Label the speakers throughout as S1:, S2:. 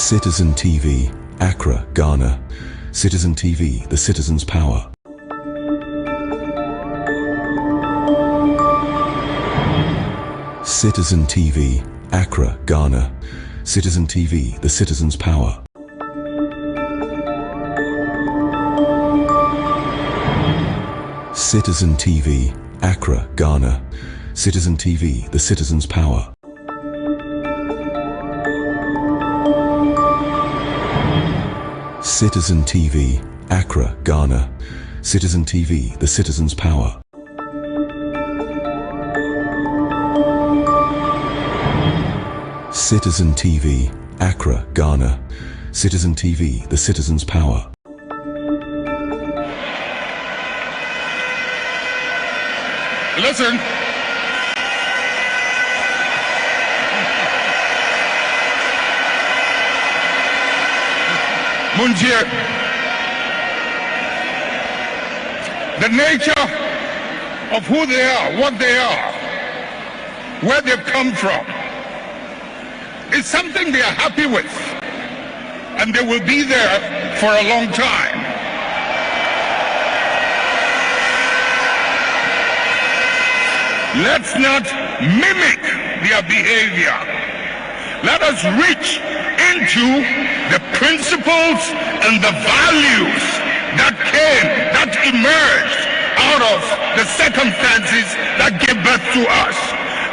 S1: Citizen TV, Accra, Ghana. Citizen TV, the citizen's power. Citizen TV, Accra, Ghana. Citizen TV, the citizen's power. Citizen TV, Accra, Ghana. Citizen TV, the citizen's power. Citizen TV, Accra, Ghana. Citizen TV, the citizen's power. Citizen TV, Accra, Ghana. Citizen TV, the citizen's power.
S2: Listen. Munjir, the nature of who they are, what they are, where they've come from, is something they are happy with, and they will be there for a long time. Let's not mimic their behavior. Let us reach into the principles and the values that emerged out of the circumstances that gave birth to us.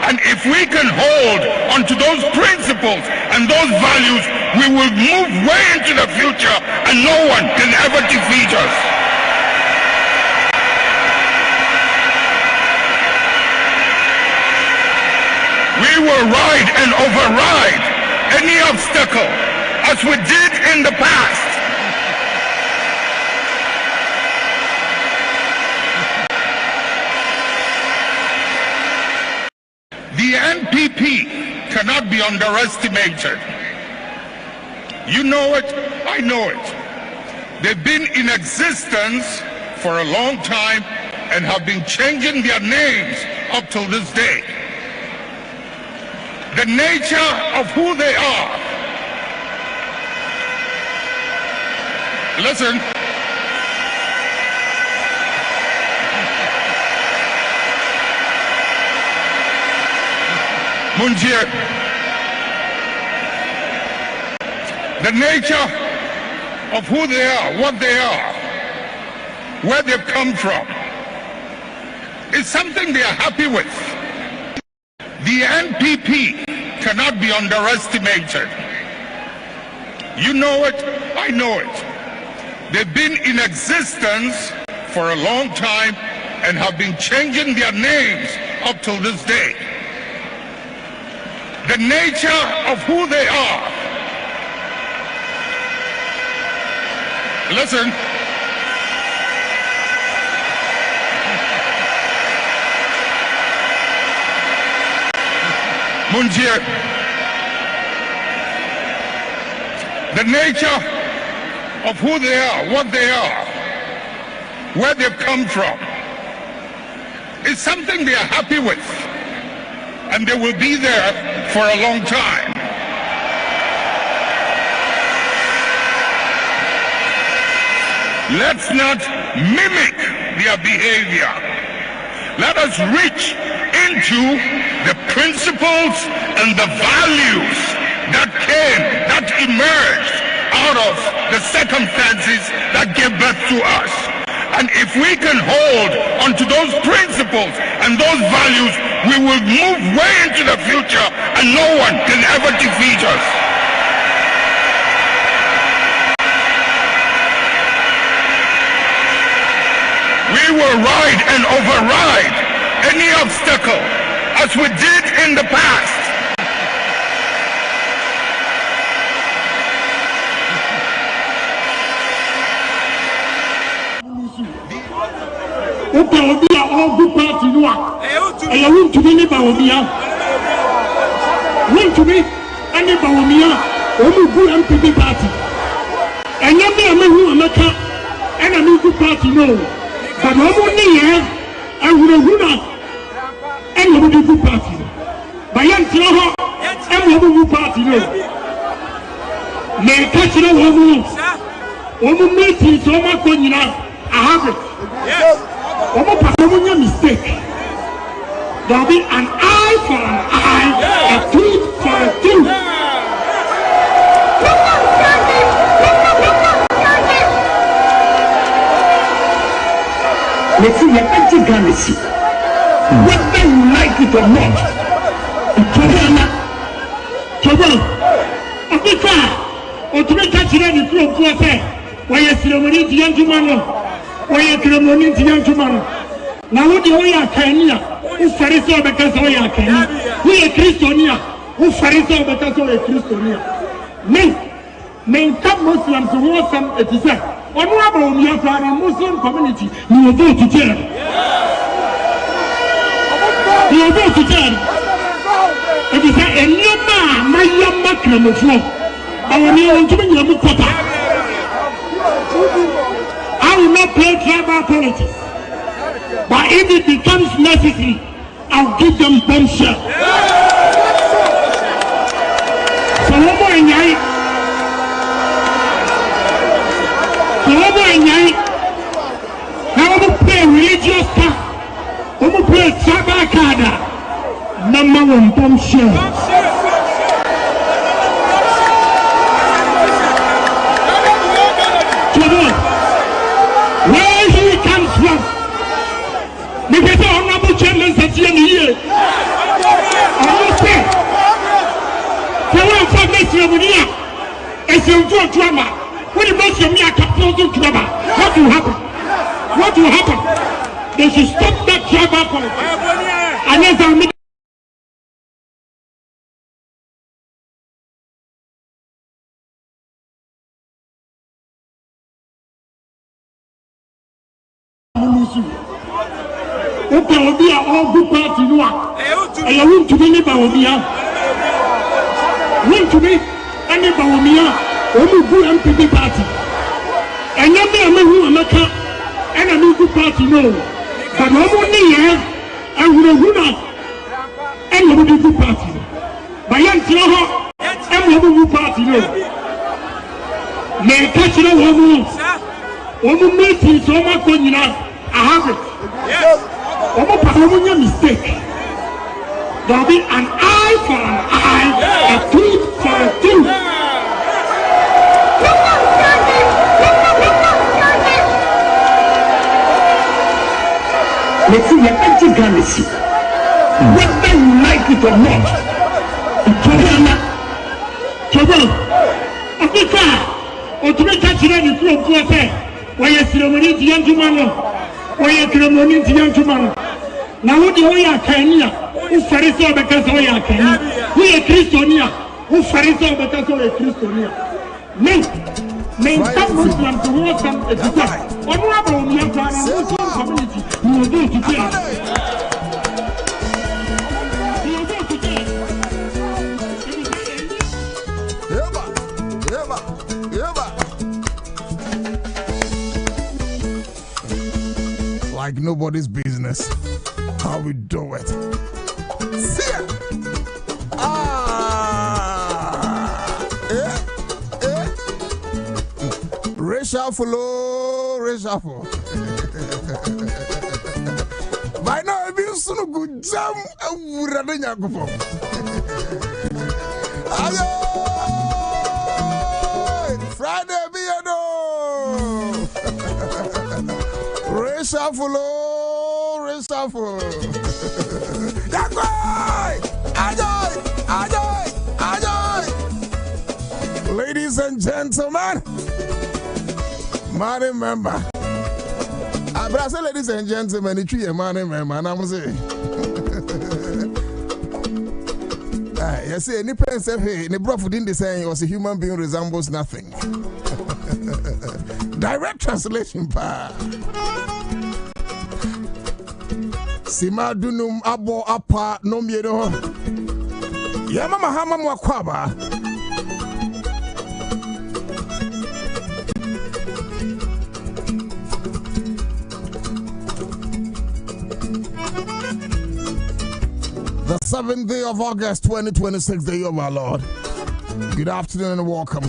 S2: And if we can hold onto those principles and those values, we will move way into the future and no one can ever defeat us. We will ride and override any obstacle as we did in the past. The NPP cannot be underestimated. You know it, I know it. They've been in existence for a long time and have been changing their names up till this day. The nature of who they are. Listen. Munjir, the nature of who they are, what they are, where they've come from, is something they are happy with. The NPP cannot be underestimated. You know it, I know it. They've been in existence for a long time and have been changing their names up till this day. The nature of who they are. Listen. Munjir, the nature of who they are, what they are, where they've come from, is something they are happy with, and they will be there for a long time. Let's not mimic their behavior. Let us reach into the principles and the values that emerged out of the circumstances that gave birth to us. And if we can hold onto those principles and those values, we will move way into the future and no one can ever defeat us. We will ride and override any obstacle as we did in the past.
S3: Opa obi a ogu party no a e wuntumi ni ba obi a wuntumi ani ba obi a o mu gu MPP party enye me amehu amaka ena mi gu party no but o mu ni ye ahurahura ena mo gu party ba yan tira ho ena mo gu party no may catch no woman. Woman meeting so much when you know. I have it. Woman performing a mistake. There'll be an eye for an eye, a tooth for a tooth. Let's see your empty galaxy. Whether you like it or not. Otumeka chire ni kuro ko se waye ceremony ti yantuma no waye ceremony ti yantuma no na wo de wo ya kania wo fare se obeka se wo ya kania wo ye kristonia wo fare se obeka se wo ye kristonia men ka muslims wo sam etise onu aba o mi afa na muslim community ni wo vote to tell ni wo vote to tell etise enioma mayama kremofo I will not play tribal politics, but if it becomes necessary, I'll give them bombshell. So now we play religious stuff, we play tribal card, number one bombshell. Where he comes from, because the honorable chairman said here, almost the one for this year, it's a good drama. When you make your mere capital drama, what will happen? What will happen? They should stop that drama politics. And yes, I'll make okay, will be all good party. You are. I want to be Bobie. Want to be any Bobie? Only good MPP party. And you be a man who America and a new good party. No, but no money here. I will not. And you will be good party. But young Tioho and you will be good party. No, may catch no woman. Woman meeting so much when you know. I have it. Omo performing a mistake. There'll be an eye for an eye, a tooth for a tooth. Let's see your empty galaxy. Whether you like it or not. Africa, Otumeka chire ni kuro ko se waye ceremony ti yantuma no waye ceremony ti yantuma no na wo de wo ya kania wo fare se obeka se wo ya kania wo ye kristonia wo fare se obeka se wo ye kristonia men ka muslim to wo sam etisa onu aba o mi afa na muslim community ni wo do to tell
S4: like nobody's business how we do it. See it. Reshuffle. By now, I've been so good jam. Friday, Biano. Reshuffle. Ladies and gentlemen, man member. But I say, ladies and gentlemen, it's a man member, and I'm saying, you see, any person say, hey, the brother didn't say he was a human being resembles nothing. Direct translation, pa. Sima dunum abo apa no miedo. Ya mama hama mwakwaba. The 7th day of August 2026, the year of our Lord. Good afternoon and welcome.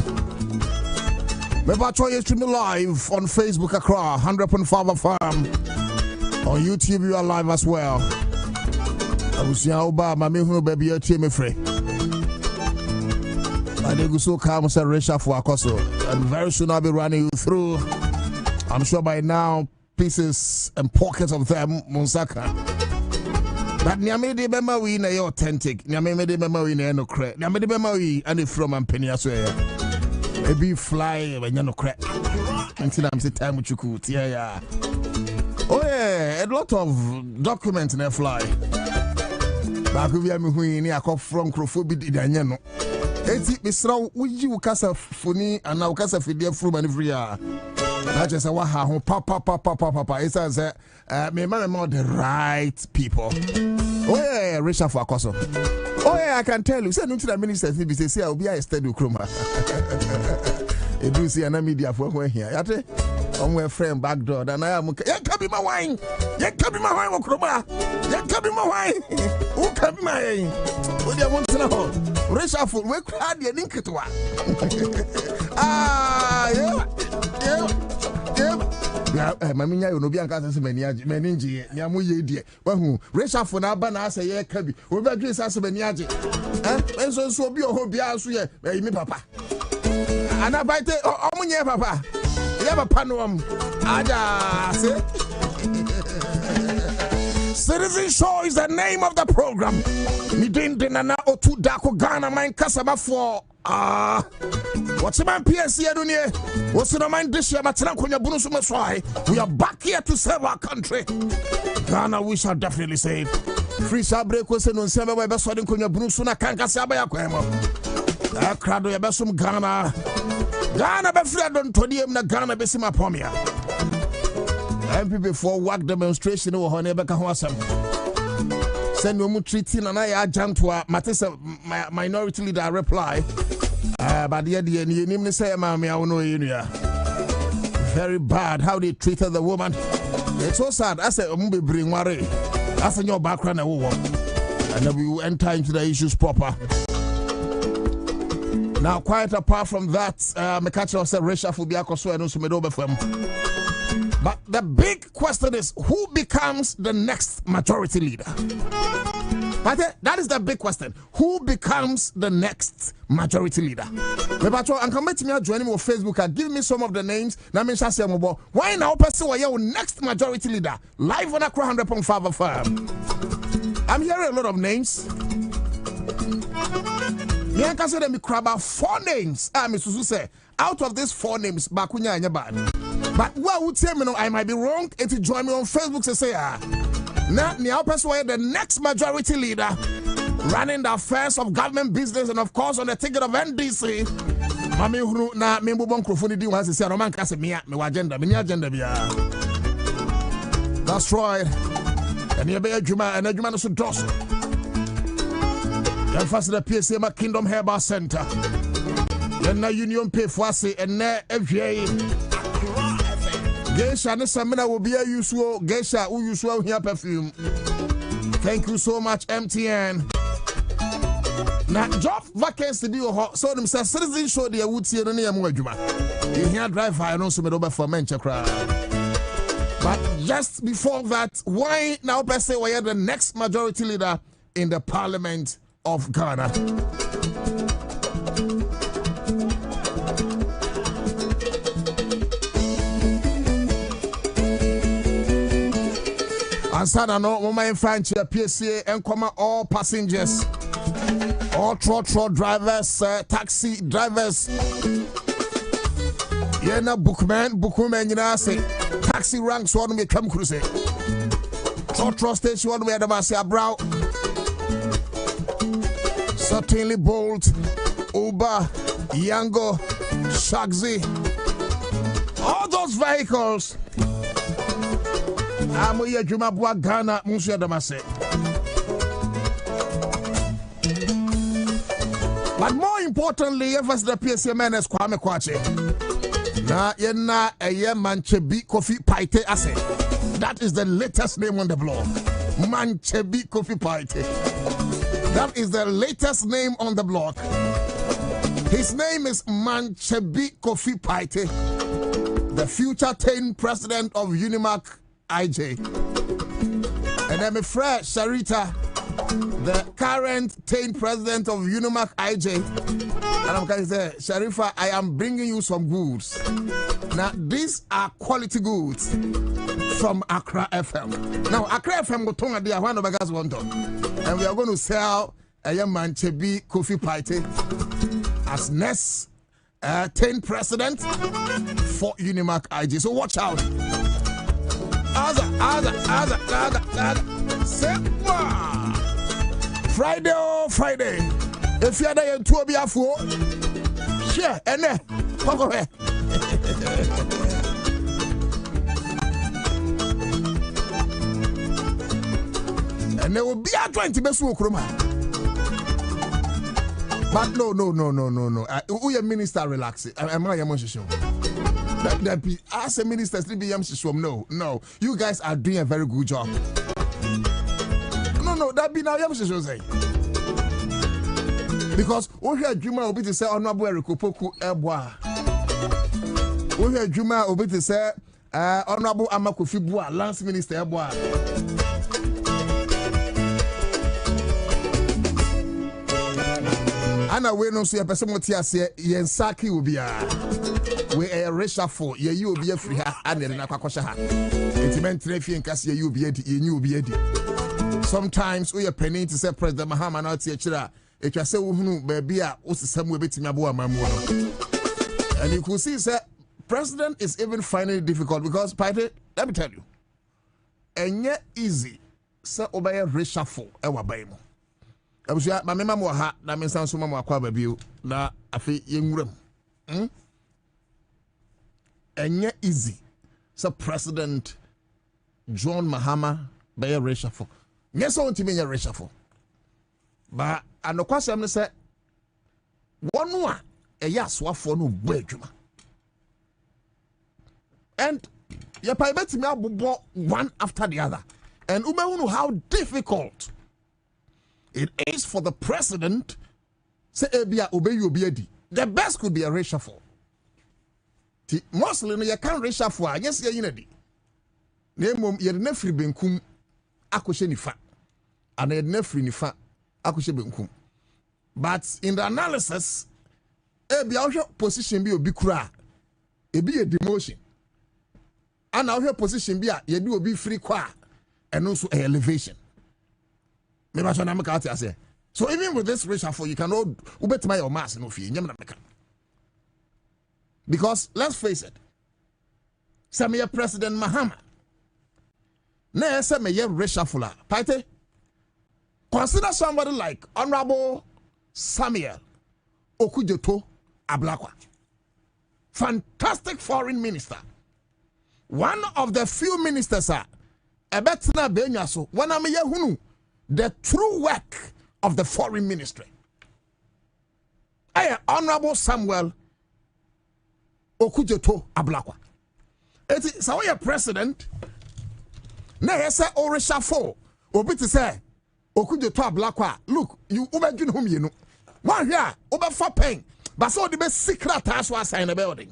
S4: Remember, you stream live on Facebook, Accra, 100.5 FM. On YouTube, you are live as well. I will see how bad my baby your team free. I think so calm as a Risha for Akoso. And very soon I'll be running you through. I'm sure by now, pieces and pockets of them, Monsaka. But Nyamedi Bemawi na authentic. Nyamedi Bemawi na no crack. Nyamedi Bemawi and from and penny as well. Maybe fly when you no crack. Until I'm the time with you could. Yeah. Oh yeah, a lot of documents in a fly. But we are moving here from Crofobi Daniano. Eti Mr. Uji Ukasa Funi and now Casa Fidia from and every year. I just say, wow, papa. It says, me man, the right people. Oh, yeah, Richard for Akoso. Oh, yeah, I can tell you. Say, no to the minister, he say, I'll be a steady cruma. You do see an media for when here. Yate, I'm my friend back door, and I am. You can be my wine. You can be my wine, cruma. You can be my wine. Who can be my wine? What do you want to know? Richard for we crowd the link to one. Yeah. Maminya you no bi anka sense mani age mani ngie nya mo ye die wahu resha for na ba na ase ye ka bi obi adwe sase mani age enso obi oho bia so ye mi papa ana baite omunye papa ye papa no am aja se Citizen Show is the name of the program. Midinde na otu dako Ghana man kasaba for what's the man PSC Adunie? What's the man this year? We are back here to serve our country. Ghana, we shall definitely save. Free Sabre question on Saba by Beswadin Kunya Brusuna Kanka Sabaya Quemo. Accra do Yabasum Ghana. Ghana Befred on Todium na Ghana Besima Pomia. MPP for work demonstration or Honebeka Hosam. Send no more treating and I jump to a Matissa minority leader reply. But the idea you say, Mammy, I know you. Very bad how they treated the woman. It's so sad. I said, I'm bring worry. That's in your background, and then we will enter into the issues proper. Now, quite apart from that, Mekacha said, Resha Fubiako, so I know some over from. But the big question is, who becomes the next majority leader? But that is the big question. Who becomes the next majority leader? And come to me join me on Facebook. Give me some of the names. Why now person your next majority leader? Live on Accra 100.5 FM. I'm hearing a lot of names. I can say them about 4 names. Mr. say out of these 4 names, Bakunya and Yaban. But what would say me? I might be wrong. If you join me on Facebook to say now the next majority leader running the affairs of government business and of course on the ticket of NDC. Mami huru na membo bon krofoni di wan se roman kase me agenda bia. That's right. And you be adwuma and adwuma no so dos. Then first the PSM Kingdom Herbal Center. Then na Union Pay for say and na FJ Geisha ne samina will be a usual Geisha who usual here perfume. Thank you so much, MTN. Now job vacancy be hot. So them say Citizen Show the would see no name adwuma. You hear drive I know some over for Manchester. But just before that, why now per se we are the next majority leader in the Parliament of Ghana? Ansana no mama in French PSA and come all passengers, all trotro drivers, taxi drivers. Yena bookman you say taxi ranks one me come cruise. Trotro station one way the say brow. Certainly Bolt, Uber, Yango, Shagzi. All those vehicles. Amoye Juma Bua Ghana, Monsieur Damase. But more importantly, if the PSM is Kwame Kwache. Na yena eye Manchebi Coffee Paite Ase. That is the latest name on the blog. Manchebi Coffee Paite. That is the latest name on the blog. His name is Manchebi Kofi Paite, the future 10th president of Unimac IJ. And I'm afraid Sharita, the current 10th president of Unimac IJ. And I'm going to say, Sharifa, I am bringing you some goods. Now, these are quality goods from Accra FM. Now, Accra FM will turn at the one of the one ton. And we are going to sell a young man, Chebi Kofi Paite, as next 10th president for Unimac IG. So watch out. Friday, oh Friday. If you're there, you will be a fool. Share, and then come away. And there will be a 20 best work room. But no. We are minister relax. I'm not a show. As a minister, no. You guys are doing a very good job. No, that be now yam show say. Because we hear Juma obi to say honorable Erikopoku Eboa. We hear Juma obi to say honorable Amakofi Bua, Lance Minister Eboa. Ana we no so person moti ase yen saki obi a we a reshuffle ye you obi afri ha ana na kwakosha ha entimen trefie nkase ye obi edi ye nyu obi edi. Sometimes we are penny to say President Mahama na tie kira e twa se wo hunu ba bia wo sesam we betimi abo amamu no. And you could see say president is even finding it difficult because party, let me tell you, enye easy say obey reshuffle e wa ban mu. Abusia ma mema mo ha na me san so ma mo akwa ba biu na afi yenwuram. Enye easy say President John Mahama be reshuffle. Yes, I want to be a reshuffle. But I know question say one more a yes for no bedroom. And you pay bet me one after the other. And you know how difficult it is for the president say obey you obedi. The best could be a reshuffle. Mostly you can't reshuffle. Yes, you know the name you never free benkum akoshe nifa. And a nefri nifa akushe benkum. But in the analysis, your position be obi kura, be a demotion. And our position be a do be free kwa and also a elevation. So even with this reshuffle, you cannot ubet my mass no fee. Because let's face it, Samia President Mahama. Na say me ye reshuffle party. Consider somebody like Honorable Samuel Okudzeto Ablakwa. Fantastic foreign minister. One of the few ministers are Ebetina Benyaso. One of me hunu the true work of the foreign ministry. Honorable Samuel Okudzeto Ablakwa. It is our president. Na yesa o reshuffle obi to say Okudzeto Ablakwa. Look, you ubedwin hom ye no. One here obefa pen, but so the best secret task sign the building.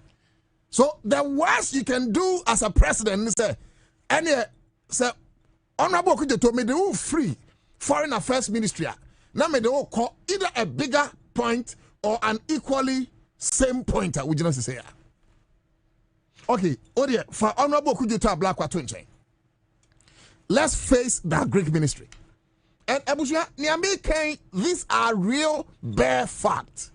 S4: So the worst you can do as a president is say any say Honorable Okudzeto me the free foreign affairs ministry. Now me the call either a bigger point or an equally same pointer. Would you not say? Okay, Odia for Honorable Okudzeto Ablakwa to let's face that Greek ministry. And Abuja, Niambi, these are real bare facts.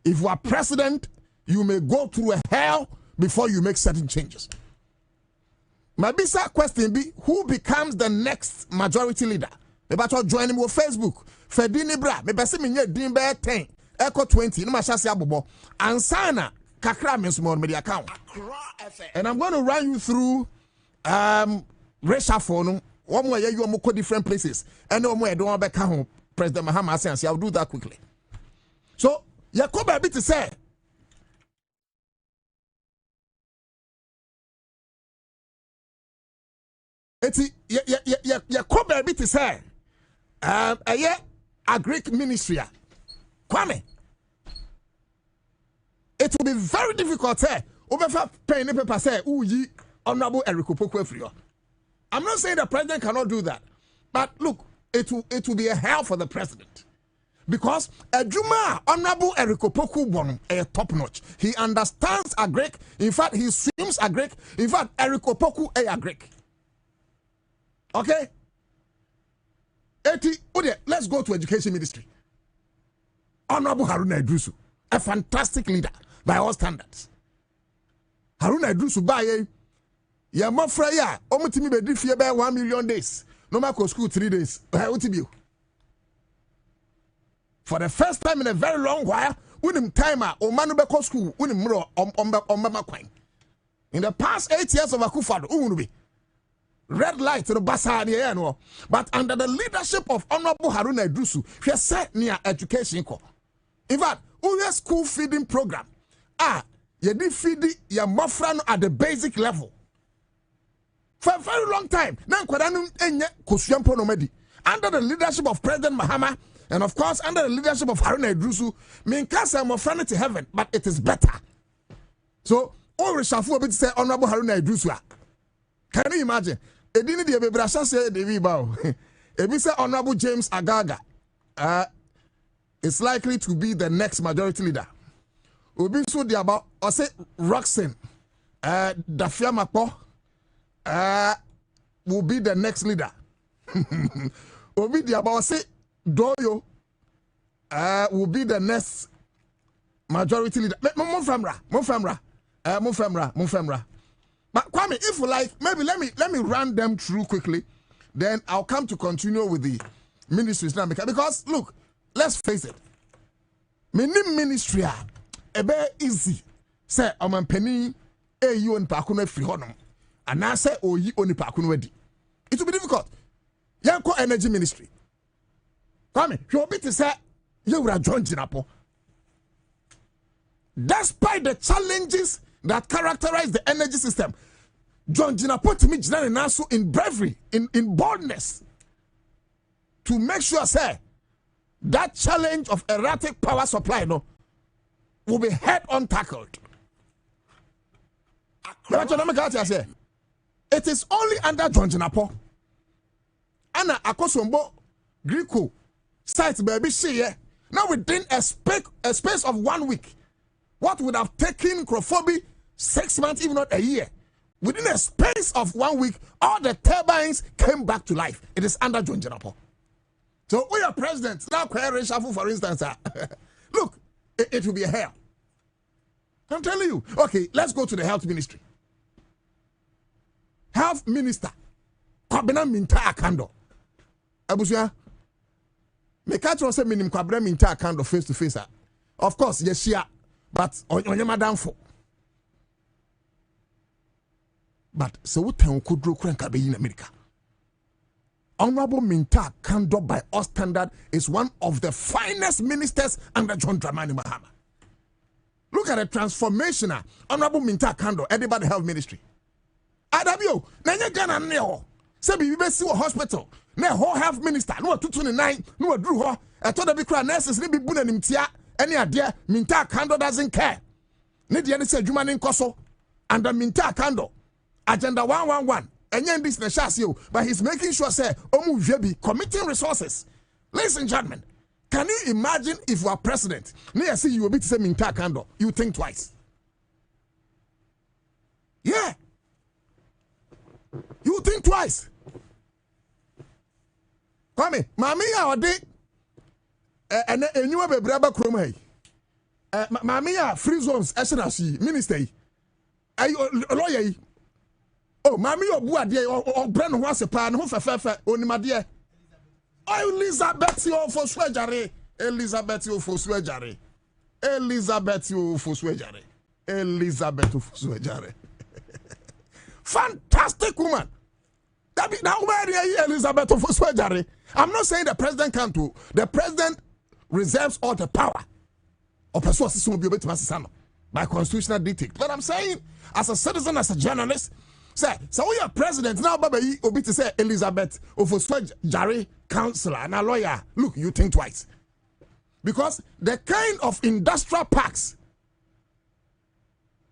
S4: If you are president, you may go through a hell before you make certain changes. My bisa question be, who becomes the next majority leader? Maybe I join him on Facebook. Fedini bra, maybe see me nye dimbe 10, echo 20, no mashasi abobo. Ansana, kakra means more media account. And I'm going to run you through reshuffle. One more you are different places. And no more I don't want back home. President Mahama says I'll do that quickly. So Yakoba a bit to say. It's Yakoba a bit to say. A Greek ministry. Kwame, it will be very difficult to over paying the paper say, "Uyi Honorable Eric Opoku." I'm not saying the president cannot do that, but look, it will be a hell for the president. Because Juma Honorable Eric Opoku won a top notch. He understands a Greek. In fact, he swims a Greek. In fact, Eric Opoku a Greek. Okay? Let's go to education ministry. Honorable Haruna Idrisu, a fantastic leader by all standards. Haruna Idrisu by ya mafraya omutimi be di fie be 1 million days. No matter school 3 days. For the first time in a very long while, when timer or manu be school, when in the past 8 years of Akufo-Addo, red light to the Basa, but under the leadership of Honorable Haruna Idrisu, he set near education. In fact, we school feeding program. You did feed your mafran at the basic level. For a very long time, under the leadership of President Mahama, and of course, under the leadership of Haruna Idrisu, Minkasa Mofrana to heaven, but it is better. So, all reshuffle a bit say Honorable Haruna Idrisu. Can you imagine? It didn't be a brasha say David Bow. If we say Honorable James Agaga, is likely to be the next majority leader. Obi so the about or say Roxanne, Dafia Mapo, will be the next leader. Obi the about say Doyo will be the next majority leader. Mufemra. But Kwame, if you like, maybe let me run them through quickly. Then I'll come to continue with the ministries now. Because look, let's face it. Many ministry are a bit easy. Say, I'm penny you on Pakuna free honor. And I say, oh, you only Pakuna. It will be difficult. Yanko energy ministry. Kwame, you'll be to say you were joined Jinapo. Despite the challenges that characterize the energy system, John Jinapo to me Nasu in bravery, in boldness, to make sure say that challenge of erratic power supply will be head-on tackled. It is only under John Jinapo. Anna Akosombo Greco site baby see now within a space of 1 week, what would have taken Crophobi 6 months, even not a year, within a space of 1 week, all the turbines came back to life. It is under John Jinapo. So we are presidents now. For instance, look, it will be a hell. I'm telling you. Okay, let's go to the health ministry. Health minister, Kwabena Minta Akando. Abusia. Me catch us say minim Kwabena Minta Akando face to face. Of course, yes, yeah, but on your madam for. But so what time could do in America? Honorable Minta Akando, by all standard, is one of the finest ministers under John Dramani Mahama. Look at the transformational Honorable Minta Akando, everybody health ministry. Adabio, Nanya Ghana Neo, Sabi Besi hospital, Ne whole health minister, no 229, no drew her. I told the big nurses, maybe Bunan Tia, any idea, Minta Akando doesn't care. Nidian said Jumanin Koso, under Minta Akando, Agenda 111. And then this Nashasio, but he's making sure say Omu Jebi committing resources. Ladies and gentlemen, can you imagine if you are president? Near see you will be to say Minta Akando, you think twice. Yeah. You think twice. Kwame, mami ya ode enyiwa bebraba krom hay. Mami ya free zones essenasi minister yi. Lawyer yi. Oh, mami obu ade o brand ho asepa ne ho fefefe onimade. Oh, Elizabeth o foswejare. Elizabeth o foswejare. Elizabeth o foswejare. Elizabeth o foswejare. Fantastic woman. Now where Elizabeth of Oswejare? I'm not saying the president can't do. The president reserves all the power of by constitutional dictate. But I'm saying, as a citizen, as a journalist, say, so we are president now, Baby Obi to say Elizabeth of Oswejare, counselor and a lawyer. Look, you think twice. Because the kind of industrial parks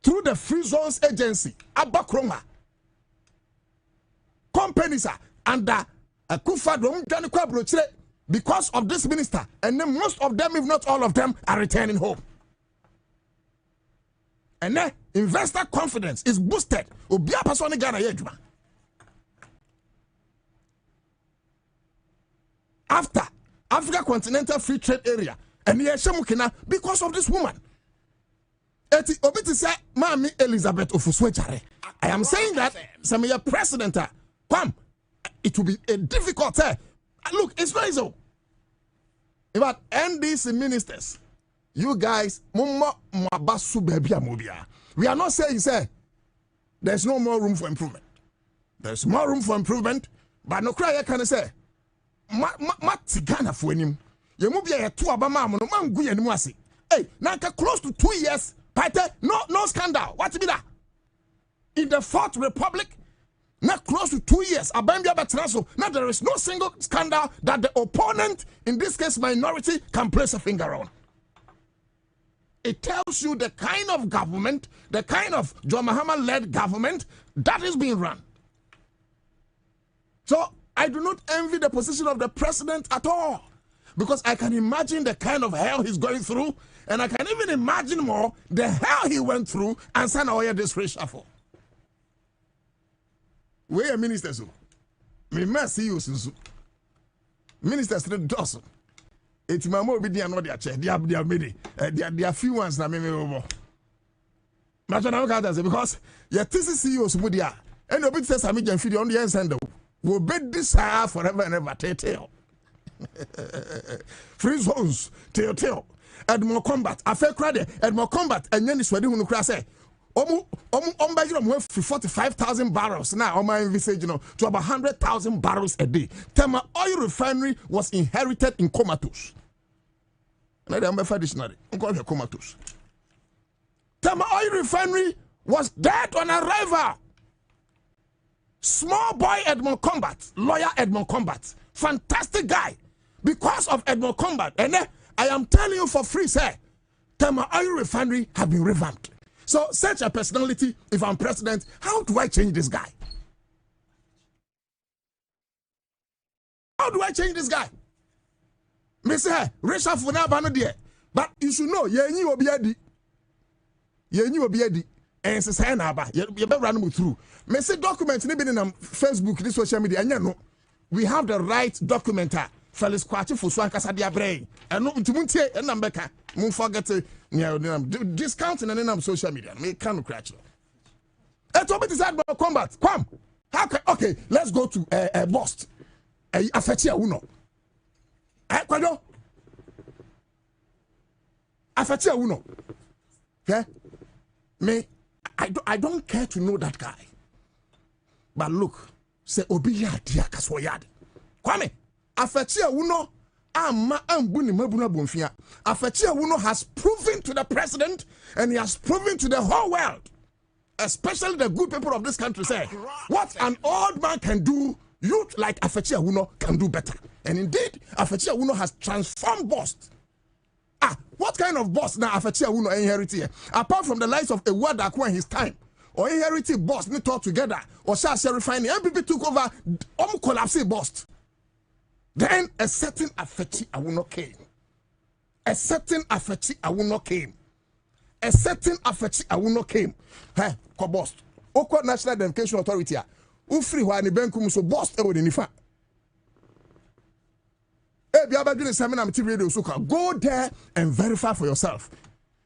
S4: through the Free Zones Agency, Abakroma, companies are under a Kufadom Janikwa because of this minister, and then most of them, if not all of them, are returning home. And then investor confidence is boosted. Obia person Ghana yejuma. After Africa Continental Free Trade Area, and Yeshamukina, because of this woman. Eti obiti say Mami Elizabeth Ofuswechare. I am saying that some year president, it will be a difficult. Look, it's not easy. But NDC ministers, you guys, we are not saying there's no more room for improvement. There's more room for improvement, but no cry can say Ghana for him. You move here to Obama, no man go anymore. Hey, now close to 2 years, no scandal. What's be that? In the Fourth Republic, not close to 2 years. Now there is no single scandal that the opponent, in this case minority, can place a finger on. It tells you the kind of government, the kind of John Mahama-led government that is being run. So I do not envy the position of the president at all, because I can imagine the kind of hell he's going through, and I can even imagine more the hell he went through and send away this reshuffle. We are ministers. Me mercy you ministers to the it's my more be the another chair. They are few ones na me over. Because your CEOs would ya and obit says I mean feed on the end sender will bid this forever and ever tell. Free zones tell Edmond combat a fair credit Edmond combat and then is ready who cry say 45,000 barrels now on my envisage, to about 100,000 barrels a day. Tema oil refinery was inherited in comatose. And I'm a dictionary. I'm calling her comatose. Tema oil refinery was dead on arrival. Small boy Edmond Combat, lawyer Edmond Combat, fantastic guy. Because of Edmond Combat, and I am telling you for free, sir, Tema oil refinery have been revamped. So, such a personality, if I'm president, how do I change this guy? How do I change this guy? Me say, Risha Funa Bano dear. But you should know, ye will be adi. Ye will be adi. And say, you better run through. Me say documents, maybe in Facebook, this social media, and we have the right documenter. Felix Kwati for Swanka Sadia Brain. And no to Muntie and Nambeka. Mun forget to discount and then social media. Me can't crash. Let's open this about combat. Come. How can okay, let's go to Bost. Afetia Uno. Kwado. Afetia Uno. Okay? Me, I don't care to know that guy. But look, say Obiya dia kaswoyade. Kwame. Afetia Uno Afetia Uno has proven to the president and he has proven to the whole world, especially the good people of this country, say what an old man can do, youth like Afetia Uno can do better. And indeed, Afetia Uno has transformed Bost. What kind of boss now Afetia Uno inherited here? Apart from the likes of a word that in his time, or inherited boss, we talk together, or shall refining, MPP took over, collapse Bost. Then a certain Afetia Uno came. A certain Afetia Uno came. A certain Afetia Uno came. Hey, Kobost. Oko National Identification Authority. Ufri wa ni benkum so bost e wodi nifa. Eh bia ba dwene seminar mti radio so ka. Go there and verify for yourself.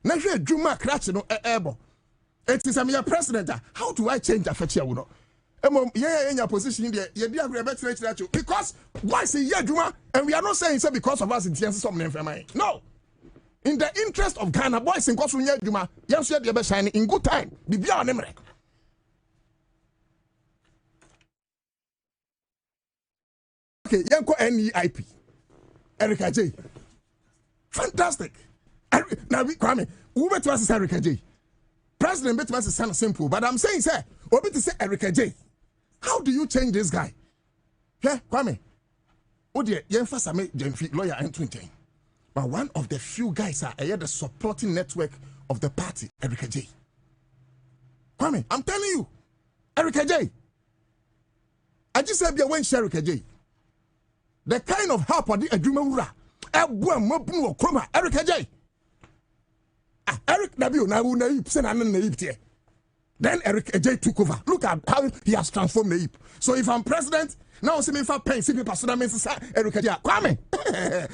S4: Na hwe adwuma crash no ebo. It is a president. How do I change Afetia Uno? In your position there, because why say yeah, and we are not saying so because of us in the no. In the interest of Ghana, boys in Kosu Yajuma, yes, you are shining in good time. Be beyond memory. Okay, Yanko NEIP. Erica J. Fantastic. Now we come. Who bet was Erica J? President bet was simple, but I'm saying, sir, Obi to say Erica J. How do you change this guy? Yeah, Kwame. Oh dear, you first I made Jenfi lawyer and 20. But one of the few guys are the supporting network of the party, Erica J. Kwame, I'm telling you, Erica J. I just said when Erica J. The kind of help I do Erica J. Eric W. Now naive. Then Eric J took over. Look at how he has transformed the heap. So if I'm president, now see me if I pay, see me personal means Eric J. Kwame.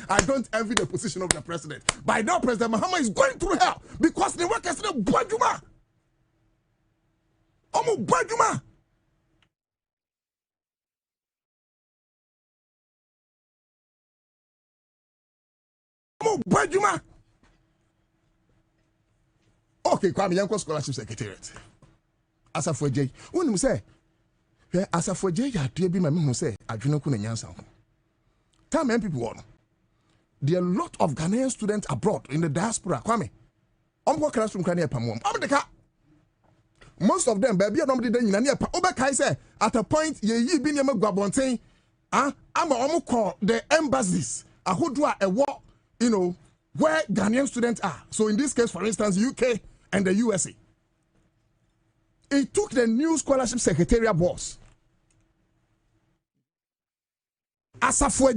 S4: I don't envy the position of the president. By now, President Mahama is going through hell because the work is the Bajuma. Omo Bajuma. Omo Bajuma. Okay, Kwame, Yanko Scholarship Secretariat. Asafo J. When you say, Asafo J, ya dear be my mum say, I do not know Yansan. Tell me, people, one. There are a lot of Ghanaian students abroad in the diaspora. Kwame, I'm working classroom can pamom. I'm the car. Most of them, baby, nobody done in any Obekai say at a point ye been a Gabontain. I'm almost call the embassies. I who do a war, you know, where Ghanaian students are. So in this case, for instance, UK and the USA. It took the new scholarship secretariat boss. Asafo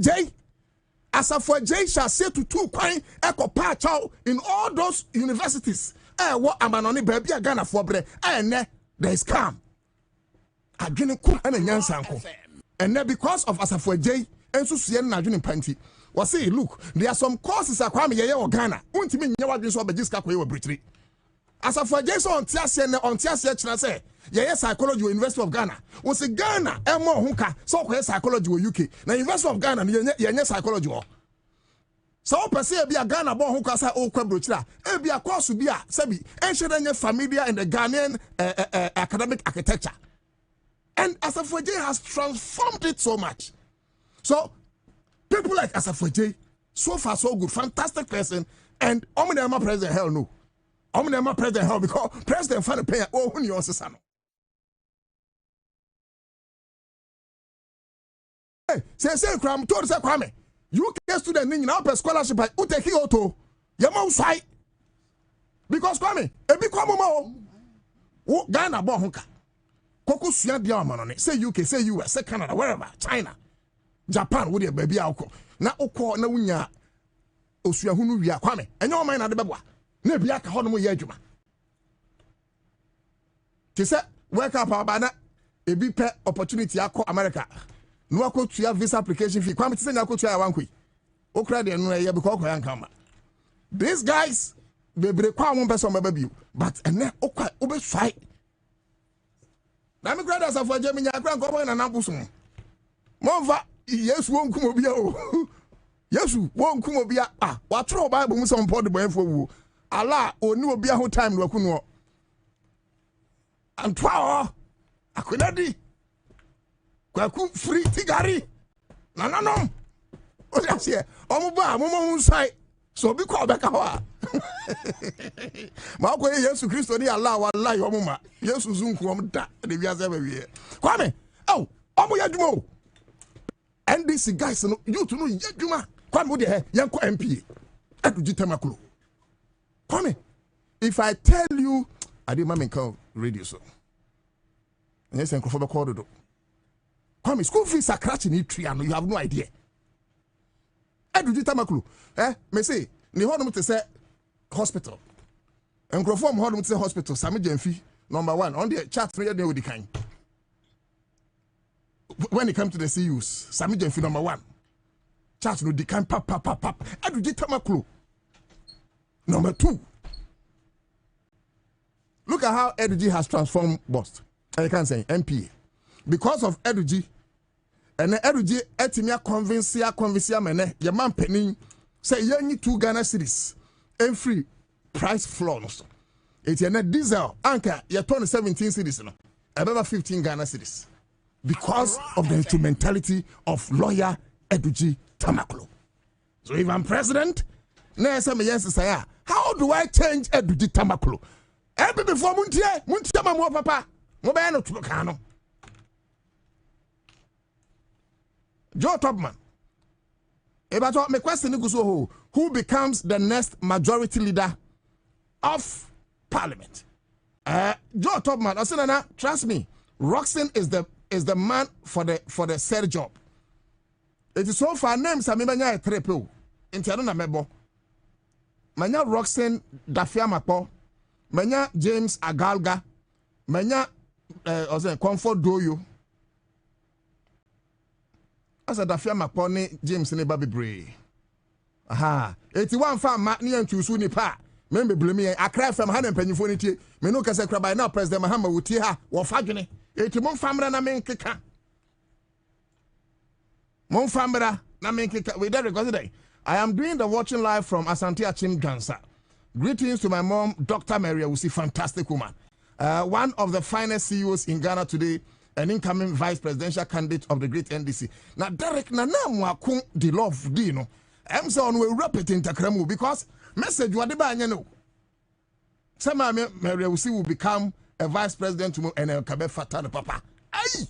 S4: J shall say to two coin echo patch out in all those universities. What am I on baby a Ghana for bread? There is calm. I didn't cook and a yansanko. And then because of Asafo J and Susian Najun Panty. Was say, look, there are some courses at Kwame or Ghana. Won't mean you are just over Brittany. As a for Jason on Tiasia, say, yes, psychology, University of Ghana. Was a Ghana, Elmo Hunka, so psychology UK. Now, University of Ghana, you're psychology. So, per se, be a Ghana born Hunka, say, oh, Quabrutra. It be a course to be a Sebi, ancient familiar in the Ghanaian academic architecture. And as a for J has transformed it so much. So, people like Asafo J, so far so good, fantastic person, and Ominema President hell no. Ominema President hell because President Fanny Pay oh when you also son. Hey, say Kram told say Kwame. UK student in now per scholarship by Uteki Auto. Yama sai. Because Kwame, e bi kwamo mo. Ghana bo honka. Koku sua dia manone. Say UK, say US, say Canada, wherever, China. Japan would baby alcohol. Na oko na wunya osuahunu wi Kwame. Enyo man na de beboa. Na bia ka hono mo ye adwuma. Ti se work up abana ebi pe opportunity akọ America. No akotua visa application fee. Kwame ti se na akotua ya wankoi. Okra de no ye because okoya nkama. These guys bebre kwa won person baby. But ene okwa obeswai. Na me grade as afọ Germany akra nkọ na nampusun. Monva Yes, won't come over here. Yes, won't come over here. Ah, what throw Bible some pot the boy for you. Allah, or no be a whole time to know. And 12 I could not be. Quaku free tigari. No. What's that here? Omo side. So be called back our. Marco, yes, Christo, ni Allah, wallahi, Omuma. Yes, Zunkum, that the Vias everywhere. Kwame, oh, Omo Yadumo. And these guys, you to know, Yajuma, come with the Yanko MP. Edujitamakulu. Come, if I tell you, I did my call radio so. Yes, and for the corridor. Come, school fees are crashing in tree, and you have no idea. Edujitamakulu. Me say, ni hodum to say hospital. And Grofom hodum to say hospital, Sami Jenfi, number 1, on the chat, 3 with the kind. When it comes to the CUs, Sami Jenfi number 1. Church no decant pap. Edujitamakulu. Number 2. Look at how Eduji has transformed Bost. I can say MPA. Because of Eduji, and Eduji etimia convincia mene, your man penny say you need 2 Ghana cedis and free price floor. It's a net diesel anchor, you're 17 cedis, no, about 15 Ghana cedis. Because of the instrumentality of lawyer Eduji Tamaklo. So if I'm president, how do I change Eduji Tamaklo? Every before Muntia Mamo Papa, Mobano Tulocano. Joe Topman. If I thought my question, who becomes the next majority leader of parliament. Joe Topman, Osinana, trust me, Roxanne is the man for the said job. It is so far names are manya trepo. Interna mebo. Manya Roxanne Dafia Mapo, Manya James Agalga, Manya Comfort Doyo. As a Dafia Mapo James ne Baby Bray. Aha, 81 farm Matni and Chusuni Pa. Membe blame Accra from Hanan Pennyfonity. Menuka Sakra by now, President Mahama Utiha, or Fagini. 81 famra na men kika. Mon famra na men kika. We did today. I am doing the watching live from Asante Achim Gansa. Greetings to my mom, Dr. Maria Wusi, fantastic woman. One of the finest CEOs in Ghana today, an incoming vice presidential candidate of the great NDC. Now, Derek Nanamwa Kung the love Dino. I'm so on we repeat in Takremu because message what the banyano. Some Maria Wusi will become a vice president tomorrow and El Kabe Fatana Papa. Aye!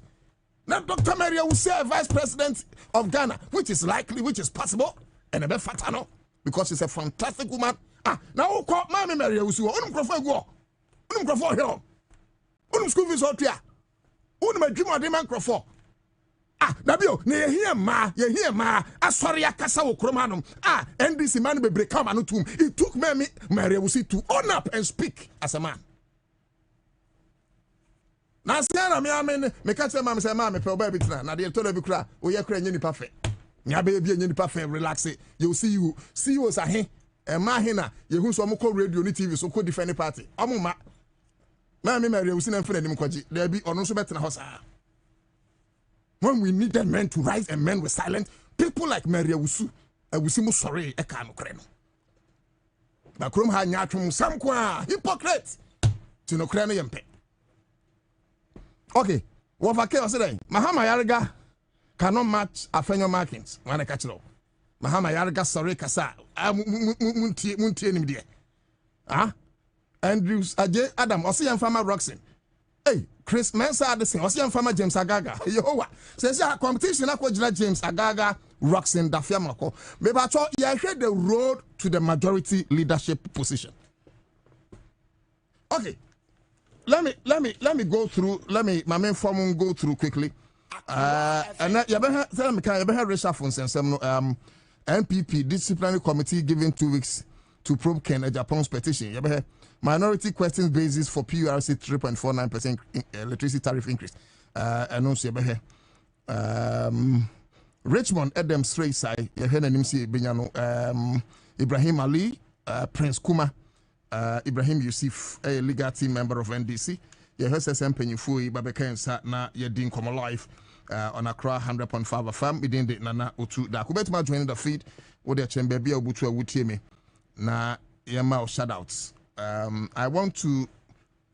S4: Now Dr. Maria will say a vice president of Ghana, which is likely, which is possible, and a Fatano, because she's a fantastic woman. Now who call Mammy Maria Wusi? Unum Crawford go. Unum Crawford here. Unum school fees out here. Unum a dream of the man Crawford. Nabio, ne here ma, sorry, Akasa Okromanum. NDC man be break come anutum. It took me Maria Wusi to own up and speak as a man. Now, Sarah, me catch a mamma say, Mamma, per baby, now they told you cry, or you're crying perfect. Nya baby, and perfect, relax it. You see you as a hen, and Mahina, you who some call radio TV, so could defend the party. Amuma, Mammy Mary was in a friend in Mukwaji, there be on also better than house. When we needed men to rise and men were silent, people like Maria Wusu, I will see sorry, a can of creno. But Krum had Yatum, some qua, hypocrite, to no cranium pay. Okay, what I can say, Mahama Yarga cannot match a fenyo markings when I catch it up. Mahama Yarga, sorry, Kasa, Munti, Andrews, Ajay, Adam, Ocean Farmer Roxanne. Hey, Chris Mensa, the same, Ocean Farmer James Agaga. Yehowa says, competition, I James Agaga, Roxanne, Dafiamako. Maybe I thought you had the road to the majority leadership position. Okay. Let me go through. My main form go through quickly. And you better reshuffle and some NPP disciplinary committee giving 2 weeks to probe Kenya Japan's petition. You better minority questions basis for PURC 3.49% electricity tariff increase. And also you better Richmond Adam Stray Sai. You heard him say Benyano Ibrahim Ali Prince Kuma. Ibrahim Yusuf, a legal team member of NDC. You heard some Penyufui, Bobie Ansah, na ye din come alive on Accra 100.5 FM. We didn't Nana Utu. Da Kubetma joining the feed. What the chamber be able to me. Na yema shout outs. I want to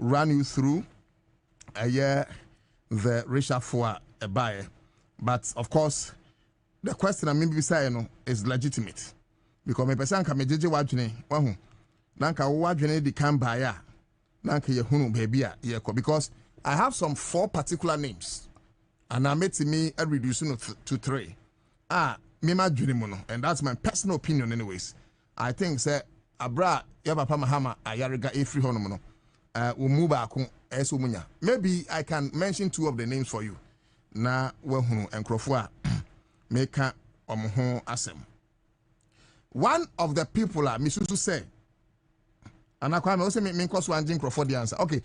S4: run you through the reshuffle a buyer, but of course the question I mean saying is legitimate because my person can mejeje wadwene wahu. Nanka wadwene di kan baya nanka ye hunu baby a ye ko because I have some 4 particular names and I made me a reducing to 3 me ma dwene mu no and that's my personal opinion anyways. I think say abra ya papa mahama ayarega efri hono no wo mu ba ko eso munya maybe I can mention 2 of the names for you na we hunu enkrofo a meka omo asem. One of the people misusu say and I also me cause one Bobie Ansah. Okay.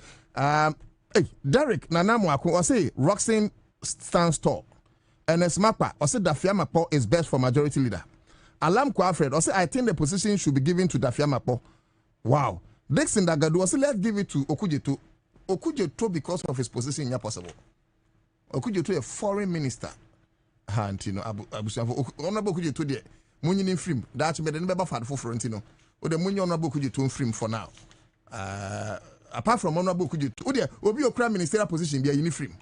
S4: Hey, Derek Nanamwako or say Roxanne stands tall. And Smapa or say Dafiamapo is best for majority leader. Alam Kwafred or say I think the position should be given to Dafiamapo. Wow. Dixon Dagadu or say let's give it to Okujeto. Okujeto because of his position in possible. Okujeto a foreign minister. Hantino Abu Honorable Okujeto there. Munyin film. That's made never for Florentino. O the money honorable Kujitu frame for now. Apart from honorable Kujitu, there will be a prime ministerial position be a uniform.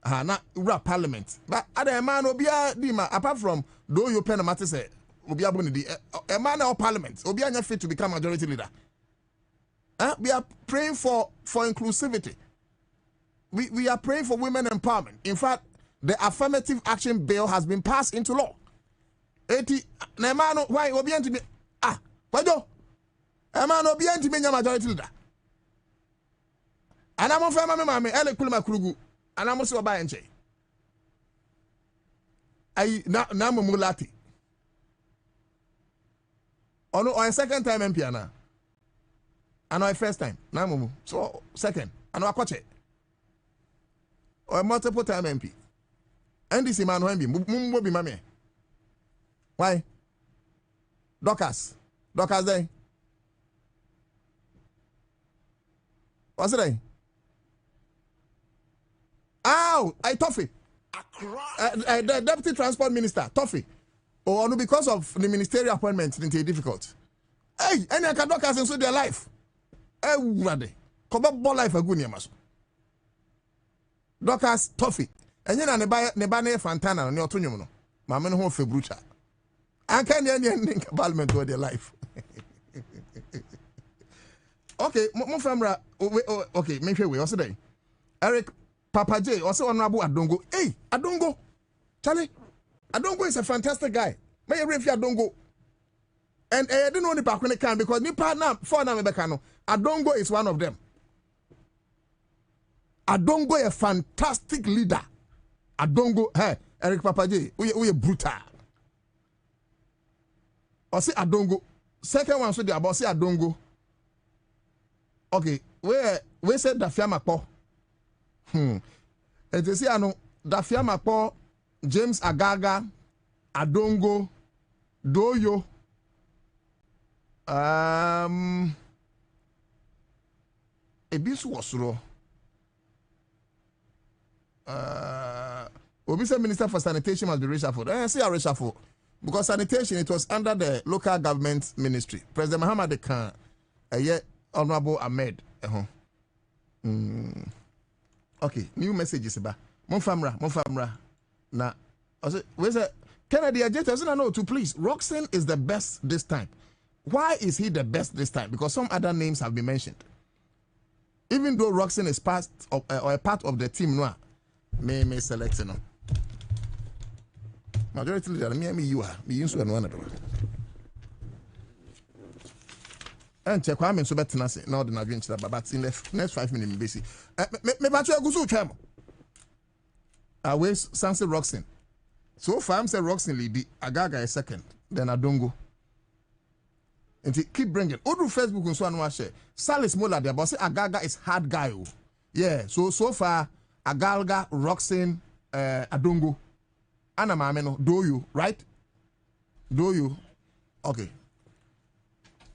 S4: Not parliament. But other man will be a dima apart from though you pen a matter say will be a man of parliament will be fit to become majority leader. We are praying for inclusivity. We are praying for women empowerment. In fact, the affirmative action bill has been passed into law. 80 why will be Ah, Kwajo. Ema no bi anti menya majority leader. Ana mo fa mama me ele kuluma kurugu. Ana mo se oba enche. Ai na mo mulati. Ono on second time MP ana. Ano first time. Na mo so second. Ano akoche. Or multiple time MP. And this man who mumbo be mame. Why? Docas there. What's it? Ow! I Toffee. Accra. The deputy transport minister, Toffee. Oh, no, because of the ministerial appointment, it's difficult. Hey, any can doctors into their life. Hey, ready. Come up, life a good name. Doctors, Toffee. And you know, ne Fantana, and your tununo. Mamma home for brutal. I can't any parliament to their life. Okay, Mufamra. Okay, make sure we also day. Eric Papa J, also honorable Adongo. Hey, Adongo. Charlie, Adongo is a fantastic guy. May you if you Adongo. And I don't know the back when it can because my partner for Namebekano. Adongo is one of them. Adongo is a fantastic leader. Adongo, hey, Eric Papa J, we are brutal. Or say Adongo. Second one, so the about say Adongo. Okay, we said Dafia Makpo. And you see, I know Dafia Makpo, James Agaga, Adongo, Doyo, Ebisu Wasuro. Obisa Minister for Sanitation must be reshuffled. I see a reshuffle because sanitation it was under the local government ministry. President Muhammad Khan, Honorable Ahmed. Okay, new messages about Monfamra. Na, where's a Kennedy agent? I know to please. Roxanne is the best this time. Why is he the best this time? Because some other names have been mentioned. Even though Roxanne is part of or a part of the team, no, may select no. Majority leader, me you are. Me use one another. And check how many so better say now the Nigerian chila but in the next 5 minutes basic. Me batch go so chamo. Always Sanse Roxanne. So far I'm say Roxanne lead Agaga is second. Then Adongo. And keep bringing. Odu Facebook and so on share. Salis Mola there but say Agaga is hard guy. Yeah, so far Agalga, Roxanne, Adongo. Anna Mameno, do you, right? Do you? Okay.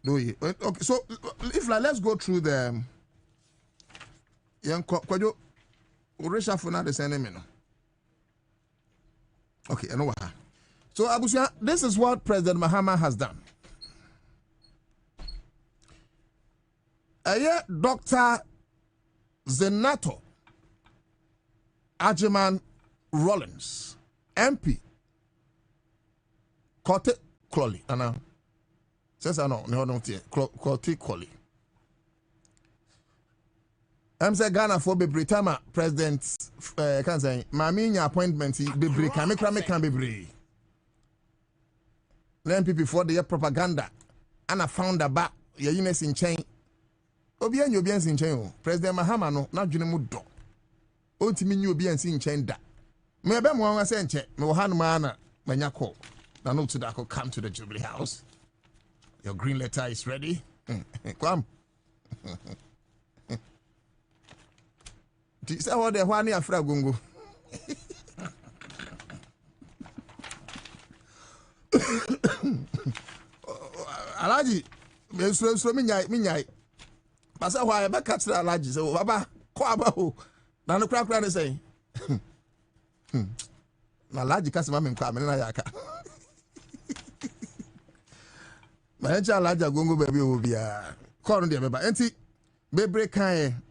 S4: Do you? Okay, so if let's go through the young Kwajo Oresha for now the same. Okay, I know what. So Abusia, this is what President Mahama has done. Dr. Zenato Ajiman Rollins, MP, Kote Crowley, says I know, no, Kote Crowley. I'm saying Ghana for Britama President, can say, Maminya appointment, Bibri, can be brave. Then people for the propaganda, and I found a back, your units in chain. Obian, you be in chain, President Mahama, no, not Junamudo. Ultimately, you be in chain that. Maybe I'm one sent no handmana when you call. Now, no to that come to the Jubilee House. Your green letter is ready. Come. This is how the one year fragungo. Alaji, so minyai. Pasa why back catch Alaji. So, Baba, Kwaba, now the crack is saying. Na large customer men come na yaka. Ma encha large gongo baby obia. Call no beba. Enti bebre kan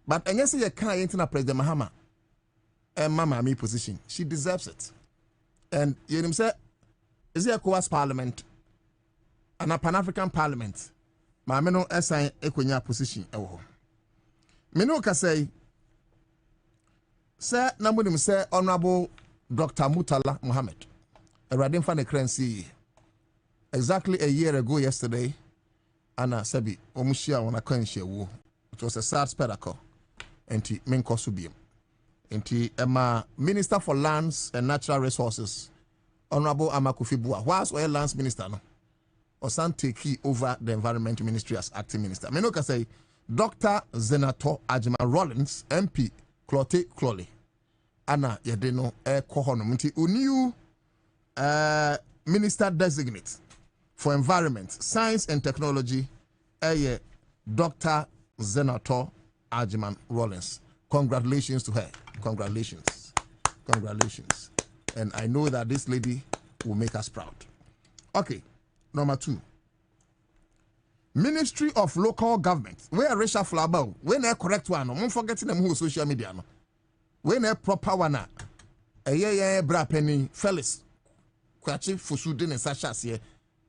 S4: but enye say ye kan enti na President Mahama. Mama me position. She deserves it. And you know say is it ECOWAS parliament and a Pan-African parliament. Ma me no assign ekonya position ewo. Me no ka say Sir, Namudim say Honorable Dr. Mutala Muhammad. A radin fan currency. exactly a year ago yesterday, Anna Sebi, Omushia on a Quenchia Wu. It was a sad spectacle. And the main Kosubium. And the Minister for Lands and Natural Resources, Honorable Amakufibua, was oil lands minister, no? Or some take over the Environment Ministry as acting minister. Menoka say, Dr. Zenator Ajima Rollins, MP, Clote Clolly. Anna Yadeno Kohonum, new minister designate for environment, science and technology, Dr. Zenator Ajima Rollins. Congratulations to her. Congratulations. Congratulations. And I know that this lady will make us proud. Okay, number 2. Ministry of Local Government. Where Resha Flabao. When a correct one, no forgetting them who social media. No. When a proper one, bra penny fellas. Kwachi Fusudin and Sasha here.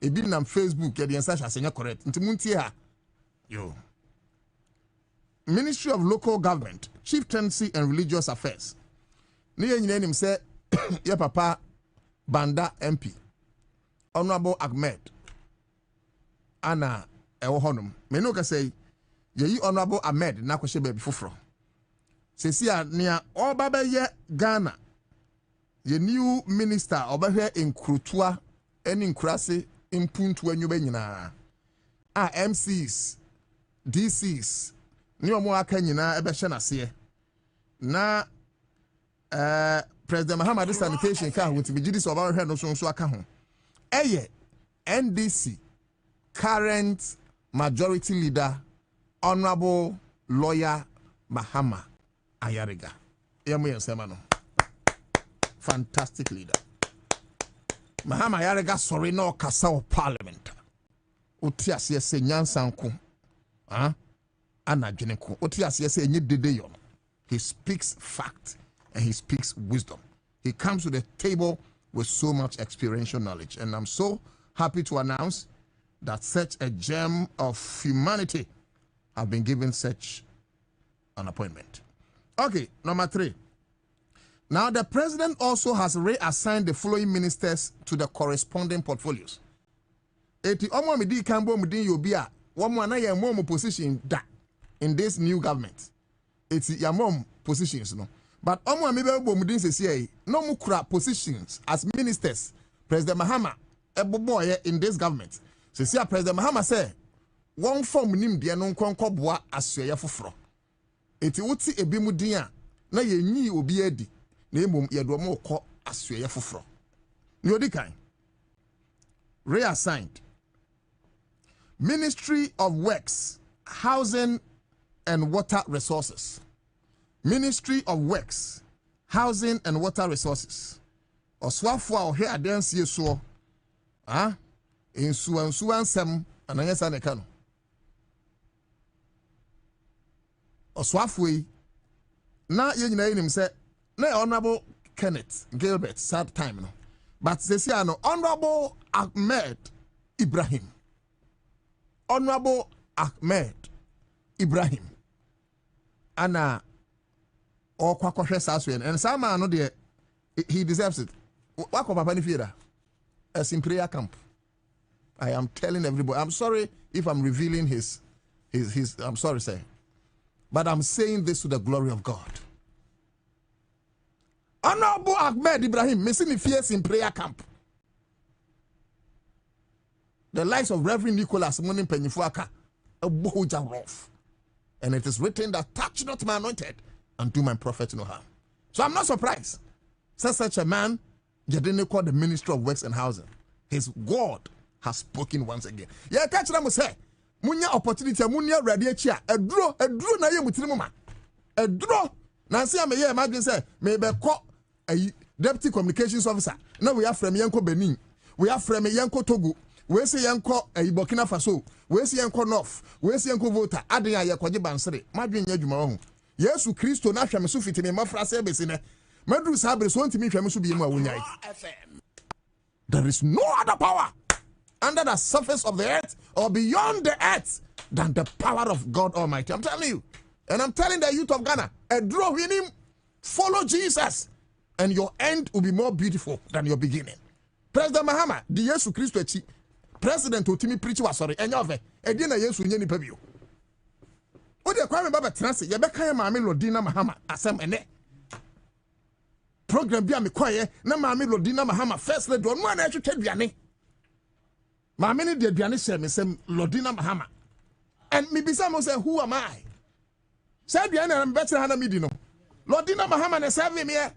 S4: A bit on Facebook, getting Sasha saying correct. Intimuntia. Yo. Ministry of Local Government, Chieftaincy and Religious Affairs. Near him say, your papa Banda MP, Honorable Ahmed, Anna Ewohonum. Menoka say, ye Honorable Ahmed, Nakwashe baby fufro. Sesia near Obaba ye Ghana, ye new minister over here in Krutua, and in Krasi, in Puntu when you benina. MCs, DCs, New Moaka nyina ebehye nase na President Muhammad sanitation ka ho tibi gidi so ba hwe no so aka ho NDC current majority leader Honorable Lawyer Mahama Ayariga yemu yensema no fantastic leader Mahama Ayariga sorry no kasa of parliament uti ase se nyansanko he speaks fact and he speaks wisdom. He comes to the table with so much experiential knowledge. And I'm so happy to announce that such a gem of humanity have been given such an appointment. Okay, number 3. Now the president also has reassigned the following ministers to the corresponding portfolios. Eti omo midi kambo mudi yobia, womo na ye mom position da. In this new government, it's your mom positions, no. But no mukra positions as ministers. President Mahama, a boy in this government. So see, President Mahama say, one form nim dia non konkobwa asya fufro. Eti uti ebimudia na ye nyi obi edi na emom ye do mo ko asya fufro. Ni odi kan. Reassigned. Ministry of Works, Housing and Water Resources. Ministry of Works, Housing and Water Resources. Oswafwa ohe adansie so. In suansem ananyesa ne kano. Oswafwe na ye nyina yinim se na Honorable Kenneth Gilbert sad time no. But sesi ano Honorable Ahmed Ibrahim. Honorable Ahmed Ibrahim. Anna or Kwakoshe Saswin. And some man, no, he deserves it. Wako papa ni fiera. As in prayer camp. I am telling everybody. I'm sorry if I'm revealing his I'm sorry, sir. But I'm saying this to the glory of God. Honorable Ahmed Ibrahim, missing fierce in prayer camp. The likes of Reverend Nicholas Munim Penyifuaka, a boja rough. And it is written that touch not my anointed and do my prophet no harm. So I'm not surprised. Such a man, Jadene called the Minister of Works and Housing. His God has spoken once again. Yeah, catch them say, Munya opportunity, Munya radiatia, a draw na ye mutinuma. A draw. Nancy, I may imagine say, maybe call a deputy communications officer. Now we have from Yanko Benin. We have from Yanko Togo. We say Yanko Burkina Faso. We say Yanko North. We say Yanko Vota. Adia Yakwaji Bansere. Madrin Yajuma. Yesu Christo na hwame so fitime mafra se besine. Madru sabre so ntimi hwame so bi mu awunyai. There is no other power under the surface of the earth or beyond the earth than the power of God Almighty. I'm telling you. And I'm telling the youth of Ghana, a draw in him, follow Jesus, and your end will be more beautiful than your beginning. President Mahama, the Yesu Christo echi, president otimi preach was sorry enyo ve e di na Yesu nye nipa bio o de kwa me baba transe ye be kan ma me Lodina Mahama asem ene program bi a me kwaye na ma me Lodina Mahama first lady no na etwetwe duane ma me ne de duane share me sem Lodina Mahama and me bisa mo say who am I say duane na be betre hana me di no Lodina Mahama na serve me e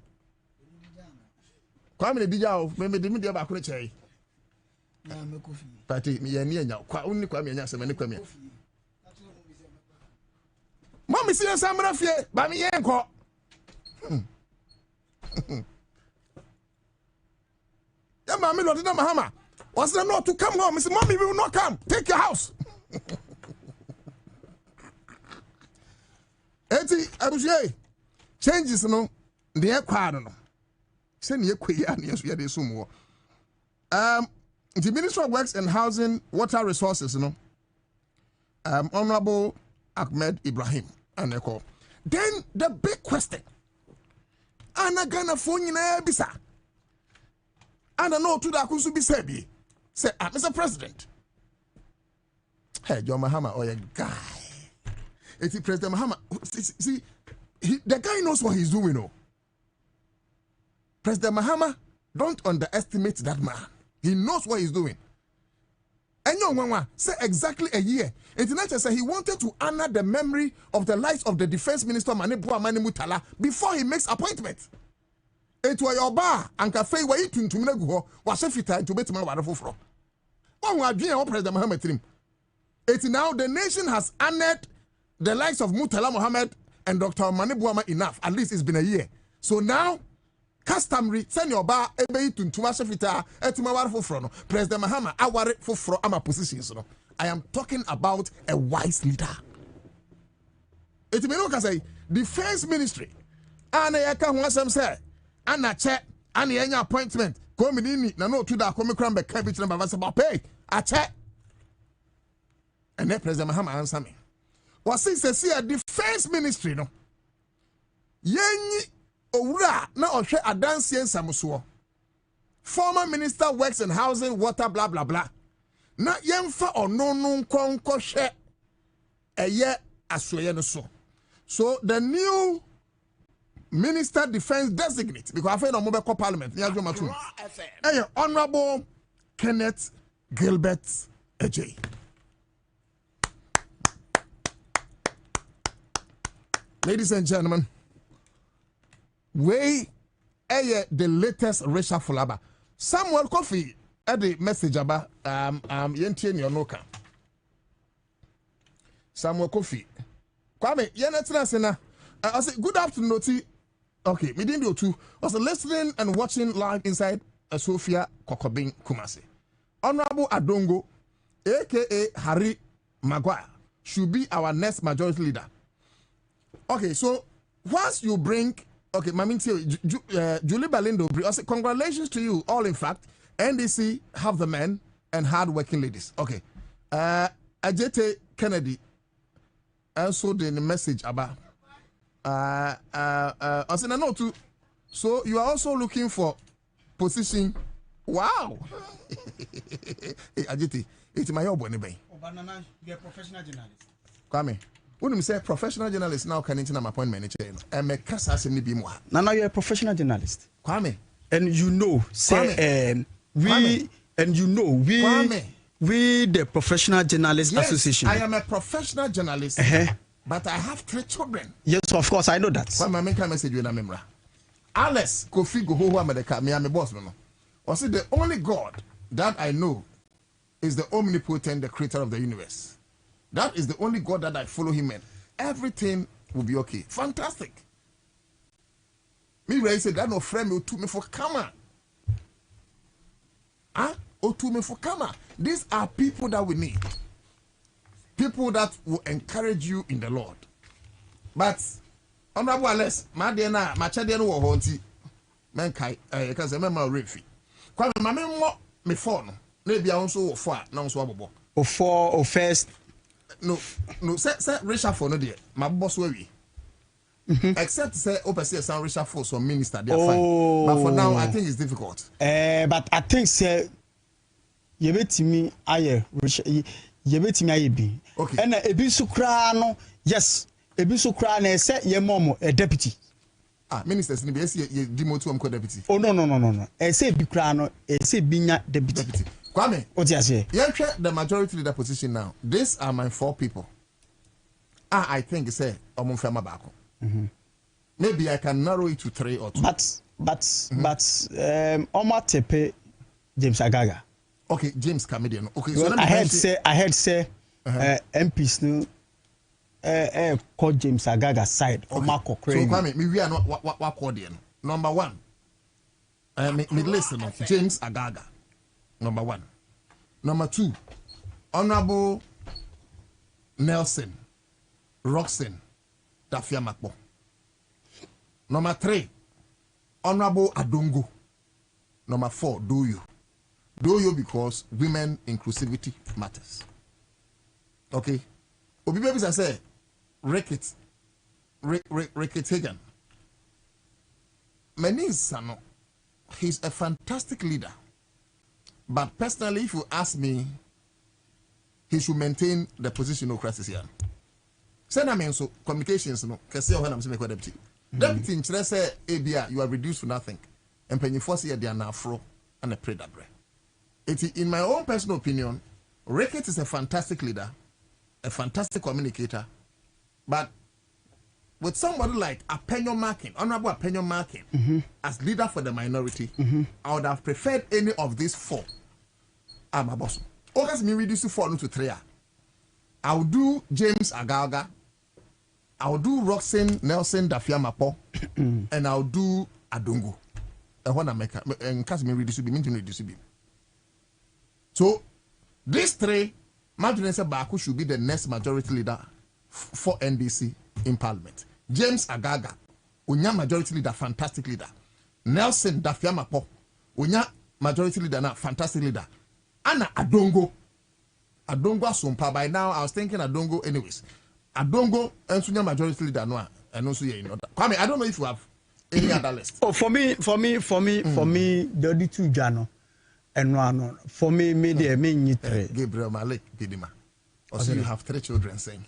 S4: kwa me di ja o me di me de ba ko chei
S5: na me kofi
S4: party me ye ne anya kwa unni kwa me anya se me ne kwa me Mami si samra fie ba me ye nko ya mami Lodina Mahama was not to come home. He said, Mommy, we will not come. Take your house. Eti abusie changes no the air no. Say ne ekwe ne so ya de sumo. The Minister of Works and Housing, Water Resources no. Honorable Ahmed Ibrahim Aneko. Then the big question. Ana Ghana phone nyina bisa. Ana no to da kunsu bisa bi. Say, Mr. President. Hey, John Mahama, or a guy. It's President Mahama. See, the guy knows what he's doing. Oh. President Mahama, don't underestimate that man. He knows what he's doing. And young one say exactly a year. International said he wanted to honor the memory of the lives of the Defense Minister Manebua Mutala before he makes appointment. It was your bar and cafe where you to go was a fit to bet my water for. One was doing President Mohammed Trim. It's now the nation has honored the likes of Mutala Mohammed and Dr. Manebua enough. At least it's been a year. So now, customary send your bar ebe to Masafita etima water for President Mahama aware for ama positions. I am talking about a wise leader. It may not say Defense Ministry. And I can want some say. Ana che ani enya appointment ko minini na no to da ko me kran be kan bi kire baba se ba pay a che and then President Mahama answer me was say a Defense Ministry no yenyi owura na ohwe adanse ensamso former Minister Works and Housing Water blah blah blah na yemfa ono no nkonko hwe eye asoye no so the new Minister Defense designate because I find on mobile parliament. Hey, Honorable Kenneth Gilbert AJ. Ladies and gentlemen, we the latest racial flaba. Samuel Kofi at the message about Yentien Yonoka. Samuel Kofi. Kwame, Yenetina. I said, good afternoon, Noti. Okay, me didn't do too. I was listening and watching live inside Sophia Kokobing Kumasi. Honorable Adongo, aka Harry Maguire, should be our next majority leader. Okay, so once you bring, okay, Julie Balindo, I say, congratulations to you all. In fact, NDC have the men and hard-working ladies. Okay, Ajete Kennedy also the message about. I said no too. So you are also looking for position. Wow. Hey, Ajiti, it's my job anyway.
S5: Banana, you're a professional journalist.
S4: Kwame, when you say professional journalist now can into my appointment and make cast ni bi mo.
S5: Now you're a professional journalist.
S4: Kwame,
S5: and you know, say we the Professional Journalists Association.
S4: I am a professional journalist. But I have 3 children.
S5: Yes, of course, I know that.
S4: Why my main message you na memra. Alice Kofi go who America, me am a boss no. Or say the only God that I know is the omnipotent, the creator of the universe. That is the only God that I follow him in. Everything will be okay. Fantastic. Me where say that no friend me to me for come. To me for come. These are people that we need. People that will encourage you in the Lord. But Honorable Alice, my dear na, my child no honti. Menkai, because remember refi. Kwa mama mo me phone. Maybe I also for now so abobo.
S5: O for o first.
S4: No, say Richard for no there. My boss we. Except say opposite some Richard for some minister they are fine. But for now I think it's difficult.
S5: But I think say yebetimi aye yebetimi aye bi and ebi so kra no yes ebi so kra na ese ye mom a deputy
S4: ministers ni be ese ye demote am ko deputy
S5: oh no ese bi kra no ese binya deputy
S4: Kwame
S5: otiase
S4: ye hwe the majority leader position now. These are my 4 people. I think say omumfema baako. Maybe I can narrow it to 3 or 2.
S5: But Omatepe James Agaga.
S4: Okay, James Comedian. Okay,
S5: so I heard say MPs no call James Agaga side for Marco Crane.
S4: So Kwame, we are not what call there. Number 1. Me listen of James Agaga. Number 1. Number 2. Honorable Nelson Roxanne Dafia Makbo. Number 3. Honorable Adongo. Number 4, Do you because women inclusivity matters. Okay. Obi baby say Rickett Hagan. Sano, he's a fantastic leader. But personally, if you ask me, he should maintain the position of crisis here. Send I mean so communications no. Kese when I'm saying deputy. Deputy in say ABA you are reduced to nothing. And when you force here they are now afro and a predator. In my own personal opinion, Rickett is a fantastic leader, a fantastic communicator, but with somebody like Apenyo Markin, Honorable Apenyo Markin, as leader for the minority, I would have preferred any of these 4. I'm a boss. August me reduce to 4 to 3. I will do James Agaga, I will do Roxanne Nelson Dafia Mapo, and I will do Adongo. And when I make and cast me reduce to be mean to reduce to be. So these 3, Majority Baku should be the next majority leader for NDC in Parliament. James Agaga, unya majority leader, fantastic leader. Nelson Dafiamapo, unya majority leader, na fantastic leader. Anna Adongo Asumpa. By now, I was thinking Adongo anyways. Adongo and Sunya majority leader, no, and also you know that. Kwame, I don't know if you have any other list.
S5: Oh, for me, the only 2 Jano. And no, for me, media mean
S4: Gabriel Malik Pidima. Also, you have 3 children saying.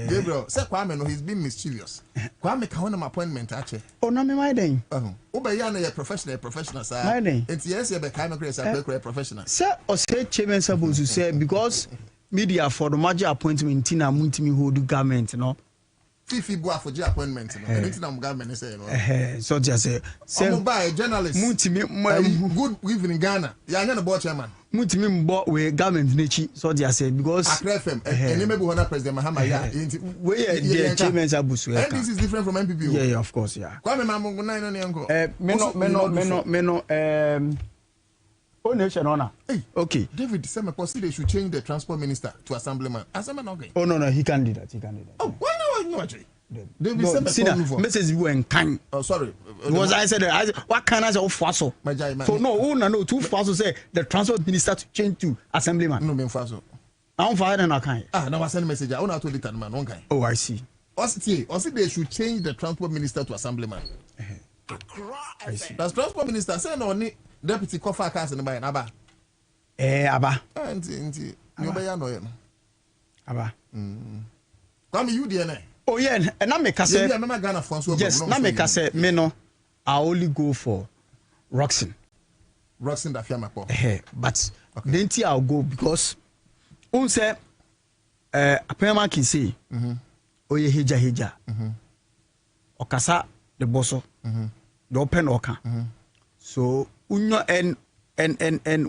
S4: Gabriel, say Kwame no, he's been mischievous. Kwame can an appointment actually.
S5: Oh no, me my day.
S4: Ubayana a professional sir.
S5: My day.
S4: And yes, you be kind of professional.
S5: Sir, or say chairman supposed to say because media for the major appointment tina muntimi hold government, no.
S4: Fifi boy for the appointment, no. Anything I'm government say, no.
S5: So just say
S4: buy a journalist.
S5: Muntimi
S4: good evening Ghana. Yeah, I'm board chairman.
S5: Muntimi mbo we government nechi. So just say because
S4: Accra FM. And maybe one President Mahama. Yeah.
S5: We the chairman sabusu.
S4: And this is different from MPP.
S5: Yeah, of course, yeah.
S4: Kwame Mamungu nine on yanko.
S5: Meno. Oh, nation honor.
S4: Hey,
S5: okay.
S4: David, some possibly they should change the transport minister to assemblyman. Assemblyman, okay.
S5: Oh no, he can do that.
S4: Oh, why no? David,
S5: message you and kind.
S4: Oh, sorry.
S5: Was I said what kind of faso? So no, 2 faso say the transport minister to change to assemblyman.
S4: No, me faso.
S5: I'm fine and I can't.
S4: Now I send a message. I want to tell it man one kind.
S5: Oh, I see.
S4: Also, they should change the transport minister to assemblyman.
S5: I see.
S4: That's transport minister say no ni deputy cover cars in the buy Aba.
S5: Aba.
S4: Nti you be ya no ye no.
S5: Aba.
S4: Come you there.
S5: Oh yeah, and I make say
S4: yes,
S5: na make say me no I only go for Roxanne
S4: Dafiamapo.
S5: But then I'll go because who say apema can say oye heja okasa the bosso the open oka so unyo and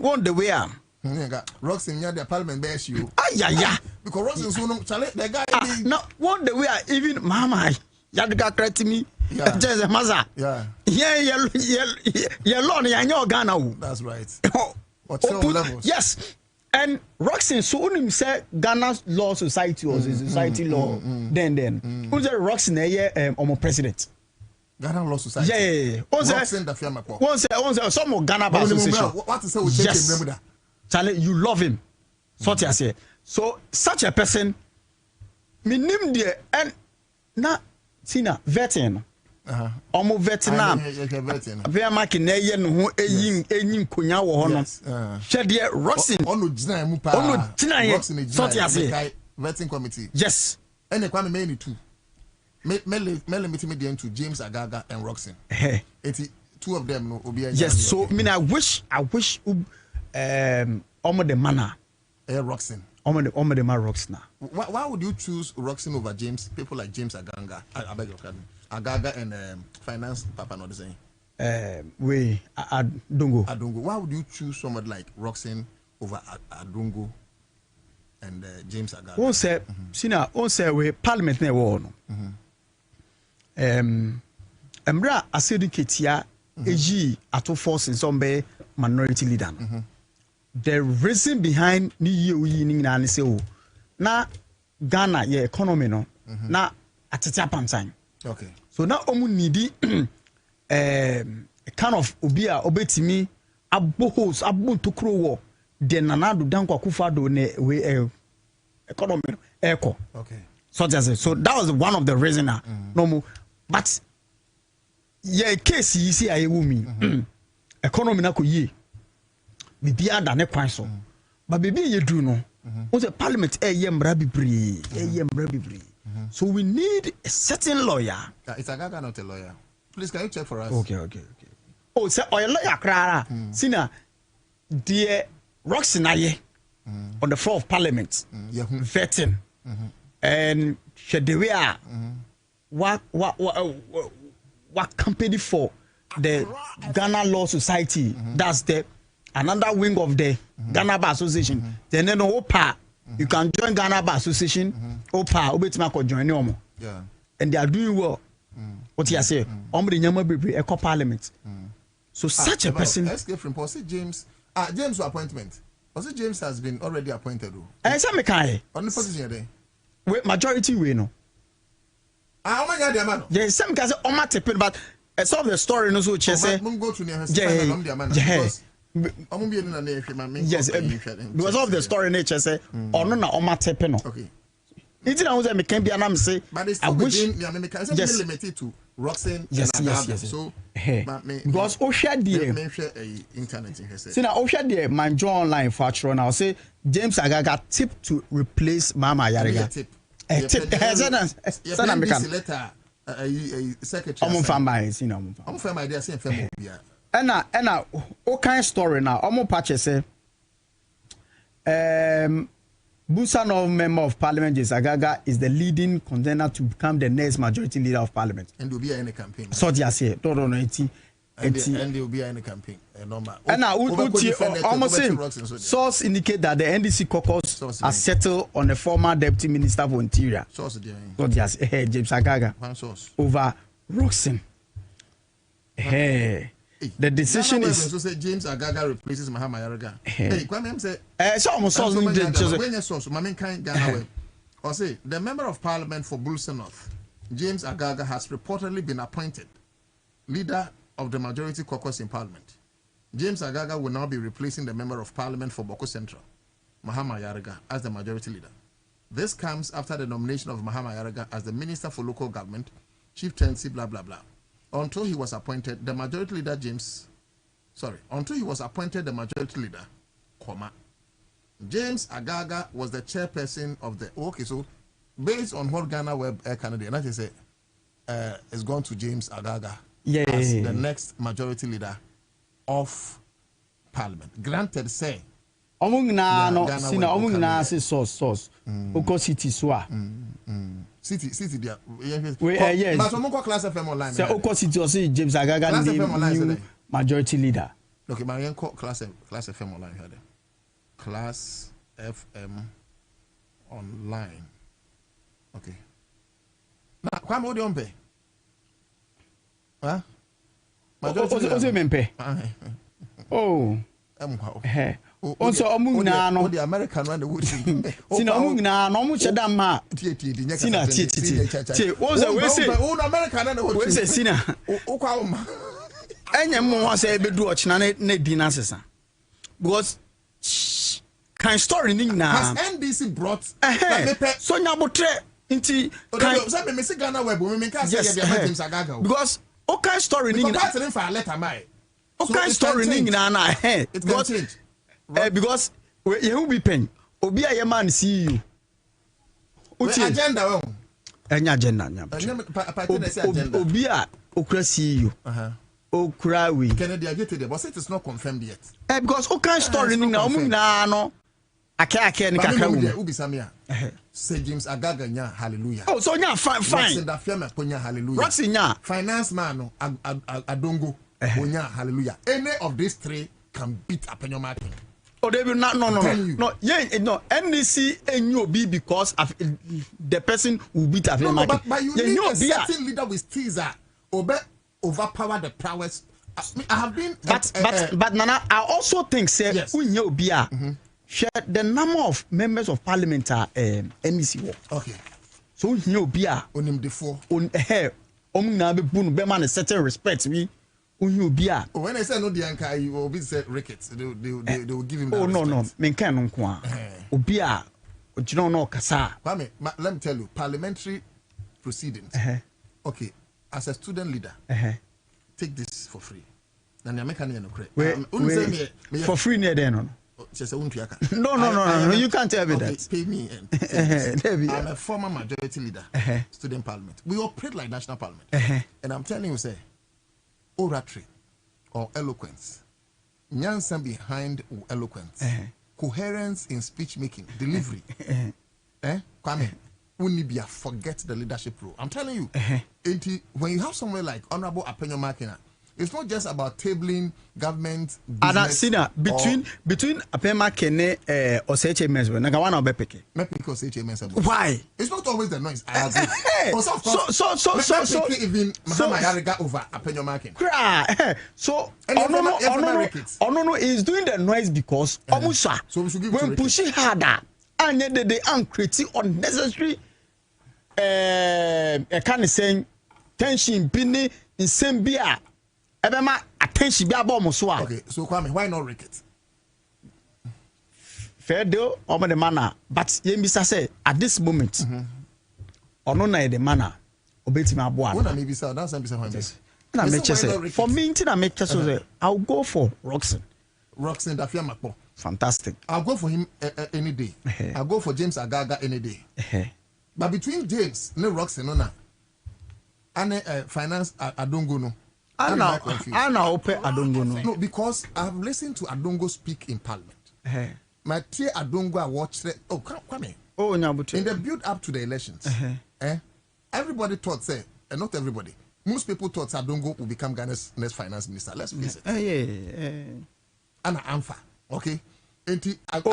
S5: one the way am
S4: Roxanne near the parliament bears you.
S5: Yeah.
S4: Because Roxanne soon the guy
S5: no one the way even mama yadga credit me. Just a mother. Yeah. Yeah, Ghana.
S4: That's right.
S5: Yes. And Roxanne so only say Ghana's law society or society law. Then. Who's the Roxanne omo president?
S4: Ghana Law Society.
S5: Yeah.
S4: Roxanne Dafiamapo.
S5: One some Ghana Bar Association.
S4: What is say we change him?
S5: Charlie, you love him. So I say. So such a person, me name there and na Tina vetting. Omo Vietnam. Apia mark na ye no ho eyin konya wo ho no. Hwede Roxin.
S4: Ono gina mu pa.
S5: Ono gina ye. Sort ya say.
S4: Vetting committee.
S5: Yes.
S4: And kwame me two. Me meeting me to James Agaga and Roxin. Two of them no obi.
S5: Yes, so I mean I wish omo the manner.
S4: Roxin.
S5: Omo the man Roxin.
S4: Why would you choose Roxin over James? People like James Aganga. I beg your pardon. Agaga and finance papa not the same.
S5: Adongo.
S4: Why would you choose someone like Roxin over Adongo and James Agaga?
S5: On say sina on say we parliament na wo no. Emra aseduketia eji ato force in some be minority leader. The reason behind ni yi ni na say o na Ghana ye economy no na atete apantan.
S4: Okay.
S5: So now omu needy kind of obia obetimi abohos abuntukro wo de nanado danko akufado ne we economy echo.
S4: Okay.
S5: So that was one of the reason no more. But yeah, case you see I wumi economy na ko ye bibia da ne kwan so but bibia ye do no was a parliament yembra bibri so we need a certain lawyer.
S4: It's Agaga not a lawyer. Please can you check for us?
S5: Okay. Oh, so a lawyer krara sina dear Roxinaye on the floor of parliament vetting and Shedewea what company for the Ghana Law Society. That's the another wing of the Ghana Bar Association. Then OPA, you can join Ghana Bar Association. OPA, Obetimako join them.
S4: Yeah.
S5: And they are doing well. What you say? Ombre nyama bebre eco parliament. So such a person.
S4: Escape from James. James appointment. Was it James has been already appointed?
S5: Some kai.
S4: On the position there.
S5: With majority we know. Yes, some guys on my tip, but some of the story knows what you say.
S4: Go to near
S5: yes, because of the story nature say, or no, on my tip.
S4: Okay.
S5: It's not that can be an am say,
S4: but it's just limited to Roxanne.
S5: Yes.
S4: So,
S5: because Osha dear
S4: internet.
S5: See now, Osha dear, my John online factor now say James Agaga tip to replace Mama Yariga. Tip. Secretary. I'm from my, you know. I'm from my dear same family. And what kind of story now? I'm patch say. Busanov member of parliament James Agaga is the leading contender to become the next majority leader of parliament. And will be in a campaign. So just say, don't know and they will be in a campaign. And now, almost same source indicate that the NDC caucus has settled on the former deputy minister for interior. Source, just James Agaga over Roxin. Hey. The decision is
S4: so say James Agaga replaces Mahama Yaraga. Hey, Kwame say
S5: so almost source
S4: when you source Mamen kind Ghana way. Or say the member of parliament for Bulsa North, James Agaga, has reportedly been appointed leader of the majority caucus in parliament. James Agaga will now be replacing the member of parliament for Boko Central, Mahama Yaraga, as the majority leader. This comes after the nomination of Mahama Yaraga as the minister for local government, chieftaincy, blah blah blah. Until he was appointed the majority leader James Agaga was the chairperson of the so based on what Ghana Web Air Canada and I say is going to James Agaga as the next majority leader of parliament. Granted say
S5: among na say source Oko city soa
S4: City there.
S5: Yes.
S4: But we Class FM online.
S5: So Oko City or say James Agaga new majority leader.
S4: Okay, my Class FM online here. Class FM online. Okay. Now, come on, don't pay. Huh?
S5: Majority mempe. Oh. Also among na no
S4: the American one the wood
S5: sina among na no mu cheda ma sina ti o say we say
S4: o American na
S5: we say sina
S4: o kwa o ma
S5: enyem mo say bedu ochina na di na sesa because kind story ni na
S4: has NDC brought
S5: so nyabotre Inti
S4: can me say Ghana web we can say James Agaga
S5: because okay story ning
S4: that's the for letter my
S5: okay story ning na
S4: it can change
S5: because you will be pen obi a man see you
S4: agenda
S5: enya agenda obi a okra see you okra we
S4: Kennedy agitated but it is not confirmed yet
S5: because okay story ning na omu na no ake ni kakra wo
S4: ubi samia say James Agaga nya hallelujah
S5: oh so nya fine
S4: Roxy da fiam ponya hallelujah
S5: Roxy nya
S4: finance man no Adongo ponya hallelujah any of these three can beat Apenyo Martin.
S5: Oh they will not no NDC enyo be because of the person who beat Apenyo Martin
S4: but you need a certain leader with teaser overpower the prowess I have been
S5: but Nana I also think say unyo obi a share the number of members of parliament are MEC work.
S4: Okay.
S5: So you be a
S4: onim defo
S5: on na be bunu be man a certain respect we you be a
S4: when I say no the anka you will be say rickets they will give him that
S5: no men kan no nko a obi a ojino no kasa
S4: Kwame let me tell you parliamentary proceedings okay as a student leader take this for free na me kan no correct
S5: for free near there no No, you can't tell me that.
S4: Pay me. I'm a former majority leader, student parliament. We operate like national parliament. And I'm telling you, say, oratory or eloquence, nyansan behind eloquence, coherence in speech making, delivery. Kwame, unibia forget the leadership role. I'm telling you, when you have somewhere like Honorable Apenyo Martin, it's not just about tabling government business. Between
S5: Apema Kene or HMS, naga wana obepeke.
S4: Because HMS.
S5: Why?
S4: It's not always the noise. I agree. So even Mahama Yariga over Apenyo Martin.
S5: So no is doing the noise because Omusa.
S4: So we should give
S5: when pushing harder and they creating unnecessary kind of saying tension bini in same beer. Ebema attention be about Mosua.
S4: Okay, so Kwame, why not Ricket?
S5: Fair deal, over the manner. But Yemisa say at this moment, or no na the manner, obeti ma boa.
S4: When I maybe say that's ambisa
S5: na make say for me until I make say I'll go for Roxon
S4: da Fia Makpo.
S5: Fantastic.
S4: I'll go for him any day. I'll go for James Agaga any day. But between James and Roxon no na and finance Adongo no.
S5: I now open Adongo
S4: no because I've listened to Adongo speak in parliament. My dear Adongo I watched it. Oh, Kwame.
S5: Oh, in
S4: the build up to the elections. Everybody thought not everybody. Most people thought Adongo will become Ghana's next finance minister. Let's face it. And Amfa, okay.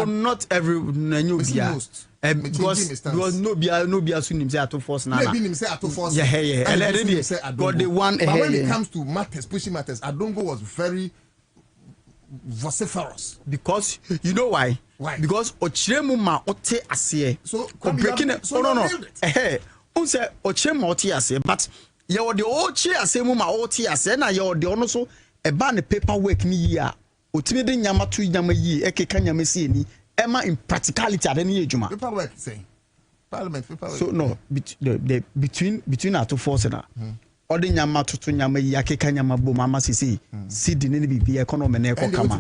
S5: Not every most because no be soon say ato force na
S4: maybe him say ato force
S5: but the one
S4: but when it comes to matters pushing matters Adongo was very vociferous
S5: because you know why because ochiremu ma ote ase
S4: so
S5: breaking say ochiremu ote ase but ye the ochi ase mu ma ote ase na ye the ono so e ba ne paperwork ni yi a otime de nyama to nyama yi ekeka nyama si ni ema in practicality ade ni ejuma
S4: paperwork saying parliament paperwork
S5: so no between ato force na ode nyama to nyama yi akeka nyama bo mama sisi sidi ne bibi economy na ekokama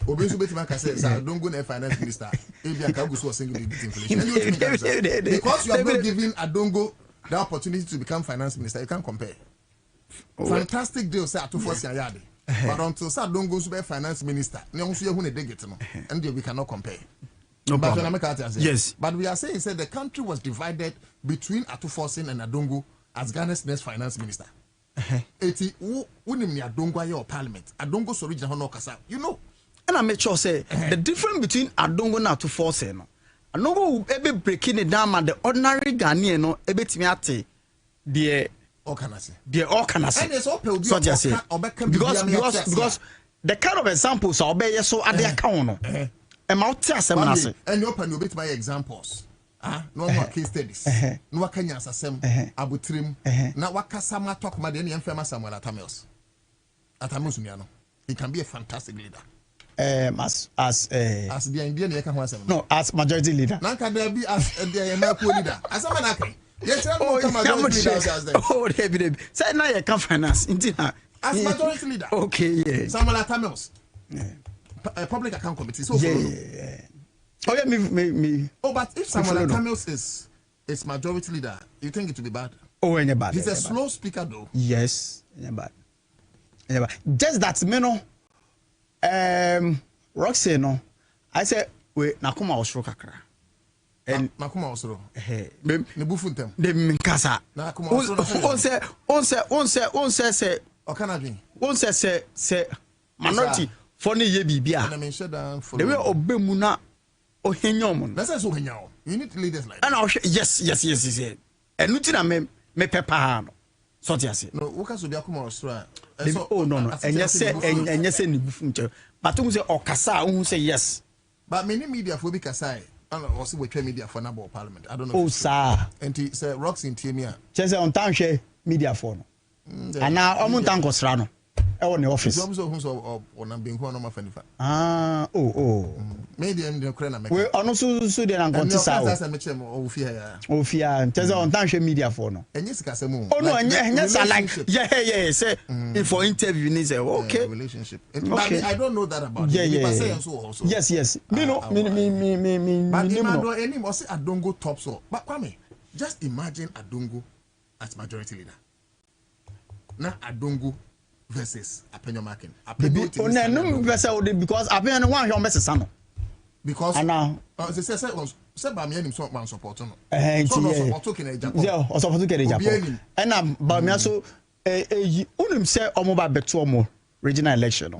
S4: obi so betima ka say don't go na finance minister ebi aka go so single digit inflation because you are not giving Adongo the opportunity to become finance minister you can't compare fantastic deal say ato force yade but until Adongo so be finance minister ne onso ye hu ne digit no and we cannot compare
S5: yes
S4: but we are saying the country was divided between Ato Forcing and Adongo as Ghana's next finance minister. Eti unim ni Adongo aye or parliament. Adongo's original no kasa. You know.
S5: And I make sure say the difference between Adongo and Ato Forcing no. Adongo ebe breaking it down and the ordinary Ghanaian no ebe timi ate the
S4: Okanase.
S5: And it's all so just say because the kind of examples are obey so at the account no. And
S4: you open your bit my examples. No more case studies. No Kenya Sasem, Abutrim, now Wakasama talk about any famous Samuel Atamios. Atamius Miano. He can be a fantastic leader. as the Indian
S5: no, as majority leader.
S4: Nanka there be as the American leader. As a man, yes,
S5: David. Say now you can finance.
S4: As majority leader.
S5: Okay, yeah.
S4: Samuel Tamils. Public account committee. So
S5: yeah. Oh yeah, me.
S4: Oh, but if Samuel Tamils is majority leader, you think it will be bad?
S5: Oh, any bad.
S4: He's a slow speaker though.
S5: Yes, any bad. Just that me no. Roxy no. I said we nakuma osro kakra.
S4: And nakuma osro.
S5: Ne
S4: bufuntem.
S5: De minkasa.
S4: Nakuma osro.
S5: On say
S4: Okanadwin.
S5: On say minority for ne ye bibia.
S4: Na me sheda for.
S5: The way obemu na ohenyom.
S4: Let's say so henyawo. You need leaders like
S5: that. And yes. And nuti na me pepa no. So ti ase.
S4: No, wo ka so bia kuma osro.
S5: Oh no. Enye say ni bufu nche. But who say okasa, who say yes.
S4: But many media for be kasai. I don't know, also we media for number parliament. I don't know.
S5: Oh sir.
S4: And he say rocks in Timia.
S5: Just on time share media for no. And now omun tanko sra no. E won the office.
S4: So on being one of my friend. Media in the Ukraine.
S5: We ono so dey na konti sa. O fear. Just on time share media for no.
S4: Enye sikasemu.
S5: Oh no, enye like yeah. Say for interview ni say okay.
S4: Relationship. Okay. I don't know that about
S5: it.
S4: Yeah.
S5: Yes. Me no. Me.
S4: But Imado any must say Adongo top so. But Kwame, just imagine Adongo as majority leader. Now Adongo versus Apenyo Makin.
S5: No versus because Apenyo no one your sano.
S4: Because
S5: now
S4: they say ba me anim so man support no.
S5: So
S4: support to Kenya Japan.
S5: Yeah, o support to Kenya Japan. And ba me so unim say omo ba beto omo regional election no.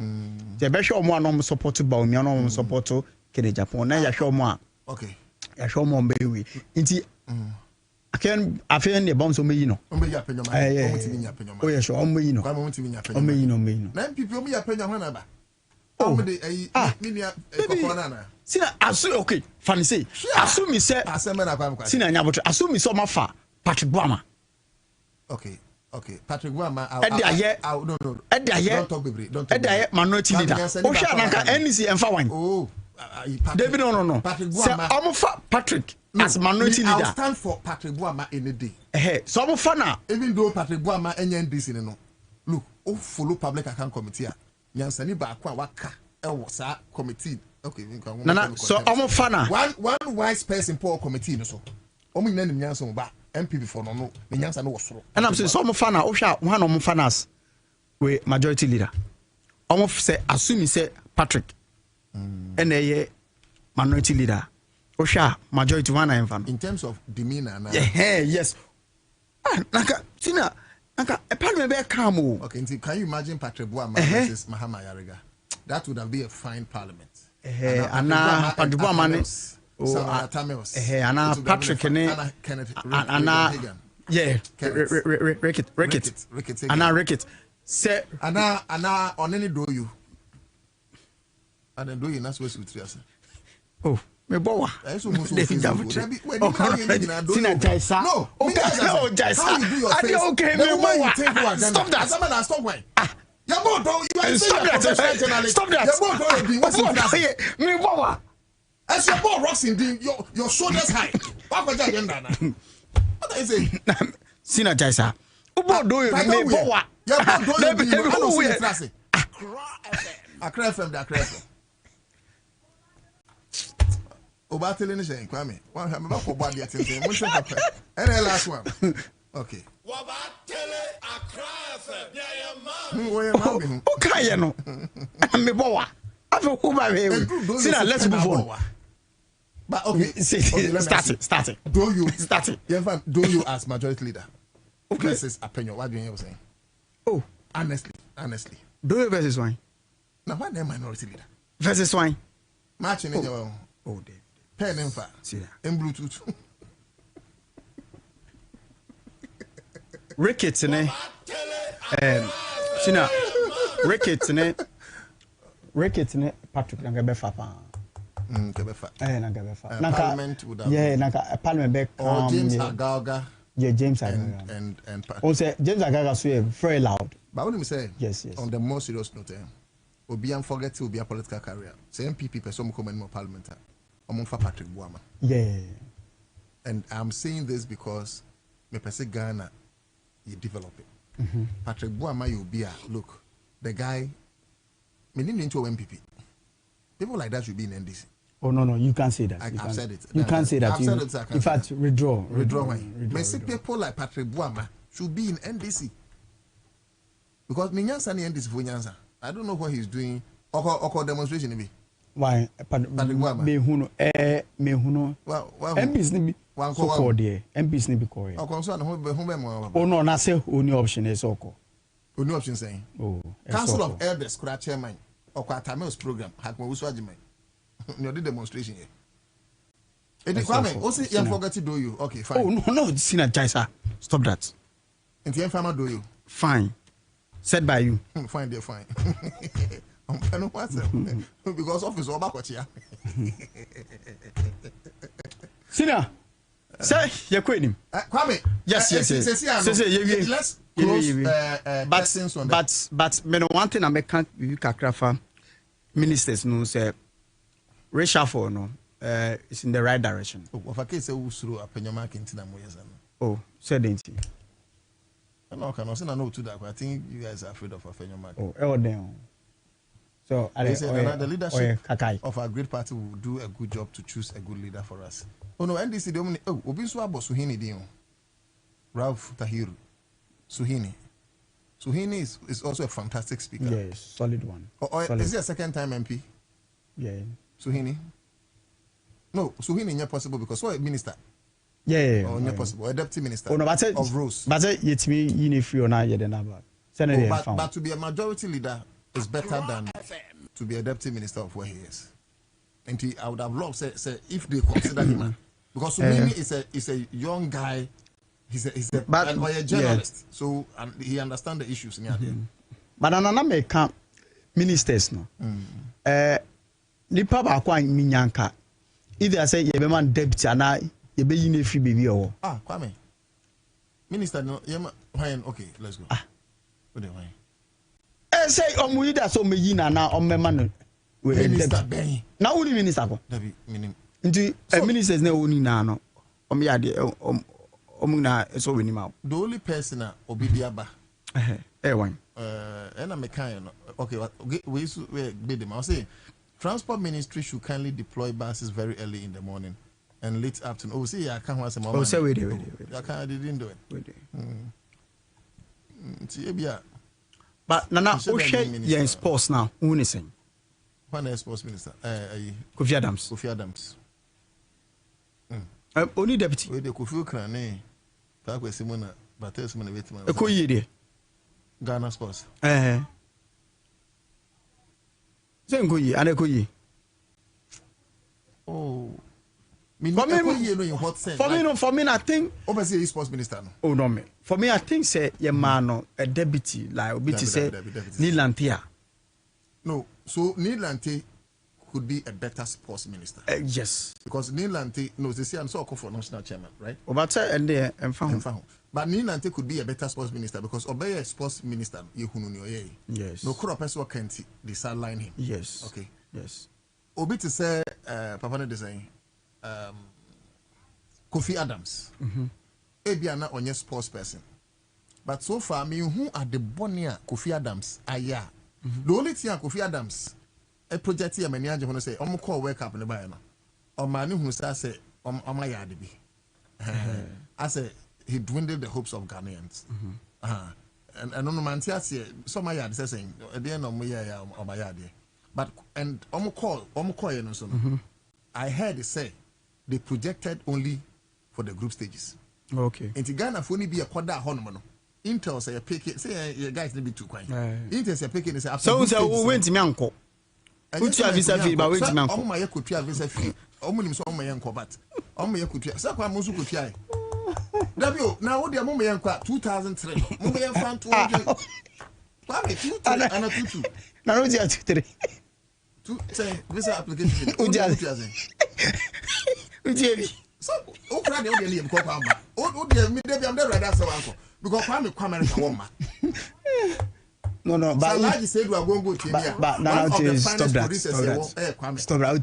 S5: The be sure omo no support ba me no support to Kenya Japan. Na ya sure omo a.
S4: Okay.
S5: Ya sure omo be we. Nti afen ne bom so meyi no.
S4: Omo ya Apenyo Makin. Omo ti nya Apenyo Makin.
S5: Oh yeah, sure omo yi no.
S4: Omo ti nya Apenyo.
S5: Omo yi no.
S4: Na people omo ya Apenyo ho na ba. Oh, media na.
S5: Sina asu okay, funny say. Asu mi say
S4: asema na kwa.
S5: Sina nyabotre. Asu mi so mafa Patrick Boama.
S4: Okay. Patrick Boama.
S5: No. Don't
S4: talk baby.
S5: Minority leader. O sha nanka NC enfa wan.
S4: Oh.
S5: David no.
S4: Patrick Boama.
S5: Say omofa Patrick as minority leader.
S4: I'll stand for Patrick Boama any day.
S5: So omofa na.
S4: Even though Patrick Boama NDC no. Look, o follow public account committee. Nyansani ba kwa waka ewo sa committee. Okay,
S5: Nana, so omofa na.
S4: One wise person for committee no so. Omo nyina nim nyansa ba MP before no nyansa no wosoro.
S5: And I'm saying so omofa na, o hwa one omofa na we majority leader. Omo say assume say Patrick. And minority leader. O hwa majority one na enfa.
S4: In terms of demeanor na.
S5: Yeah, yes. Naka Tina Naka a parliament be calm.
S4: Okay, can you imagine Patrick Boama versus Mahama Yariga? That would have been a fine parliament.
S5: Ana Patrick Boama Ana Patrick ne Ana yeah Ricket Ana Ricket say
S4: Ana on any do you and then do you not supposed to treat us.
S5: Oh me bowa. Tina Jaisa.
S4: No.
S5: Okay. Oh Jaisa. How you do your face? Okay, me bowa. Stop that. Stop why.
S4: Your boy you are saying
S5: stop that.
S4: Your boy be what's it?
S5: Me bowa.
S4: As your boy rocks indeed, your shoulders high. What was that agenda now? What is it?
S5: Tina Jaisa. Ubo do you me bowa.
S4: Your boy do you. I don't see it classic. Accra FM. Obatele ni shen Kwame. One have me back for body attention. One second papa. And the last one. Okay.
S6: Obatele Accra FM.
S4: Where am I?
S5: Okay, no. Me bowa. Afa who ba we. See now let's move on.
S4: But okay,
S5: start it.
S4: Do you
S5: start it?
S4: Yeah, do you as majority leader? Okay. Versus Apenyo. What do you saying?
S5: Oh,
S4: honestly.
S5: Do you versus wine?
S4: Now what name minority leader?
S5: Versus wine.
S4: Matching in your
S5: oh, Dave.
S4: Pen and fire.
S5: See that.
S4: And Bluetooth.
S5: Ricketts in it. See now. Ricketts in it. Patrick Nangabefa.
S4: Nangabefa. Parliament would have.
S5: Yeah, Nanga Parliament back.
S4: Or James Agaga.
S5: Yeah, James Agaga.
S4: And
S5: also James Agaga so very loud.
S4: But what do you say?
S5: Yes.
S4: On the more serious note, Obi am forget to be a political career. Say MPP person come in more parliament. For Patrick Buama.
S5: Yeah.
S4: And I'm saying this because me person Ghana you develop it. Patrick Buama you be a look the guy me need into MPP. People like that should be in NDC.
S5: Oh no, you can't say that.
S4: I've said it.
S5: You can't say that.
S4: I've said it.
S5: In fact, withdraw.
S4: Me see people like Patrick Buama should be in NDC. Because Minyansa ni NDC for Nyansa. I don't know what he's doing. Oko demonstration be.
S5: Why? Patrick Buama. Me huno. MPs ni be. So called there. MPs ni be called. Oh no, na say only option is oko.
S4: Only option saying.
S5: Oh.
S4: Council of Elders could chairman. Oko Atameo's program. Hakmo Uswajime. You did demonstration here. Edi Kwame, also you forget to do you. Okay, fine.
S5: Oh no, Sina Jaisa. Stop that.
S4: And the farmer do you.
S5: Fine. Said by you.
S4: Fine, dear, fine. I know what's because office over here.
S5: Sina. Say you quit him.
S4: Kwame.
S5: Yes.
S4: Let's close
S5: but me no one thing I make Accra ministers no say reshuffle no it's in the right direction.
S4: Of a case through a penyomark into them.
S5: Oh, said ain't he?
S4: No, I know to that, but I think you guys are afraid of a penyomark.
S5: Oh, damn. So
S4: the leadership of our great party will do a good job to choose a good leader for us. Oh no, NDC the only Obinswa Suhini Dio. Ralph Tahiru. Suhini is also a fantastic speaker.
S5: Yes, solid one.
S4: Solid. Is he a second time MP?
S5: Yeah.
S4: Suhini? No, Suhini is not possible because so a minister.
S5: Yeah.
S4: Or not possible. A deputy minister
S5: of
S4: Rose.
S5: But it's me you free or not yet
S4: but to be a majority leader is better than to be a deputy minister of where he is. And I would have loved say if they consider him because Suhini is a young guy. He's a journalist, yes. So he understands the issues in here.
S5: But another make ministers no. Nipa ba kwa minyanka. Either say ye be man deputy na ye be yin free baby or.
S4: Kwame. Minister no okay, let's go. What do you
S5: say omu ida so me yin na o me man we
S4: minister ben.
S5: Na only minister ko.
S4: Dabi minim.
S5: Nti ministers na oni na no. Om ya de so we the
S4: only person Obidiaba.
S5: One.
S4: And I'm a kind okay, we bid them. I'll say transport ministry should kindly deploy buses very early in the morning and late afternoon. Oh, see, I can't want some more.
S5: Oh, say wait.
S4: I didn't do it.
S5: But Nana Oshe sports now. Who is saying?
S4: One sports minister.
S5: Kofi Adams. Only deputy.
S4: We the Kofi Krane. Takwe Simona, Bates Simona Vetman.
S5: Ekoyi
S4: Ghana sports.
S5: Say Ngoyi, and Ekoyi.
S4: Oh.
S5: In what sense? For me, I think.
S4: Obviously, sports minister. No?
S5: Oh no, me. For me, I think say your man a deputy like Obiti say Nilantia.
S4: No, so Nilante could be a better sports minister.
S5: Yes.
S4: Because Nilante, no, they say I'm so called for national chairman, right? But Nilante could be a better sports minister because Obey a sports minister,
S5: yes.
S4: No crop person can they sideline him.
S5: Yes.
S4: Okay.
S5: Yes.
S4: Obi to say Papa design Kofi Adams. Ebiana on your sports person. But so far, me who are the Bonia Kofi Adams aya. The only thing Kofi Adams a project here many aja say omo call wake up in the buy no o man who say my yard be I say he dwindled the hopes of Ghanaians and no man say so my yard saying at the end of my year or my yard but and omo call you know so I heard it say they projected only for the group stages.
S5: Okay.
S4: And Ghana for only be a quarter honour. Intel say a pick say you guys need be too quiet. Intel say pick it say
S5: so went to me uncle. Put your visa fee, but wait a minute.
S4: My could visa fee. Almost on my uncle, but on my could so I must could try. W now what the moment 2003. Mummy found 200. Why 2 and a 2.
S5: Now what you 3.
S4: 2 say visa application. So o cry the only name call Pamba. O dey me dey am dey rather say uncle because Pamba come America woman.
S5: No, but
S4: Salaji said we are going to go to
S5: but now stop that. Stop that.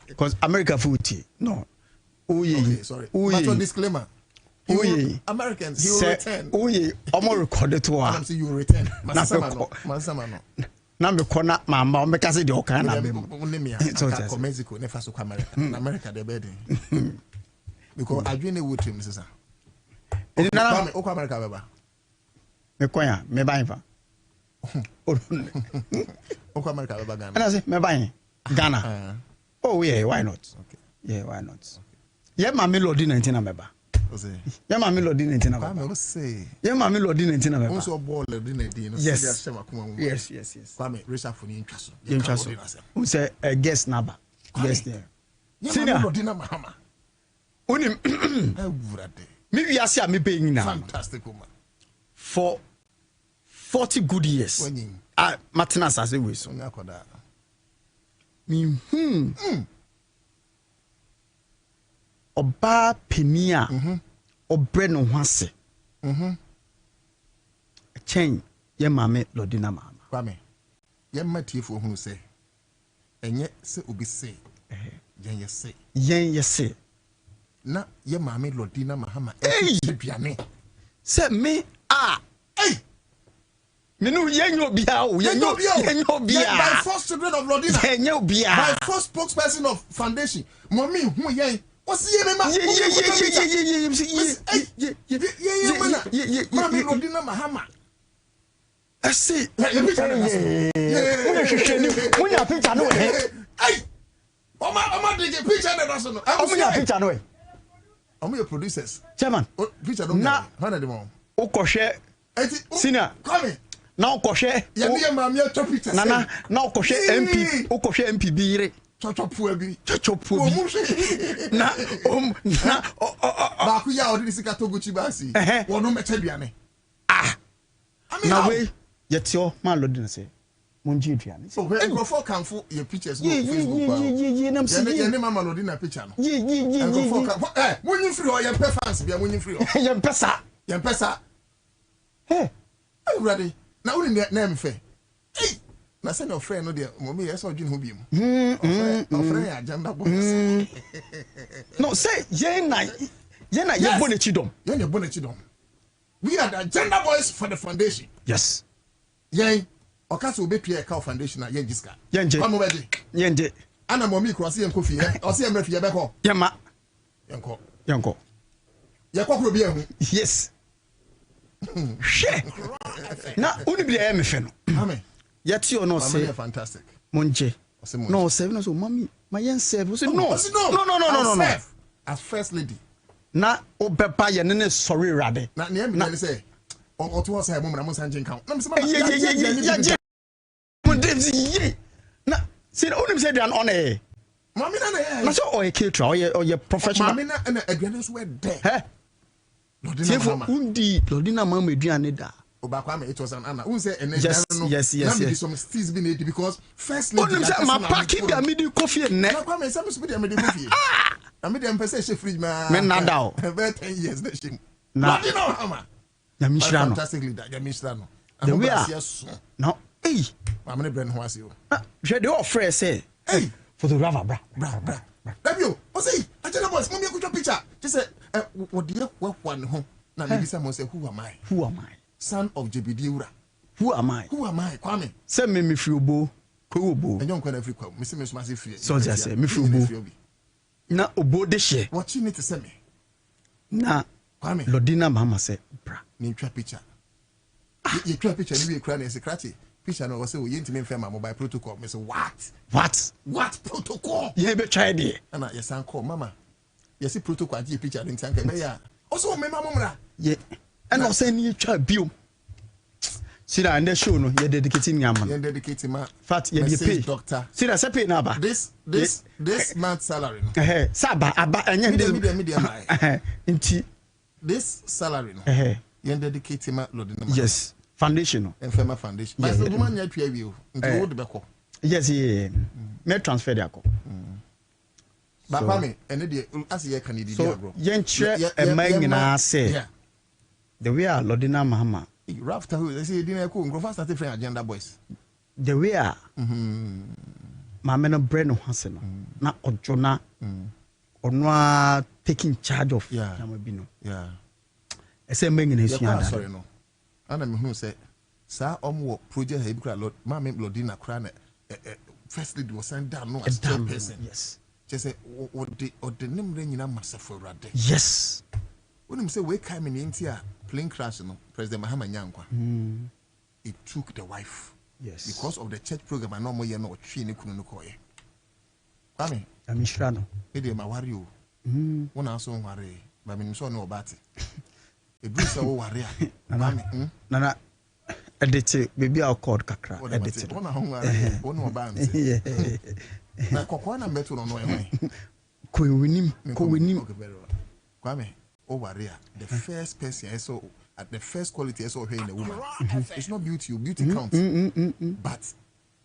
S5: Because America food no.
S4: Okay, sorry. But on disclaimer. Americans, he will return.
S5: I'm recorded to
S4: her. You will return. Masamano.
S5: Number corner, Mamma, because it all kind of
S4: Mexico, never so America. America, the bed. Because I dream wood to Mrs. Oka America, Baba.
S5: Mequia, me buying for
S4: Oka America, Baba.
S5: And I say, me buying Ghana. Oh, yeah, why not? Okay. Yeah, why not? Yeah, my melody 19 member. Yeah, my melody 19 member. Yeah, my melody 19 member. Also, ball yes. Yes.
S4: Kwame, Risha for the interest.
S5: Who say a guest number? Yes, there.
S4: Senior Dina Mahama.
S5: Only maybe I see me paying now.
S4: Fantastic woman.
S5: For 40 good years. Martinez as a whistle. Oba penia obre no hwase chain ye mame lodina mama
S4: kwame ye matiefo hunu se enye se obi se yen ye se na ye mame lodina mahama duane
S5: se me me no yenyo bia o yenyo bia
S4: by first children of Lodina
S5: yenyo bia
S4: by first spokesperson of foundation mommy hu yen what's ye me ma Mami Lodina Mahama.
S5: I see.
S4: Hey, Oma dig picture na so no.
S5: Oma picture no.
S4: Oma your producers.
S5: Chairman.
S4: Picture no. Na hana dem on.
S5: O kohwe. Senior.
S4: Come.
S5: Na o kohwe.
S4: Ye me mama ya top picture.
S5: Na o kohwe MP. O kohwe MP bi
S4: chochopu abi na ba ku ya odi sika toguchi basi wono meche duane
S5: na we yetio ma Lodina say monji duane
S4: so we go for kanfo your pictures no Facebook ba
S5: nam si
S4: ye ne mama Lodina picture no go for kanfo monyi free o ye pe fans bia monyi free o
S5: ye mpesa
S4: ready na uri na mfe na say no friend no there mommy yes odwin ho biem no friend agenda boys
S5: no say ye na ye bonechidom
S4: we are the agenda boys for the foundation
S5: yes
S4: ye okaso obetue e ka foundation na ye jiska
S5: yenje
S4: kwamo bedi
S5: yenje
S4: ana mommy cross ye nko fie o se emre fie be ko
S5: yema
S4: yenko ye kokro bi ehu
S5: yes she na uni bi e me fe no
S4: amen
S5: yet you no say
S4: fantastic
S5: monje no say no so mommy my yen serve say no
S4: as first lady
S5: na obepa ye ne sorry rade
S4: na ne me say o to say mo na sanjin kan na me say
S5: na say onim say dan on eh
S4: mommy
S5: na so o e caterer o ye professional
S4: mommy na aduane so we there
S5: Lodina mama aduane da
S4: Obakwa it was an Anna. Who say
S5: yes.
S4: Some steals been it because first lady.
S5: My packing the midi coffee and neck.
S4: I some speed midi coffee. I made them say fridge man.
S5: Now.
S4: About 10 years that she.
S5: Now
S4: you know how much. Fantastic leader, Yamishrano.
S5: The we are. No. Hey.
S4: I'm gonna bring was you.
S5: Je do offer say. Hey. For the rava bra.
S4: Love you. What's say? I tell the boys, mommy put your picture. Just say what do you one home? Now maybe someone say who am I? Son of Jebidiura.
S5: Who am I?
S4: Kwame.
S5: Send me Frubo. Kubo.
S4: And young every quote. Miss Massive free.
S5: So just say me Frubo. Na obo de she.
S4: What you need to send me?
S5: Na
S4: Kwame.
S5: Lodina mama say, bra.
S4: Name try picture. You try picture, you be crying as a cratty. Picture no say we intimate firm mobile protocol. Me say what? What protocol?
S5: You be try there.
S4: And yes, son call mama. You see protocol at picture in tank. Also, me mama.
S5: Yeah. And I'll send you try bio. See that and they show no, you're dedicating yaman.
S4: You're dedicating my
S5: fat you pay
S4: doctor.
S5: See that pay number.
S4: This month's salary.
S5: Saba aba and
S4: medium.
S5: Inti
S4: this salary no. You're dedicating my Lodina.
S5: Yes. Foundation.
S4: And firm foundation. But the woman you pay you into old beko.
S5: Yes, yeah. Me transfer the ako.
S4: But me and as ye can
S5: so yenche e man nyina say the way Lodina Mahama.
S4: Rafter who they say didn't go fast at different agenda boys.
S5: The way Mamma Breno Hassan, not Ojona, or no taking charge of Yamabino.
S4: Yeah.
S5: I say, Ming in his
S4: sorry, no. And I'm who say, Sir, project Hebra Lord, Mamma Lodina Crane, firstly, was sent down, no, as person.
S5: Yes.
S4: Just say, or the name ring in a master for Rade.
S5: Yes.
S4: When him say, we came in India, plane crash, no, President Mahama Nyankwa. It took the wife.
S5: Yes.
S4: Because of the church program, I know more, you know, she ni kunu koye. Kwame.
S5: I'm Shrano.
S4: Ede ma worry o. One also worry. But me so no about it. It brings a worry.
S5: Nana. Edit baby I'll call kakra. Edit.
S4: One worry. One no ban. Yeah. Na kokona metu no e.
S5: Ko winim.
S4: Kwame, o worry. The first person I saw at the first quality I saw here in a woman. It's not beauty, beauty counts. But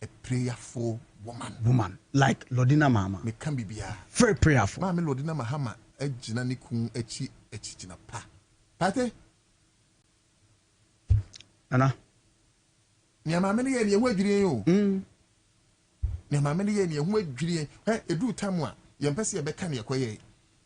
S4: a prayerful woman. Like Lodina Mama. Me can be very prayerful. Mama Lodina Mahama, ejina ni kun echi jina pa. Pate?
S5: Nana.
S4: Ni mama ni ye ni ehu adwire yo. Ni mama ni ye ni ehu adwire. Edu tamwa, ye mpese ye beka ne ekoye.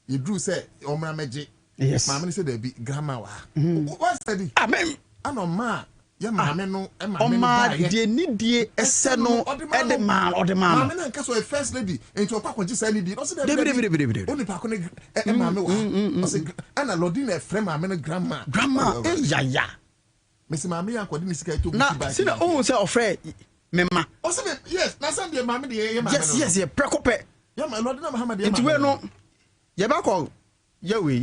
S4: Ye dru se omra meje. Yes. Mammy said there be grandma. What's that? Amen. I know ma. Yeah, mammy no. Ma, they need the esseno and the man or the man. Mammy and Castle first lady into a pack of just any did. Also, only pack on a mammy. And a Lodina friend, mammy grandma. Grandma, ya. Miss Mammy, I couldn't see to see the own self afraid. Memma. Also, yes, now Sunday, mammy, yes, precope. Yeah, my Lord, Muhammad. It's well no. Yabako. Yeah, we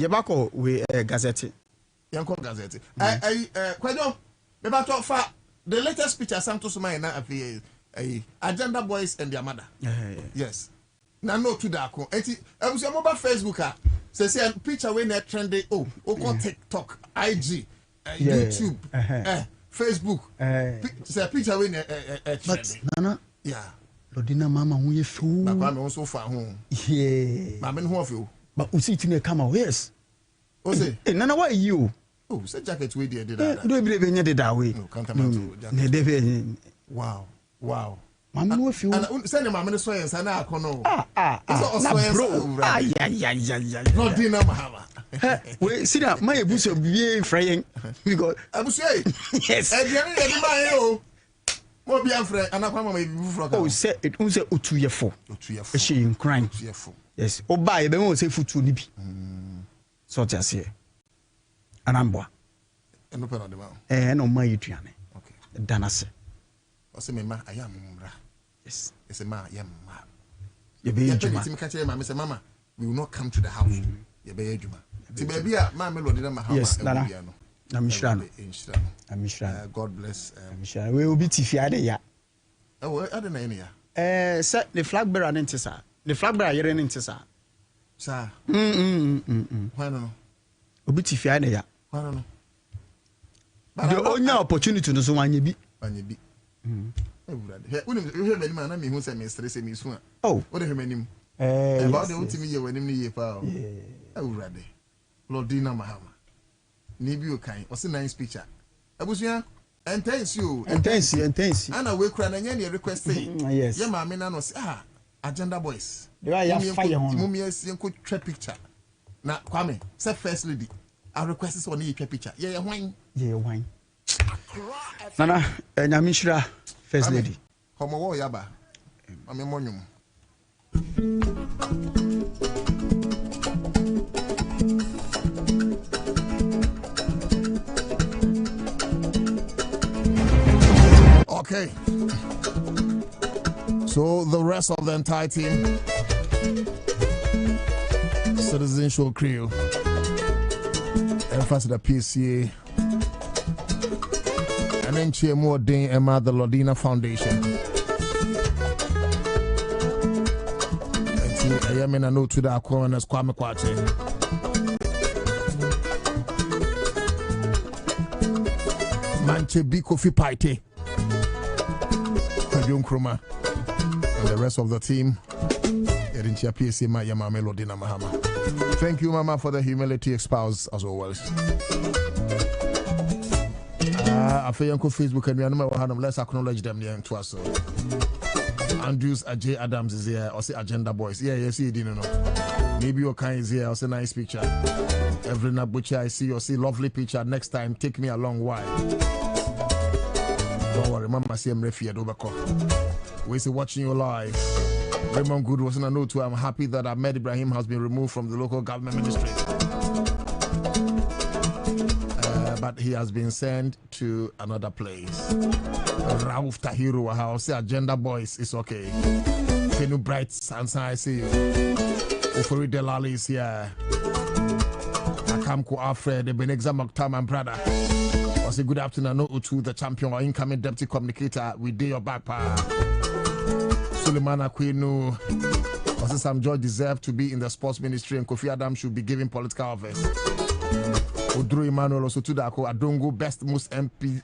S4: Gazette. Yanko Gazette. Quadio, me about the latest picture Santos Mayana a agenda boys and their mother. Yes. Now no to Dako. I was your mobile Facebooker. Say a picture when they're trending. Oh, TikTok, IG, YouTube, Facebook. Say a picture when
S5: but Nana.
S4: Yeah.
S5: Lodina Mama, who you fool?
S4: I'm also far home.
S5: Yeah.
S4: Mamma, who of you?
S5: But we see to come away. Yes.
S4: Oh, say,
S5: Nana, why you?
S4: Oh, say jacket we did that.
S5: Do you believe in that way?
S4: No, can't come
S5: to
S4: Wow.
S5: Mamma, if you
S4: send him, I'm so and I can't.
S5: Bro. Yeah.
S4: Not dinner, Mahama.
S5: Wait, sit down. My bush will be fraying. Because
S4: I was say, yes. More be afraid, and I come with
S5: oh, say it was a 2 year for. She in crying. Yes. Oh, by the way, say food to Nibi. So just here. An amboa.
S4: And open on the mouth.
S5: And on my Utriane.
S4: Okay.
S5: Danase.
S4: I say, Mamma, I am.
S5: Yes.
S4: It's a ma, yam.
S5: You be a
S4: Mama, Mamma, we will not come to the house. You be a Juma. To baby, my melody, yes, Nana. I'm sure. God bless.
S5: We will be Tifiade, ya.
S4: Oh, I don't know.
S5: Set the flag bearer in Tessa. The flag bearer in Tessa.
S4: Sir. Why no?
S5: Obi Tifiade, ya.
S4: Why no?
S5: The only opportunity to someone you be. Oh,
S4: what do you mean? About the ultimate year when him ye power. Lordina Mahama. Nibu kind, what's a nice picture? I was young, and thanks you. And I will cry and any request. Yes, yeah, mamma, was agenda boys. There are fire on Mumia's young could picture. Now, Kwame, say first lady. Our request is on the picture. Yeah, wine.
S5: Nana, and Amishra, first lady.
S4: Homo Yaba. I'm a monument. Okay. So the rest of the entire team, Citizen Show crew, emphasis the PCA, and then Chiemo Ding Emma the Lodina Foundation. And I am in a note to the Aquarius Kwame Kwache. Manche Bikofi Paite. Kruma and the rest of the team. Thank you, Mama, for the humility espoused as always. I feel on Facebook and we are let's acknowledge them here to us. Andrews Ajay Adams is here, or say Agenda Boys. Yeah, you see it, you know. Maybe your kind is here, or say nice picture. Evelyn Butcher, I see, or see lovely picture. Next time, take me a long while. Don't worry, Mama, see him refi at Overcock. We see watching you live. Raymond Good was in a note too. I'm happy that Ahmed Ibrahim has been removed from the local government ministry. But he has been sent to another place. Rauf Tahiru, I'll say Agenda Boys is okay. Kenu Bright Sansa, I see you. Ofori Delali is here. Akamko Alfred, the Benegza Mokhtar, my brother. I say good afternoon, Utu, the champion or incoming deputy communicator. We do your back, pa. Suleiman Aquino. I say Sam George deserve to be in the sports ministry and Kofi Adam should be given political office. Odru Emmanuel also Tudako Adongo best most MP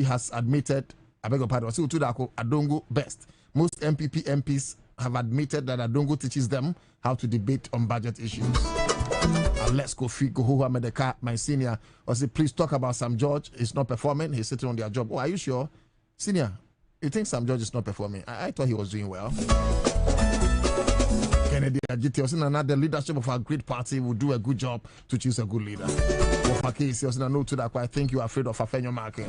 S4: has admitted. I beg your pardon. Also Tudako Adongo best most MPs have admitted that Adongo teaches them how to debate on budget issues. Let's go Gohoha Medeka, my senior. I say please talk about Sam George. He's not performing. He's sitting on their job. Oh, are you sure, senior? You think Sam George is not performing? I thought he was doing well. Kennedy Ajiti was in another leadership of our great party will do a good job to choose a good leader. For case, was in a note to that. I think you are afraid of Afenyo Market.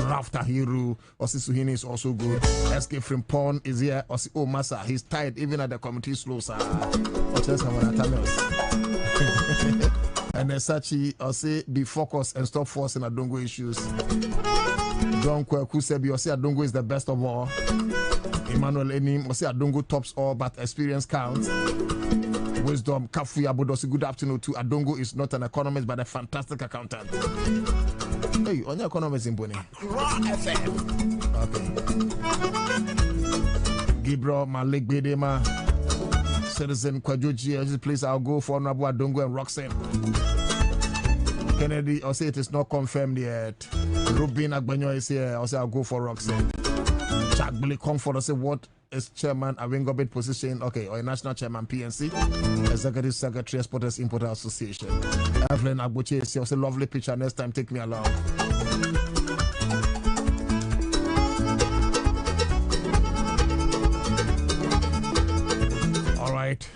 S4: Raf Tahiru, Osi Suhini is also good. SK Frimpon is here. Osi Masa, he's tired even at the committee slow, sir. And Sachi, Osi be focused and stop forcing Adongo issues. John Kweku Sebi, Osi Adongo is the best of all. Emmanuel Enim, Osi Adongo tops all, but experience counts. Wisdom, Kafu Abudosi, good afternoon to Adongo is not an economist, but a fantastic accountant. Hey, on your economist in Bonnie. Okay. Gibro, Malik Bedema, Citizen Kwajoji, this place I'll go for Nabu Adongo and Roxanne. Kennedy, I'll say it is not confirmed yet. Rubin Agbanyo is here, I'll say I'll go for Roxanne. Jack Billy Comfort, I'll say what is chairman Awingobit position, okay, or a national chairman PNC, executive secretary Exporters Importers Association. Evelyn Agboche is here, say lovely picture, next time take me along. All right.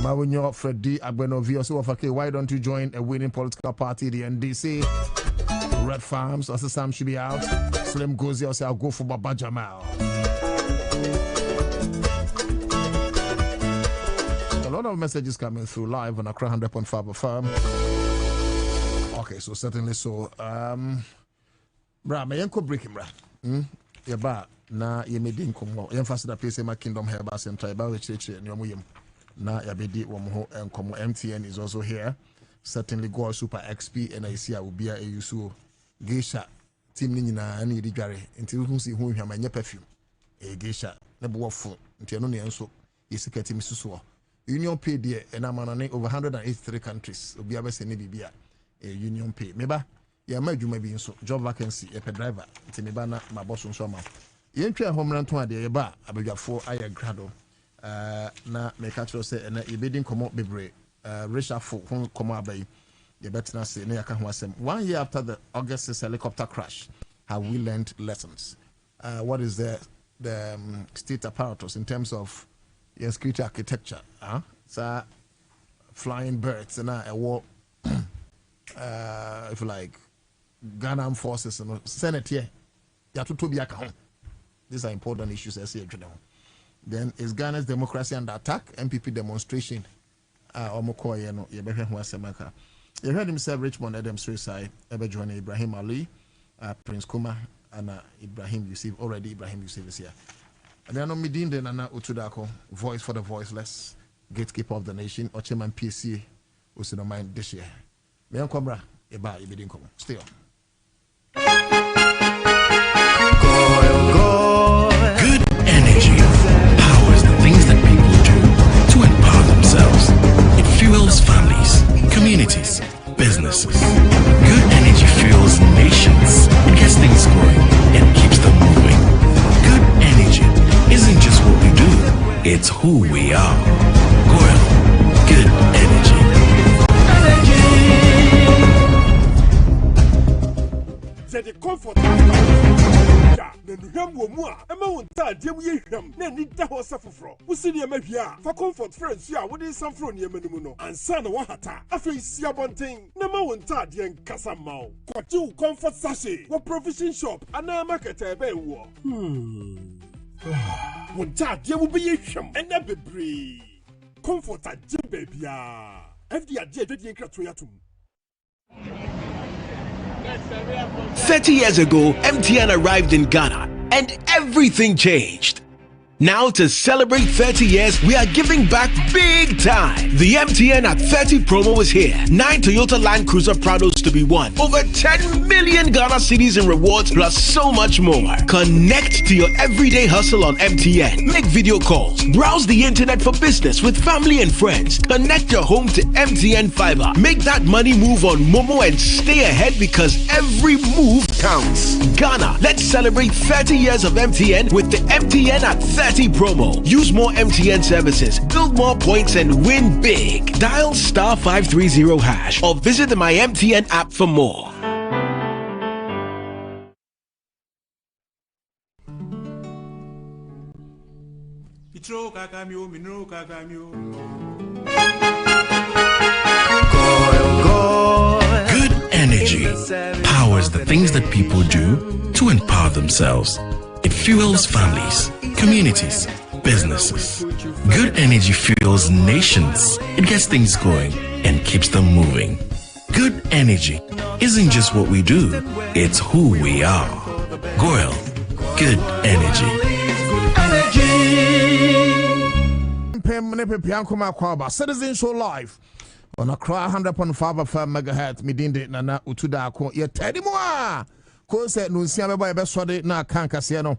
S4: Mawunyo Freddy Agbenovi also of okay, why don't you join a winning political party, the NDC? Red Farms, also Sam should be out. Slim Gozi, also I'll go for Baba Jamal. A lot of messages coming through live on Accra 100.5 FM. Okay, so certainly so. Bra, may yanko break him, bra. Yaba, na yemedi nkomo. Yemfasi da place my Kingdom Herbal Center, about the church, and yomuyum. Na yabedi wamho nkomo. MTN is also here. Certainly go Super XP and I see I will be a USU. Geisha team nina and Yigare until who see who have my perfume. A geisha, never waffle until no name is a team Suso. Union pay dear and I'm on over 183 countries. Will be able to send a union pay. Maybe you may be in so job vacancy a driver. Timibana, my boss on summer. You enter a homeland to a day bar. I beg you for I grado. Na make actual say and a bidding come up be Richard for come out by. 1 year after the August helicopter crash, have we learned lessons? What is the state apparatus in terms of your security architecture? So flying birds and a war, if you like, Ghanaian forces and Senate here. These are important issues. I say then is Ghana's democracy under attack? MPP demonstration. You heard him say Richmond Adams suicide, Ebejuan Ibrahim Ali, Prince Kuma, and Ibrahim Yusuf. Already Ibrahim Yusuf is here. And then Midin de Nana Utudako, voice for the voiceless, gatekeeper of the nation, or chairman PSC, who's in the mind this year. Mayan Cobra, Eba, Ibidin Komo. Stay on.
S7: Good energy powers the things that people do to empower themselves. It fuels families, communities, businesses. Good energy fuels nations. It gets things going and keeps them moving. Good energy isn't just what we do, it's who we are. Goyle, good energy.
S8: Yam Womua, Emma Wunta, dear Yam, Nita Hosafro, who see the Mavia, for comfort friends, ya, what is some from Yemenuno, and Son Wahata, a face Yabonting, Nama Wunta, dear Casamau, Quatu, comfort sachet, what provision shop, and a market a bear war. Wunta, dear will be Yam, and never breathe. Comfort at Jim Baby, FD dear Kratoyatum.
S9: 30 years ago, MTN arrived in Ghana and everything changed. Now, to celebrate 30 years, we are giving back big time. The MTN at 30 promo is here. 9 Toyota Land Cruiser Prados to be won. Over 10 million Ghana cedis in rewards, plus so much more. Connect to your everyday hustle on MTN. Make video calls. Browse the internet for business with family and friends. Connect your home to MTN Fiber. Make that money move on Momo and stay ahead because every move counts. Ghana, let's celebrate 30 years of MTN with the MTN at 30 promo. Use more MTN services, build more points, and win big. Dial *530# or visit the My MTN app for more.
S7: Good energy powers the things that people do to empower themselves. It fuels families, communities, businesses. Good energy fuels nations. It gets things going and keeps them moving. Good energy isn't just what we do, it's who we are. Goyle, good energy.
S4: Citizen Show Live on Accra 100.5 MHz. Midinde Nana Utuda Ko ye tedi moa. Ko se no nsia beba ebe sode na kan kase no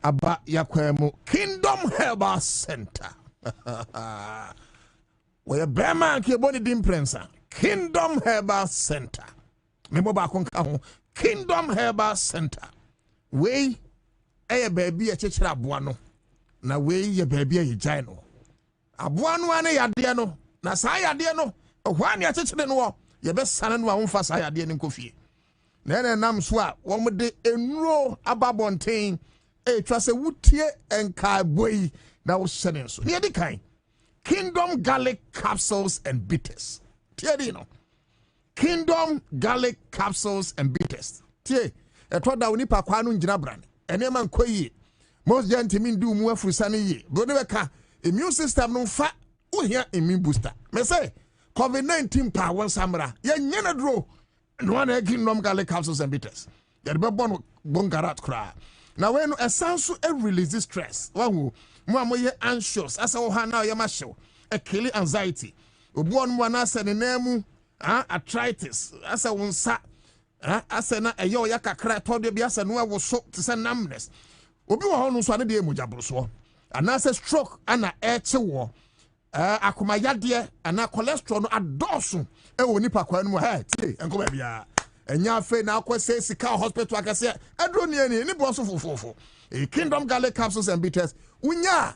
S4: aba yakwemu Kingdom Herbal Center. We bema ke boni dim prensa Kingdom Herbal Center. Me mo ba kon ka ho Kingdom Herbal Center. We eye baby e chechira aboa no na we ye baby e gyan no. Aboa no ane yade no na sa yade no ohwa ne chechire no ye be sane no a wonfa sa yade ne nkofie. Nene nam so a wo de enuro ababonten e twa se wutie enka boyi na wo hyene so ne di kan Kingdom Garlic Capsules and Bitters. Tie di no Kingdom Garlic Capsules and Bitters. Tie e to da woni pa kwa no ngina brane ene man koyi most gentlemen do mu afurisa ne yi bro de beka immune system no fa wo hia immune booster me say COVID-19 pa won samra ye nyena dro no one Kingdom Garlic Capsules and Bitters. Ye be bon garat kra. Now when a sense release stress, one who ye anxious, as a ha now ye masho, a killing anxiety. Obu on one as a name arthritis, as a one sa as a yo yaka cry told you as a no was so to send numbness. Obi wa no so ane de mujabro so. And as a stroke and a air war. Akuma yade ana cholesterol no adoso e woni pakwa no ha ti enko ba bia enya afa na akwese sika hospital akase adro ne ni boso fofofo Kingdom Garlic Capsules and Bitters unya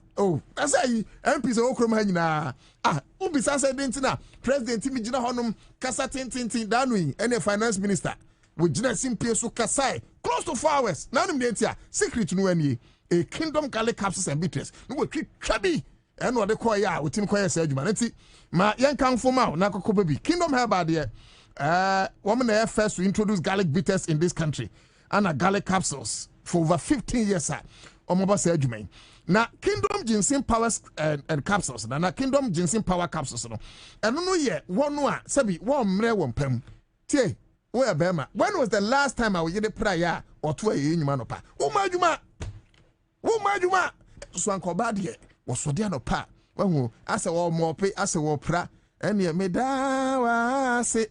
S4: asai MP se okrom ha nyina ubisa se dentina president mi gina honom kasa tintintin danui ene finance minister we gina simpie so kasai close to 4 hours na nim dentia secret no ani Kingdom Garlic Capsules and Bitters no we twabi and what they call ya with him call say humanity ma yan kan for ma na kokko baby Kingdom Herbal there woman there first to introduce garlic bitters in this country and a garlic capsules for over 15 years sir omoba say adwuma na Kingdom Ginseng Powers and capsules na Kingdom Ginseng Power capsules no and no ye one no a sabi one mre won pam tie we abema when was the last time I we the prayer or to a nyuma no pa wo ma adwuma so ankoba de was what no pa when as a war more pay as a war pra and ye me da wa se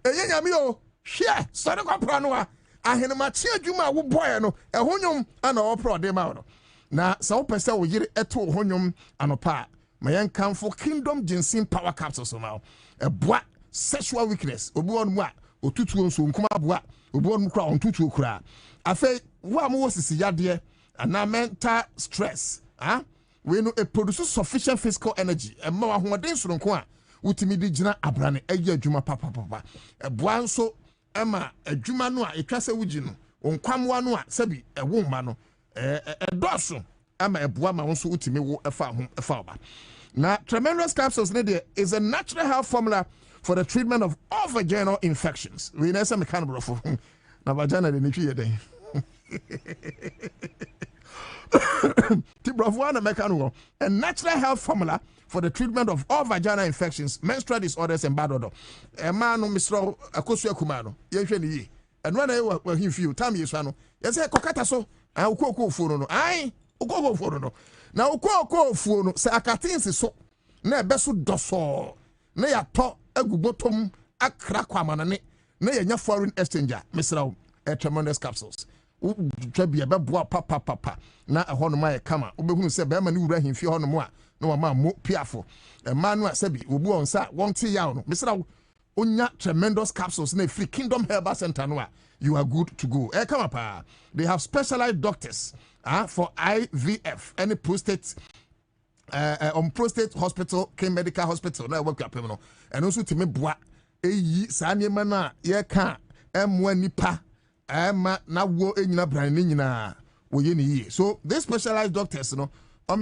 S4: enya mi o hwe so de kwa pra no a ahene ma che adwuma wo boy no ehonyom ana wo pro de ma no na sa wo pese wo yire eto ehonyom anopa ma yen kan for Kingdom Ginseng Power Capsules ma eboa sexual weakness obi won mu a otutu nso nkuma aboa obi won mu kra ontutu kra afa wo am wo sisi yade ana mental stress we no produce sufficient physical energy e ma wa hoden soronko a utimi di gina abrane eyi adwuma papa eboa nso ema adwuma no a etwa se wugi no onkwamwa no a sabi ewo ma no dosso ama eboa ma wonso utimi wo efa oba. Now, tremendous capsules is a natural health formula for the treatment of all vaginal infections. We know some kind of na vagina de nitwi yeden. A natural health formula for the treatment of all vaginal infections, menstrual disorders, and bad odor. A man no Mr. Akosu Kumano, Yensheni, and when I were him few time you swano, yes, I kokata so, I will cook for no, I go for no. Now, cook for no, say Akatin so, ne besu doso, ne ya to a gubotum, a crackwaman, ne ya foreign exchanger, Mr. Tremendous capsules. Trebia beboa papa na ehon ma e kama obehunu se be ma ni wura himfi hon mo a na ma mo piafo e ma no asabi obu onsa won te yaw no mesra onya tremendous capsules na free Kingdom Herbal Center no a you are good to go e kama pa. They have specialized doctors for IVF any prostate on prostate hospital King Medical Hospital na work apem no and also timi boa eyi sa niema na ye ka emwa nipa na wo enyina brand ni nyina wo ye ni. So these specialized doctors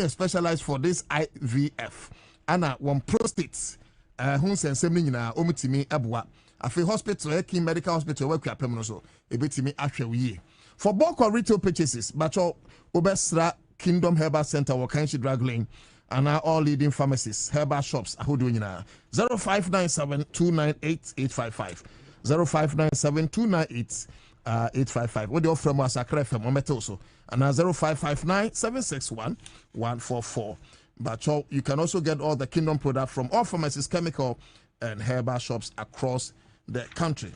S4: specialized for this IVF ana one prostate hun sensem ni nyina omutimi aboa afi hospital King Medical Hospital we kwapem no so ebetimi ahwe wo for bulk or retail purchases bacho obesra Kingdom Herbal Center Wakanshi Drug Lane and all leading pharmacies herbal shops ahodo nyina 0597298855 05972988 855. What the offer from us Accra FM Ometoso and 0559-761-144. But you can also get all the Kingdom product from all pharmacies, chemical and herbal shops across the country.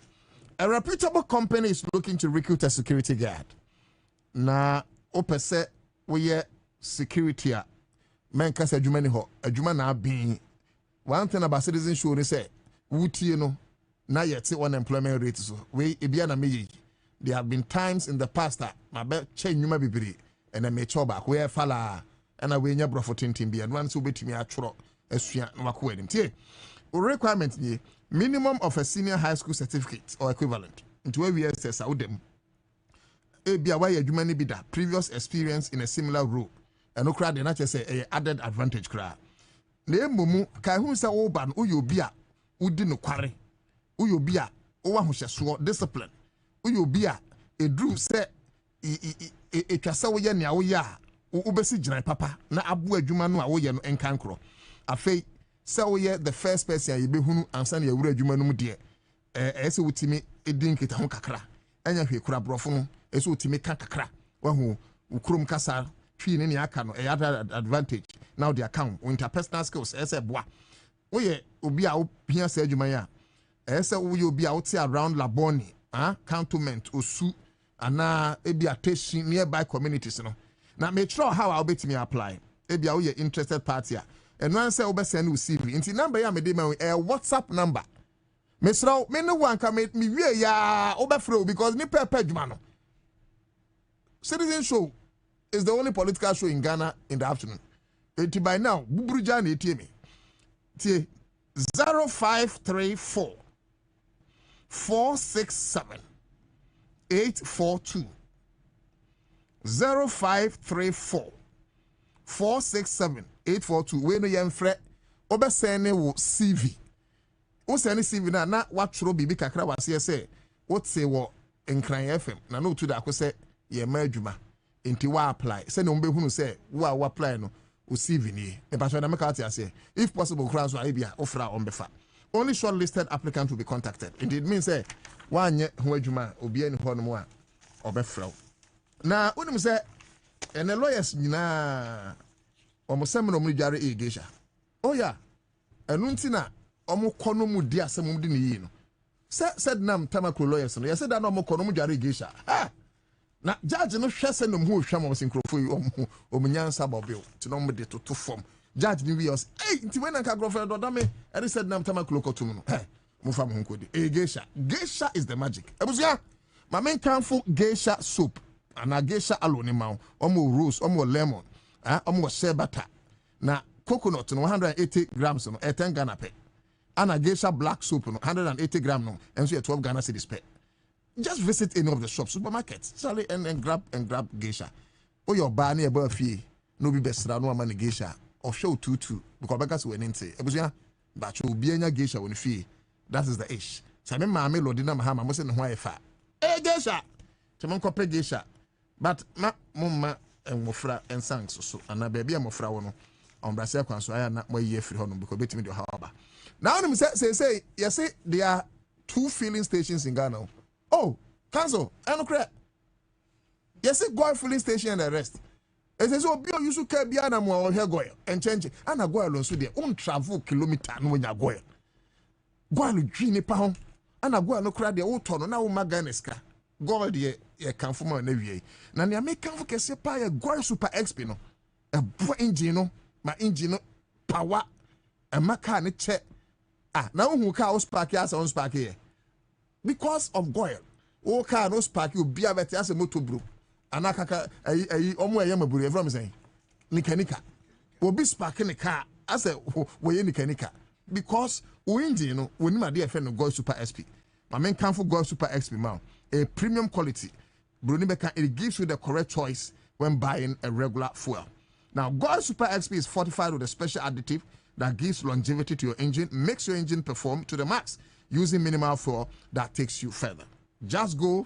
S4: A reputable company is looking to recruit a security guard. Na opese we security a men kasa adwuma ni ho adwuma na bin. One thing about citizen show they say wutie no na yet unemployment rate so we ebia na meyi. There have been times in the past that my best change you may be and I may chop back where fala and I will never for 20 be and once you bet me a tro as you requirement minimum of a senior high school certificate or equivalent into where we assess out them. A be away you many be that previous experience in a similar role and no crowd not just say a added advantage crowd. Name mumu kai who say oban uyo bia udi no kware uyo bia owa ho hyeso discipline. Uyo bia edru se etwasa wo ye nea wo ya ubesi giran papa na abu adwuma no a wo ye no enkankro afei se wo ye the first person ye behunu ansa na ye wura adwuma no mu de ese wutimi edin kita ho kakra anya hwe kura brofo no ese wutimi ka kakra wa hu ukrom kasa hwi ne aka no advantage now the account interpersonal skills ese boa wo ye obi a wo hia sa adwuma ya ese wo ye obi a wo ti around Laboni cantonment osu ana ebi attention nearby communities no na make sure how I'll bet me apply ebi a we interested party and one say obe send CV inti number ya me dey me WhatsApp number me sro me no one can make me wie ya obe free because ni pepe djuma no Citizen Show is the only political show in Ghana in the afternoon. It by now buburuja na etie me tie 0534 467-842 0534 467-842 we no yemfre obesene wo CV wo sene CV na watchoro bibi kakra wase se what say wo Nkran FM na no to da akose ye ma adwuma enti wa apply se ne ombehunu se wo apply no o CV ni e ba so na make out ase if possible cross wa bia ofra ombefa. Only shortlisted applicants will be contacted. Indeed means say one who adwuma obi ani ho no mo a obefraw. Na unim say and the lawyers nyina omosem no mu dware egesha. Oh yeah. Enu ntina omo kono mu di asem mu di ne yi no. Said nam tamakro lawyers no. Said that no omo kono mu dware egesha. Ah. Na judge no hwese no mu hwa mo sinkrofo yi omunyansa bobil. Ti no mu de to form. Judge ni wios hey nti when anka grofre do dame e said nam tamaklo kotum no hey mu fam ho kodi geisha is the magic ebusia ma men kanfo geisha soap ana geisha alone ma omo rose omo lemon omo shea butter na coconut no 180 grams no 10 Ghana pe ana geisha black soap no 180 grams no enso 12 Ghana cedis pe. Just visit any of the shops supermarkets Charlie and grab geisha o your ba na e ba fie no bi besra no ama ne geisha or show tutu because begas we ninte ebusua ba cho obi anya geisha woni fie. That is the ish. So me maame lodi na mahama mo se ne ho ayefa geisha chemon kope geisha but na mumma enwofra ensang so ana ba bia mofra wo no on brase kwan so aya na mo ye free hono because betimi de haba. Now them say you say there are 2 filling stations in Ghana. Oh, cancel. I don't care. You say go filling station and the rest. It says, oh, you should carry Biana more here go and change it. And I go alone so there. Travel kilometer no when you go. Go alone dream pound. And I go and look at the old town. Now my Ghanaska. Go there. You can form an AVA. Now you make come for Kessepa. You go super XP no. A boy engine no. My engine power. And my car ne check. Now who car spark as on spark here? Because of goil. O car no spark you be a better as a motor bro. Anaka omo yam buru everyone saying. Nikanika. Will be sparking the car as a way nikanika. Because we engine no we need my dear friend go super SP. My main come for go super XP man. A premium quality. Brunibeka it gives you the correct choice when buying a regular fuel. Now Goil Super XP is fortified with a special additive that gives longevity to your engine, makes your engine perform to the max using minimal fuel that takes you further. Just go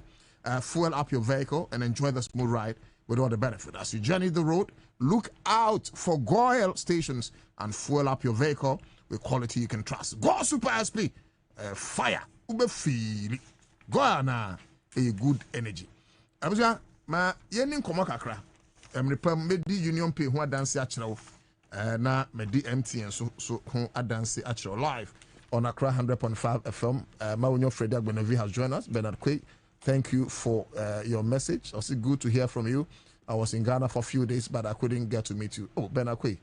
S4: fuel up your vehicle and enjoy the smooth ride with all the benefit. As you journey the road, look out for Goil stations and fuel up your vehicle with quality you can trust. Goil Super XP, fire, ube feel, Goil na a good energy. Abuja, ma yenin komo kakra. Repam medi union pay who dance actual na medi MTN so who dance actual live on Accra 100.5 FM. Maunyo Freddy Agbenevi has joined us. Bernard Quay, thank you for your message. Also good to hear from you. I was in Ghana for a few days, but I couldn't get to meet you. Oh, Bernard Quay,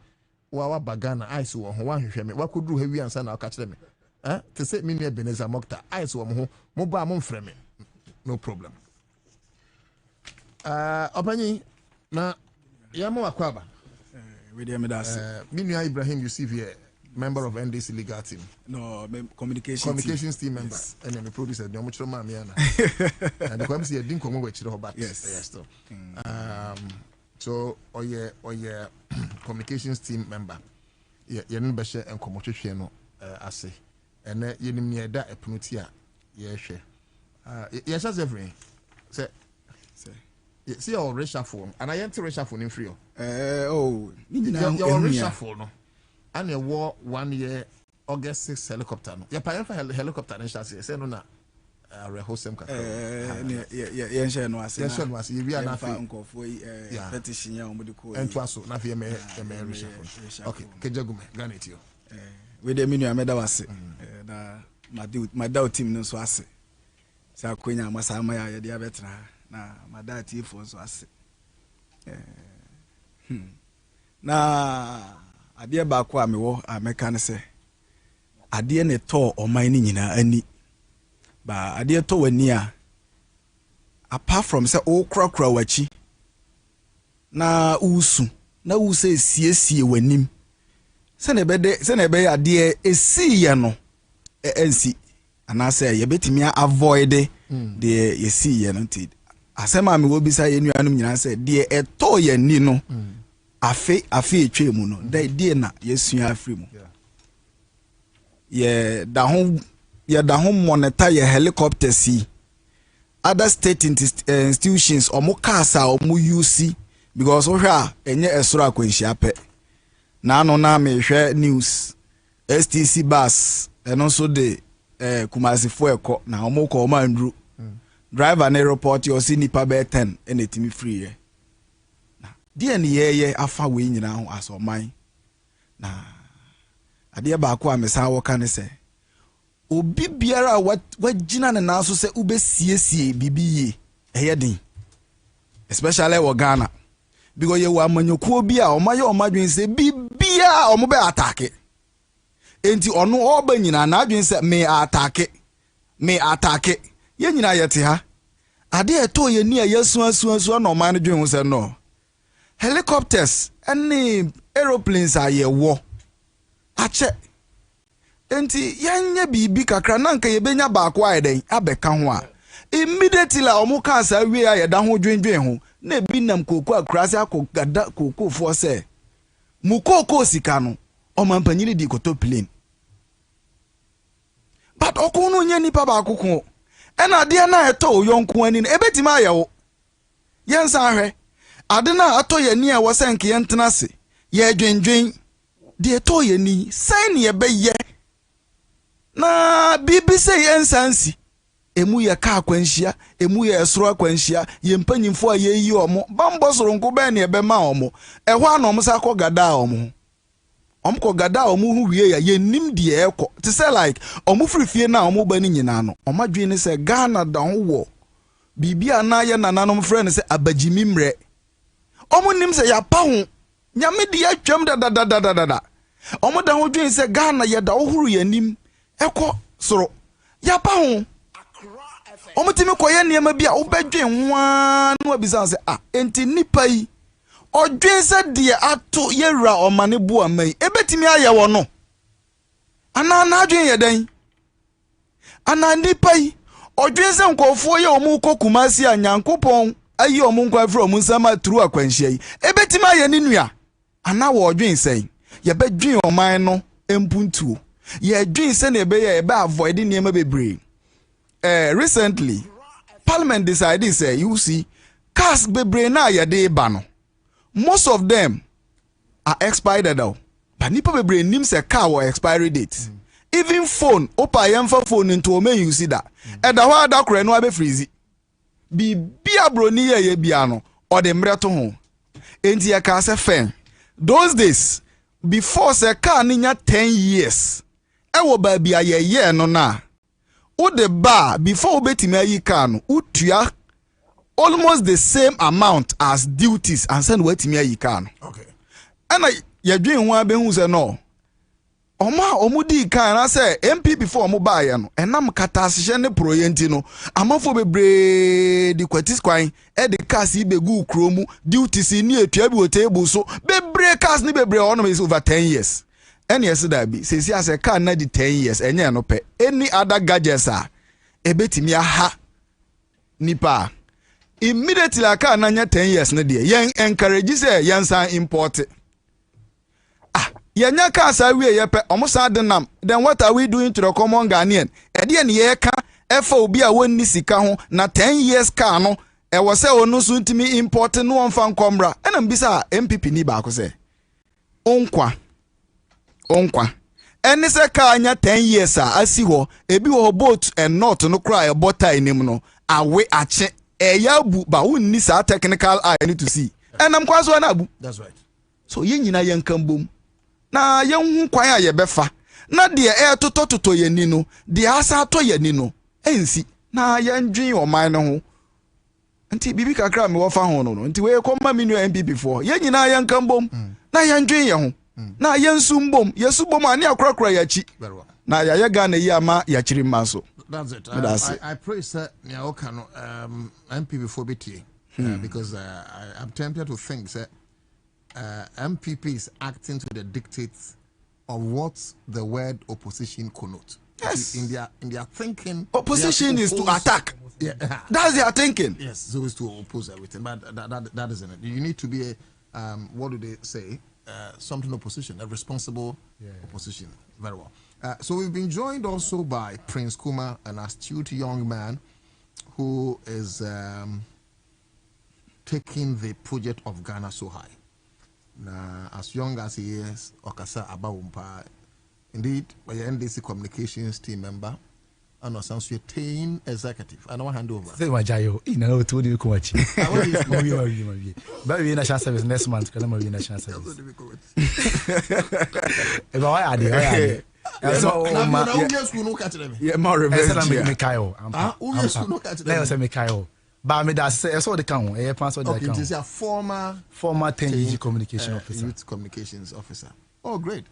S4: wawa bagana ice wo ho wan hwehwe me. What could do heavy answer na catch them? To say me near Beneza Mokta ice wo ho mo ba mo mfrɛ me. No problem. Opani na yamo akwaba Minua Ibrahim Yusuf here, member of NDC legal team.
S5: No, communications team member.
S4: Yes. And then the producer no much and the MC didn't come with you but yes. So or communications team member. Yeah, you share and communication no ase. And then you near that a pronutia. Yeah, share. Yes, that's everything. Say see our reshuffle and I enter reshuffle in free.
S5: Your
S4: reshuffle no. And you wore 1 year August 6 helicopter no. You pay for helicopter and chassis. Say no na. Rehost them.
S5: Yeah, share no ase.
S4: Yes, no ase. You be na fa
S5: petition ya omo de ko.
S4: And twaso na fe me reshuffle. Okay, kejagume Ghana tio.
S5: We dey Minua meda wase. Na my doubt team no so ase. Sa kwenya amasama ya de abetra. Na madati for so ase na ade ba ko amewo ameka ne se ade ne to oman ni nyina ani ba ade to wani a apart from say o krakra wachi na usu na use siesie wanim se na be ade esi ye no ensi anase ye betimi avoid de yesi ye no ti asema me wo bisa ye nuanum nyina se de eto ye ni no afe etwe mu no de na yesu afri mu ye da ho monitor ye helicopter si other state institutions omo kasa omo use because o hwa enye esoro akwanhia pe na no na me hwe news STC bus eno so de kumasifo ekọ na omo ko omo andru driver na report you see nipa be 10 and etimi free ye na die ne ye afa we nyina ho asoman na ade ba ko amesa wo ka ne se obi biara wagina ne naso se ubesiesie bibiye eye din especially wo Ghana because ye wa manyokuo bi a omaye omadwen se bibia omo be attack enti ono oba nyina na adwen se me attack ye nyina yete ha ade eto ye ni yesu na oman dwen ho se no helicopters and aeroplanes aye wo ache enti yanye bibi kakra na nka ye benya ba akwa eden abeka ho a immediately omo ka sa wi aye da ho dwen ho na bi nam koko akrase akogada koko fo se mu koko sika no omampanyini di koto plane but okunu nya nipa ba akoko ena de na eto yonko ani ebetima ayewo yensa ahwe ade na ato ye ni e wo senke yentena se ye dwendwen de eto ye ni san ye beye na bibi se yensansi emu ye ka akwanhia emu ye esoro akwanhia ye mpanyimfo a ye yi omo bambo soronko be na ebe ma omo ehwo anom sa ko gada omo ko gada omo hu wie ya ye nim de ekọ to say like omo frifie na omo ba ni nyina no omadwe ni se Ghana da ho wo bibia na ye nananom friend se abagimi mre omo nim se ya pa ho nyame de atwam da omo da ho dwen se Ghana ye da ohuru ya nim ekọ soro ya pa ho omutimi koye niema bia obedwen hwa no abisa se enti nipa yi odwen se de ato yewra omane bu amai ebetimi aye wo no ana na adwen ye dan ana nipa yi odwen se nkofo ye omu kokumasi anyankopon ayi omu nkwa fro omu nsama turu akwanhia yi ebetimi aye ni nua ana wo odwen se ye bedwen oman no empuntuo ye dwen se na ebe avoid niema bebre. Recently, Parliament decided say you see cars bebre na yade bano. Most of them are expired now. But nipa bebre nim say car or expiry date. Even phone, opa yemfa phone into ome you see that. Eda wa da kure no abe freeze. Bi broni ye biano or the mreto ho. Enti ya ka se fen. Those days before say car ninya 10 years. Ewo ba bia ye no na. The bar before obetimi ayi car no utua almost the same amount as duties and send wetimi ayi car no.
S4: Okay.
S5: And ya dwen ho abehu se no. Omudi car na say MP before omo ba ya no enam kata asehye ne proyenti no amafo bebre di kwatis kwan e de cars ibegu kromu duties ni atua bi table so bebre cars ni bebre ono is over 10 years. And yes, that be says as a car na di 10 years and no pay any other gadgets are ebetimi aha nipa immediately a car na 10 years na dey yen encourage say yen san import yenya car sa we ye pe omusa denam then what are we doing to the common Ghanaian e dey ne ye ka efa obi a wonni sika ho na 10 years car no e wo say onu so ntimi import no onfa nkomra enam bisa MPP ni ba ko say onkwa eni se ka anya 10 years asi ho ebi ho boat and not no cry bota enim no awe ache eyabu ba wonni sa technical eye need to see enam kwaso na abu.
S4: That's right.
S5: So yen nyina yen kambom na yen hu kwan a ye befa na de e totototo yeni no de asa to yeni no ensi na yen dwen oman no ho nti bibi kakra me wo fa ho no nti we koma menu MPP for yen nyina yen kambom na yen dwen ye ho na yensumbom yesubom ani akrakra yachi na ya Ghana yi ama ya chiri maso.
S4: That's it. I pray sir nya okano MPP for BT because I'm tempted to think that MPP is acting to the dictates of what the word opposition connotes.
S5: Yes.
S4: In their thinking,
S5: opposition is to attack. Yeah. That's their thinking.
S4: Yes, so it's to oppose everything, but that isn't it. You need to be a what do they say? Something opposition, a responsible opposition. Very well. So we've been joined also by Prince Kuma, an astute young man who is taking the project of Ghana so high. Now, as young as he is, Okasa Abawumpa, indeed, by the NDC communications team member, and also a team executive. I don't hand over.
S10: Say my jayo, you know, to do kumachi. But we national service next month. Can we national service? If I add,
S5: yeah, more revenge.
S10: Mikael. Let us say Mikael. But me that say so the count. A pastor the count.
S5: This is a former
S10: 10 communication officer.
S5: Youth communications officer. Oh, great.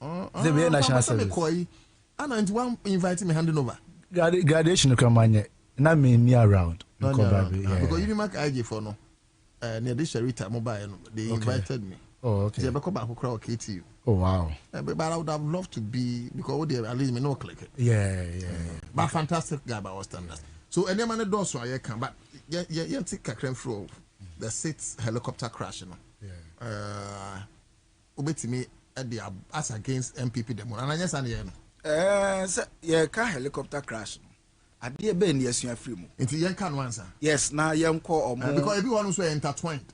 S10: They be national service.
S5: And one inviting me handing over.
S10: Graduation come on na me near around.
S5: Because you mark IG for no. Near this Sharita mobile, they invited me.
S10: Oh, okay.
S5: They come back to KTU.
S10: Oh, wow.
S5: But I would have loved to be because they at least me no click it.
S10: Yeah.
S5: But fantastic guy by our standards. So any man does so I can, but yeah, take a creme through
S4: the 6th helicopter crash, you know. Yeah. Ubetimi as against MPP demo. And I just understand.
S11: Car helicopter crash. I dear Ben, yes, you are free.
S4: It's a young can answer.
S11: Yes, now young call or more.
S4: Because everyone was intertwined.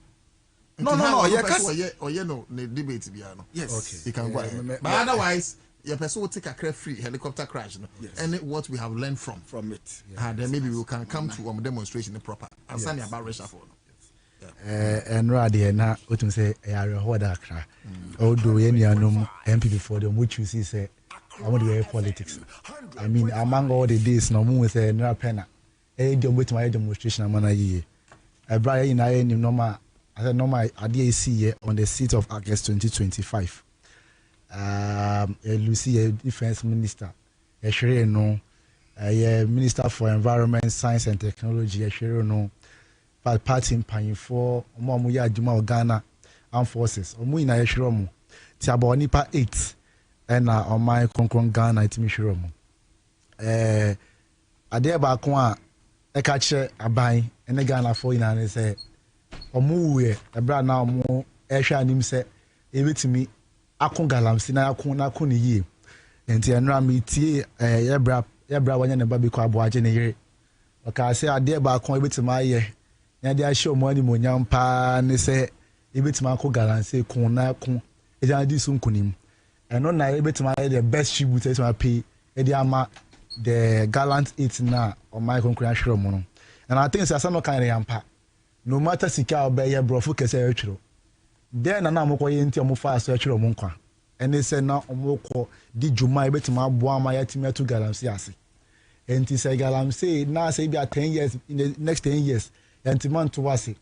S11: No,
S4: you know, the debate piano.
S11: Yes,
S4: okay, you can go ahead. But otherwise, your person will take a free helicopter crash. No? Yes. And what we have learned from
S11: it.
S4: Then maybe we can come to a demonstration proper. And send you about reshuffle.
S10: And rather, now, what to say, I read Accra. Although any MPP for them, which you see, say, I want to wear politics. I mean, among all the days, no more with a penna. I don't wait my demonstration. I'm on a year. I brought in I normal. I said normal IDAC on the 6th of August 2025. Lucy, a defense minister, a sure no, a minister for environment, science and technology, a sure no. Party paying for Momuya Juma Ghana Armed Forces. Omuina Yeshiromu. Tiabo Nipa 8 and on my Concron Ghana Timishiromu. Adeba Kwa Ekache Abai and the Ghana for in and say Omuwe, a brand now more Esha Nimse, Evitimi Akungalam Sina Kuna Kuni ye. And Tianrami T. Yabra Wanyan and Babi Kwabwa Jenny. Okay, I say Adeba Kwa Evitima. They show money monyam pa ne say ebetima ko galanse kun na kun e jan di sun kunim and on na ebetima the best tribute to pay e dey ama the gallant 8 na on my concrete show mo no and I think say some kind yampa no matter sika obey brofo kese etwiro then na mo koye nti mo fa so etwiro mo nkwa and they say na mo ko di juma ebetima abo ama yatimi to galanse ase enti say galanse na say be 10 years in the next 10 years Yantiman to wasi.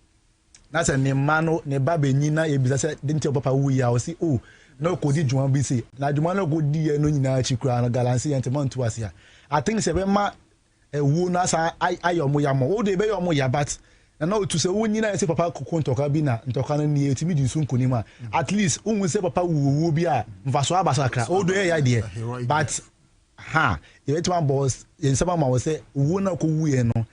S10: That's a nemano ne babe nina ebisa didn't your papa wuya or see oh no could you join BC. Now do mano good dear no nina chikra and galancy yantiman to wasi. I think se ma a wuna sa I moyamo. Oh de be your moya but and now to say wunina say papa kukun to kabina and to can near timid soon kunima. At least say papa will be a vaso abasakra. Oh do idea. But if one boss in some was say wuna ku no.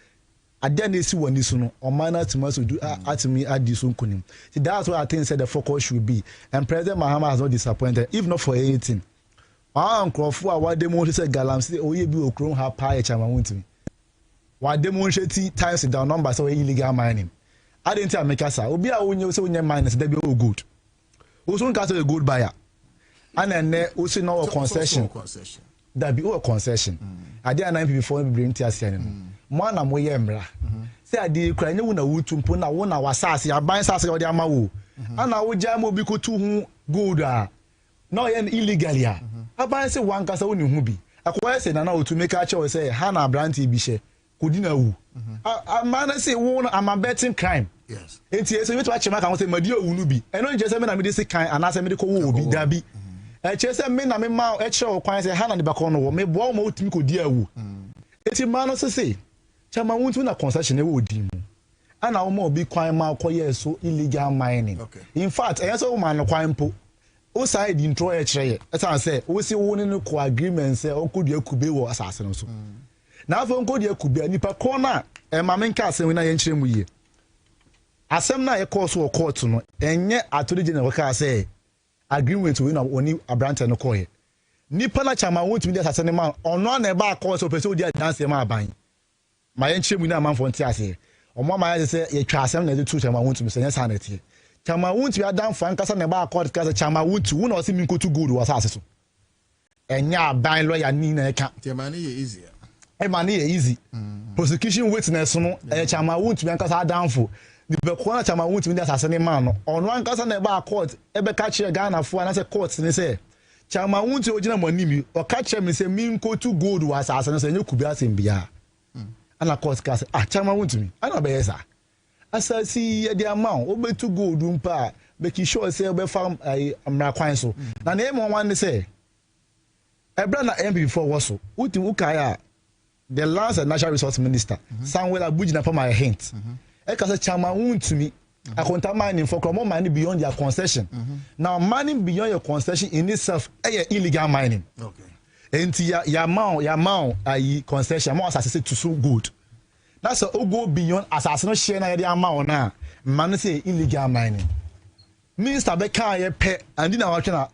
S10: Adene si wani so no omana timaso do atimi adiso nkunim. See that's what I think said the focus should be. And President Mahama has not disappointed if not for anything. Nkrofo a wade mo say galamsi oye bi okron ha pa e chama wuntimi. Wade mo nhweti times down number so illegal mining. I didn't tell Mekasa obi a wonye so wonye miners dey be o good. Oso nka so a good buyer. And then oso no concession. That be o concession. Ade anan before we bring tiasian no. Mwana moye mra say ade kra nye wona wutumpo na wona wasase aban sase ode ama wo ana wo jam obi ko tu hu gold a no ye illegally a aban say wan kasa woni hu bi akwa say na otu make a che say ha na branti bi she kodi na wu man say wona am abetting crime yes enti say we to ache maka say madi owu nu bi eno je say me na me dey say kan ana say me dey ko wo obi da bi e che say me na me ma e che o kwan say ha na de ba ko no wo me bo mo otumi ko di awu enti man say Chama wuntu na concession e wo di mu. Ana wo ma obi kwan ma koye so illegal mining. Okay. In fact, e so wo ma no kwan po. O side intro e kire ye. E san say wo si wo ne no ko agreement say o ko dua kube wo asase no so. Na afo nko dua kube nipa ko na e ma menka asem na ye nkire mu ye. Asem na ye call so court no enye attorney general ka say agreement we na oni abrante no ko ye. Nipa na chama wuntu bi asase ne ma ono na e ba call so person odi dance ma aban. My enchim na man for ntiase omo ma say ye twa asem na de tu chama wuntu mi say sanity chama wuntu ya dan fan kasa na ba accord kasa chama wuntu wona o se mi nkotu gold was asase enya ban lawyer ni na eka
S4: chama ni easy
S10: man easy prosecution witness no chama wuntu bi kasa danfo ni be ko na chama wuntu mi asase ne man no ono an kasa na ba accord e be ka kire Ghana fo na say court ni say chama wuntu ogina mo animi o ka kire mi say mi nkotu gold was asase no say nye kubi asem bia ana court case chama wuntumi ana be yesa asasi ye the amount obetu gold mpa make sure say be farm amra kwan so na na emo wan say ebra na MP before was uti ukaya the lands and natural resource minister Samuel Abuji na my hint e ka say chama wuntumi akonta mining for more money beyond their concession now mining beyond your concession in itself illegal mining okay enti ya mount ayi concession mo asase to so good That's a go beyond assassin share na the amount na man say illegal mining. Minister Beka ye pet and in our channel.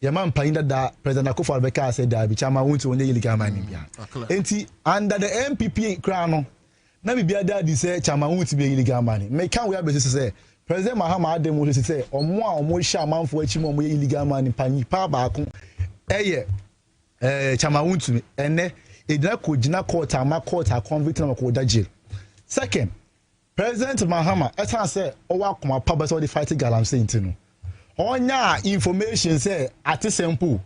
S10: Your man paying that President Akufo Beka said that Bichama won't own the illegal mining. Enti under the MPP crown, na be that say Chama won't be illegal mining. May can we have to say President Mahama Ademo to say or more shaman for chimo illegal mining pani pa baako eye Chama won't me ene edina ko jina court ama court a convict na ko da jail. Second, President Mahama etan say owa koma pa be so the fight galamsey ntino. Onya information say at simple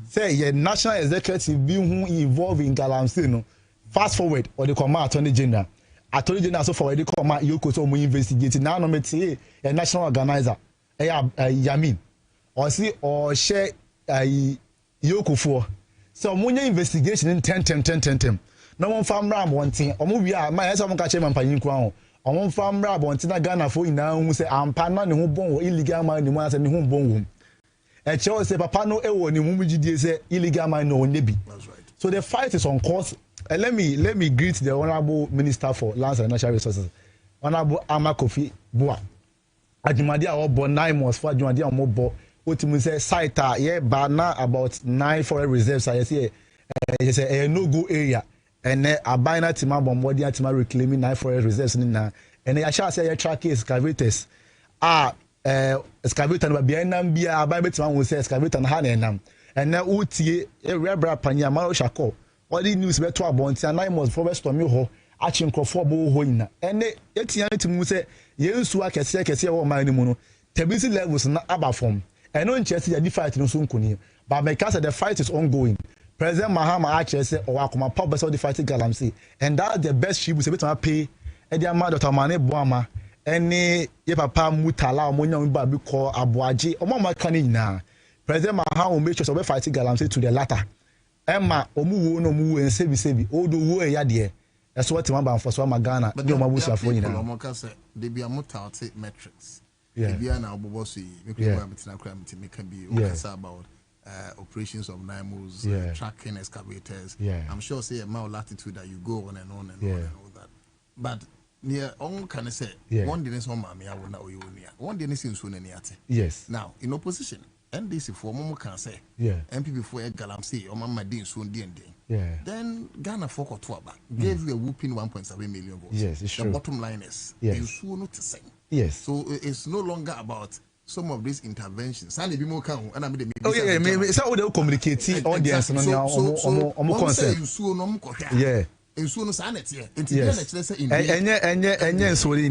S10: say your national executive be who involved in galamsey no. Fast forward or the command attorney general so forward the command you could so investigate now no me a national organizer Yamin or see or share yoku for so munya investigation in 10 no one farm ram one thing or movie my head some catch man panyin kwa on farm ram one thing Ghana for ina who say ampa na ne ho bon illegal man ni mo say ne ho bon e che say papa no e wo ni mu gidie say illegal man no nebi. That's right. So the fight is on course. Let me greet the Honorable Minister for Lands and Natural Resources, Honorable Ama Kofi Boa. Ajumadi a obo 9 months for Ajumadi a obo. Ultimately say site yeah bana about 9 forest reserves. I say a no go area and abina tima bombodi tima reclaiming 9 forest reserves na and I shall say track excavators excavator no be enam bia abai betima wo say excavator na ha na enam and na utie e rebra panya ma o shako all the news beto abonti and 9 months for storm ho achi nkrofo bo ho ina ene etia ntimu say yensu akese wo man ni mu no tabisi levels na abafom eno nche say the fight no so nkuni but because the fight is ongoing. President Mahama actually say or akoma pop so the fighting galamsey and that's the best she will say better pay e dia ma Dr. Mane Boama any ye papa mutala omonya ba bi call aboaje omo ma kan nyina. President Mahama will make sure so be fighting galamsey to the latter Emma omuwo no muwo ensebi odo wo eya de that's what man ban for so ma Ghana de omo busia fo nyina omo ka say de bia mutate metrics de bia na obobo so yi me people am tina kra me make bi o kasa about operations of NIMOs, tracking excavators. I'm sure say a more latitude that you go on and on and on and all that. But near on can I say one day on mammy I will know you near one day soon Yes. Now in opposition, NDC for Momo can say MP before Galamsey or Mama Dean soon then Ghana folk or Twaba gave you a whooping 1.7 million votes. Yes, it's true. The bottom line is you soon not to say. Yes. So it's no longer about some of these interventions. And be more count and I mean so they communicate audience no omo concern. In so no sanity. Enye nsori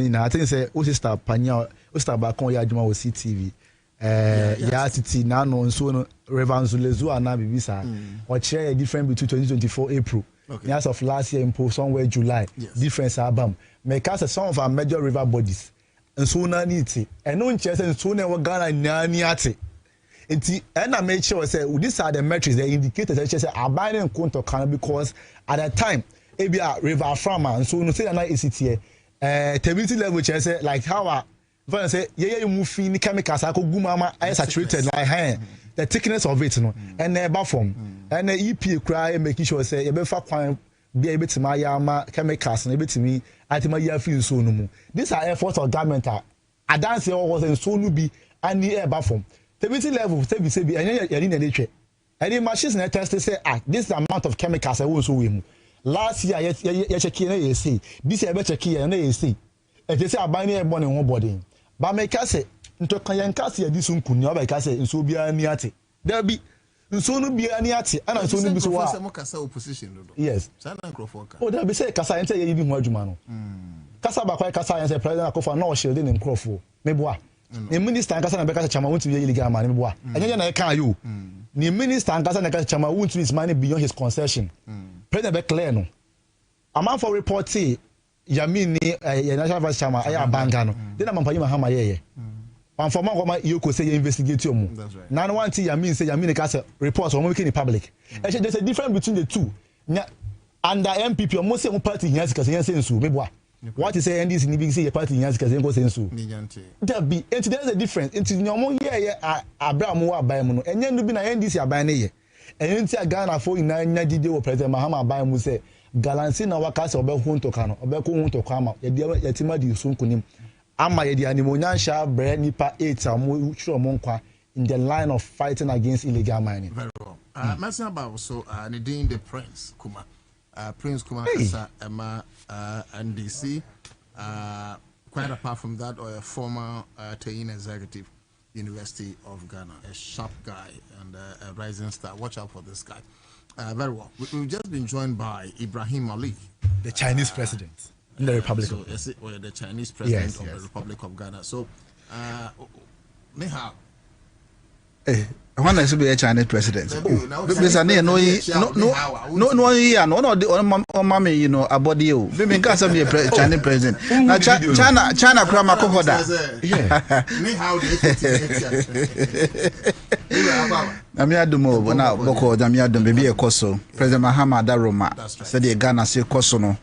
S10: na I think say o sister Panya o sister Bakon ya adwuma wo CTV. Ya titi na no nso no Revanzulezu ana bibisa. O share a difference between 2024 April. Years of last year in somewhere July. Difference album. Make us some of our major river bodies. And so na niti and no chance and so na Ghana nyani ate enti and I make sure say these are the metrics the indicators that say abiding conto can because at that time ebia river farmer and so no say na ECT stability level say like how I say you move in chemicals akoguma are saturated like the thickness of it no and eba form and the EP cry making sure say you be fa kwan be able to my yama chemicals and able to me atima ya fi so no mu. These are efforts of government a dance was in so no be and the air form stability level say be and you need to any machines na test say this amount of chemicals I want so we last year you check na say this year be check here na say e say aban na e born in one body but make say nto kan yan ka say this nkuni o be ka say nso bia ni ate there be nso no bia ni ate ana nso no bi so wa kasa opposition do yes sana nkrofo o da be say kasa ente ye bi ho adwuma no kasa ba kwa kasa yan say president Akufo na o shield ni nkrofo meboa ni minister kasa na be kasa chama won't be illegal man meboa enye na e kan yo ni minister kasa na kasa chama won't be money beyond his concession president be clear no amount for report Yamin ni national vice chairman aya banga no dey na mampanyi Mahama ye and for my you could say you investigate your move. Now one thing Yamin say Yamin can say reports or making it public. Actually there's a difference between the two. Under MPP almost say one party here because he say so maybe what is say NDC ni say party here because he go say so. There be and there's a difference. Into nyomo here Abraham wo aban mu no enye no bi na NDC aban ne ye. Enye nti Ghana for ina nya dide wo president Mahama aban mu say galansi na wakase obehun to kano obekun to kwama yetima di sunkunim ama ye di animonyan sha bre nipa 8 amu chiro mo nkwa in the line of fighting against illegal mining.
S4: Very well. Mention about also Nadine the Prince Kuma. Prince Kuma is Emma NDC. Quite apart from that, or a former Teyin executive, University of Ghana, a sharp guy and a rising star. Watch out for this guy. Very well. We've just been joined by Ibrahim Ali,
S10: the Chinese president in the Republic of
S4: Ghana. The Chinese president of the Republic of Ghana. So, Nihao.
S11: When I say a Chinese president, because I no mommy, you know, about you. We mean, got some Chinese president. Now, China, Krama Kohoda. Namia Dumo, now Boko, Namia Dum, baby, a Koso, President Mahama Daroma, said the Ghana, say Kosono.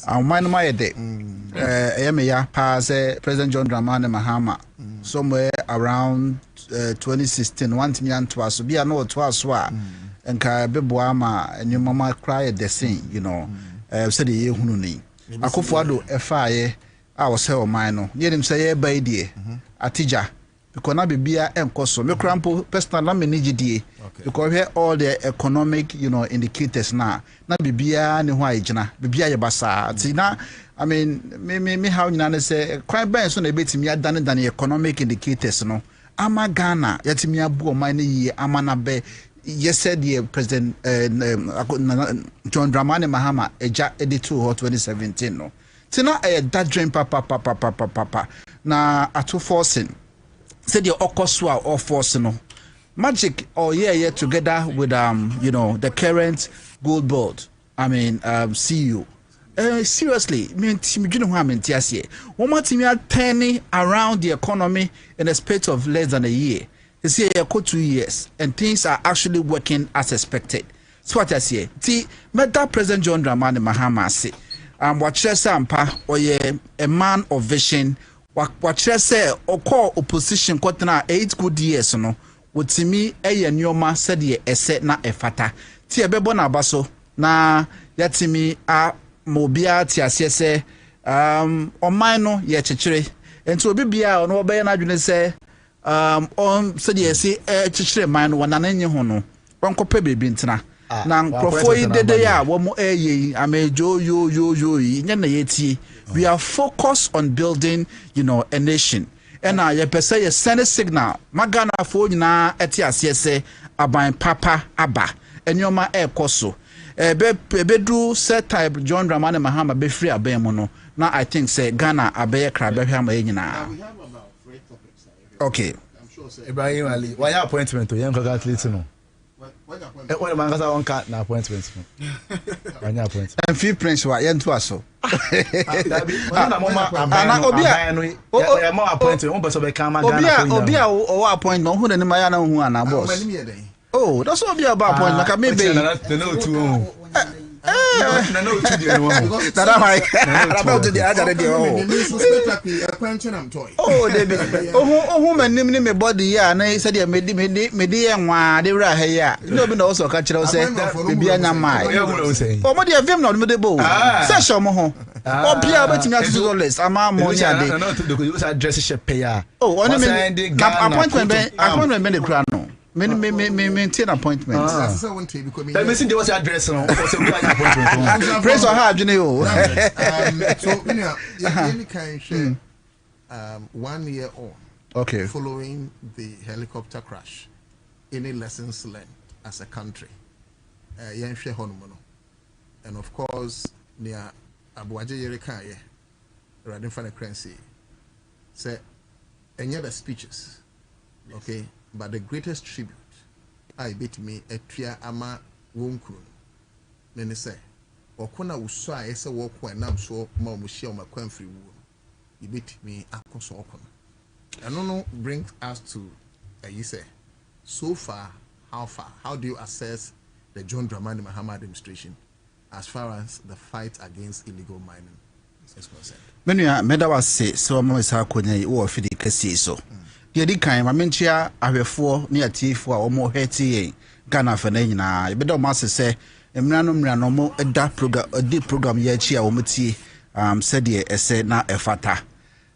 S11: I mind my day. Emia pass President John Dramani Mahama somewhere around 2016. One thing to us be an old to us, and Kabebuama and your mama cried the same, you know. Said the Yehuni. Akufado, a fire, I was hell minor. Yet him say, by dear, Atija. Because now be beer and Koso. Me crampo personal manage because here all the economic, you know, indicators now. Na be beer and why jana. Be beer basa. Tina. I mean, me how you say crime bands on a bit me than the economic indicators, no. Ama Ghana, yet me abu mine ye amana be. Yes, said the President John Dramani Mahama eja editu or 2017 no. Tina that dream papa na atu forcing. Said the Okoswa or force no magic or yeah together with you know the current gold board. I mean CEO. Seriously, you know what I mean? Yes, yeah. One more team are turning around the economy in a space of less than a year. It's here 2 years, and things are actually working as expected. So what I say, see, met that President John Dramani Mahama say, what Sampa or a man of vision. What say or call opposition kotena 8 good years no with me nyoma said ye ese na efata ti ebebo na baso na yatimi a mobia ti asese oman no ye chechire enti obi bia no obe na adwene se on said ye se chechire man no wana nanye ho no wonkope bebi ntina na nkrofo yi dede ya wo mo amejo yo yi nya na yetie. We are focused on building, you know, a nation. And I say a send a signal. Magana for na etiasiese aban papa aba. And your ma air koso. Bedru set type John Dramani Mahama be free abemono. Now I think say Ghana abe crab na. We have about 3 topics. Okay. I'm sure say
S10: Ibrahim Ali. Why appointment to young calculate no? What man has on cat na appointment.
S11: And few prince wa yen to aso. Obia o appointment who the maya na hu ana boss. Oh, that's what be about appointment. Ka me be. Oh, they be. Oh, man, name me body ya. Na said ya me di enwa de ra ha ya. No be no so ka kire o say bibia nya mai. Oh, mo dey vim no me dey bo. Say show mo ho. Obia betimi $2 ama mo nya de.
S10: No, the address ship ya.
S11: Oh, only me appointment be the crown no. Maintain appointment.
S10: Let me see the what's address no.
S11: Praise or hard, you know.
S4: So you can share 1 year on.
S11: Okay.
S4: Following the helicopter crash, any lessons learned as a country? And of course, near Abuaje Yerekaye, Radin Fana Crency, say any other speeches, okay. But the greatest tribute I bet me a tria ama wonkun. Then say, or kuna uswa esa walk when I'm so mamushia ma free woon. You bet me a coso open. And no brings us to you say, so far, how do you assess the John Dramani Mahama administration as far as the fight against illegal mining is concerned?
S11: Many medawa say so almost how could you or fidi kasi so. Yedi kan mamentia ahwefo ne atiefo a omo heti Ghana fa na nyina. Ebedo ma se emrano mo eda program ye chi a wo mtie said ye ese na efata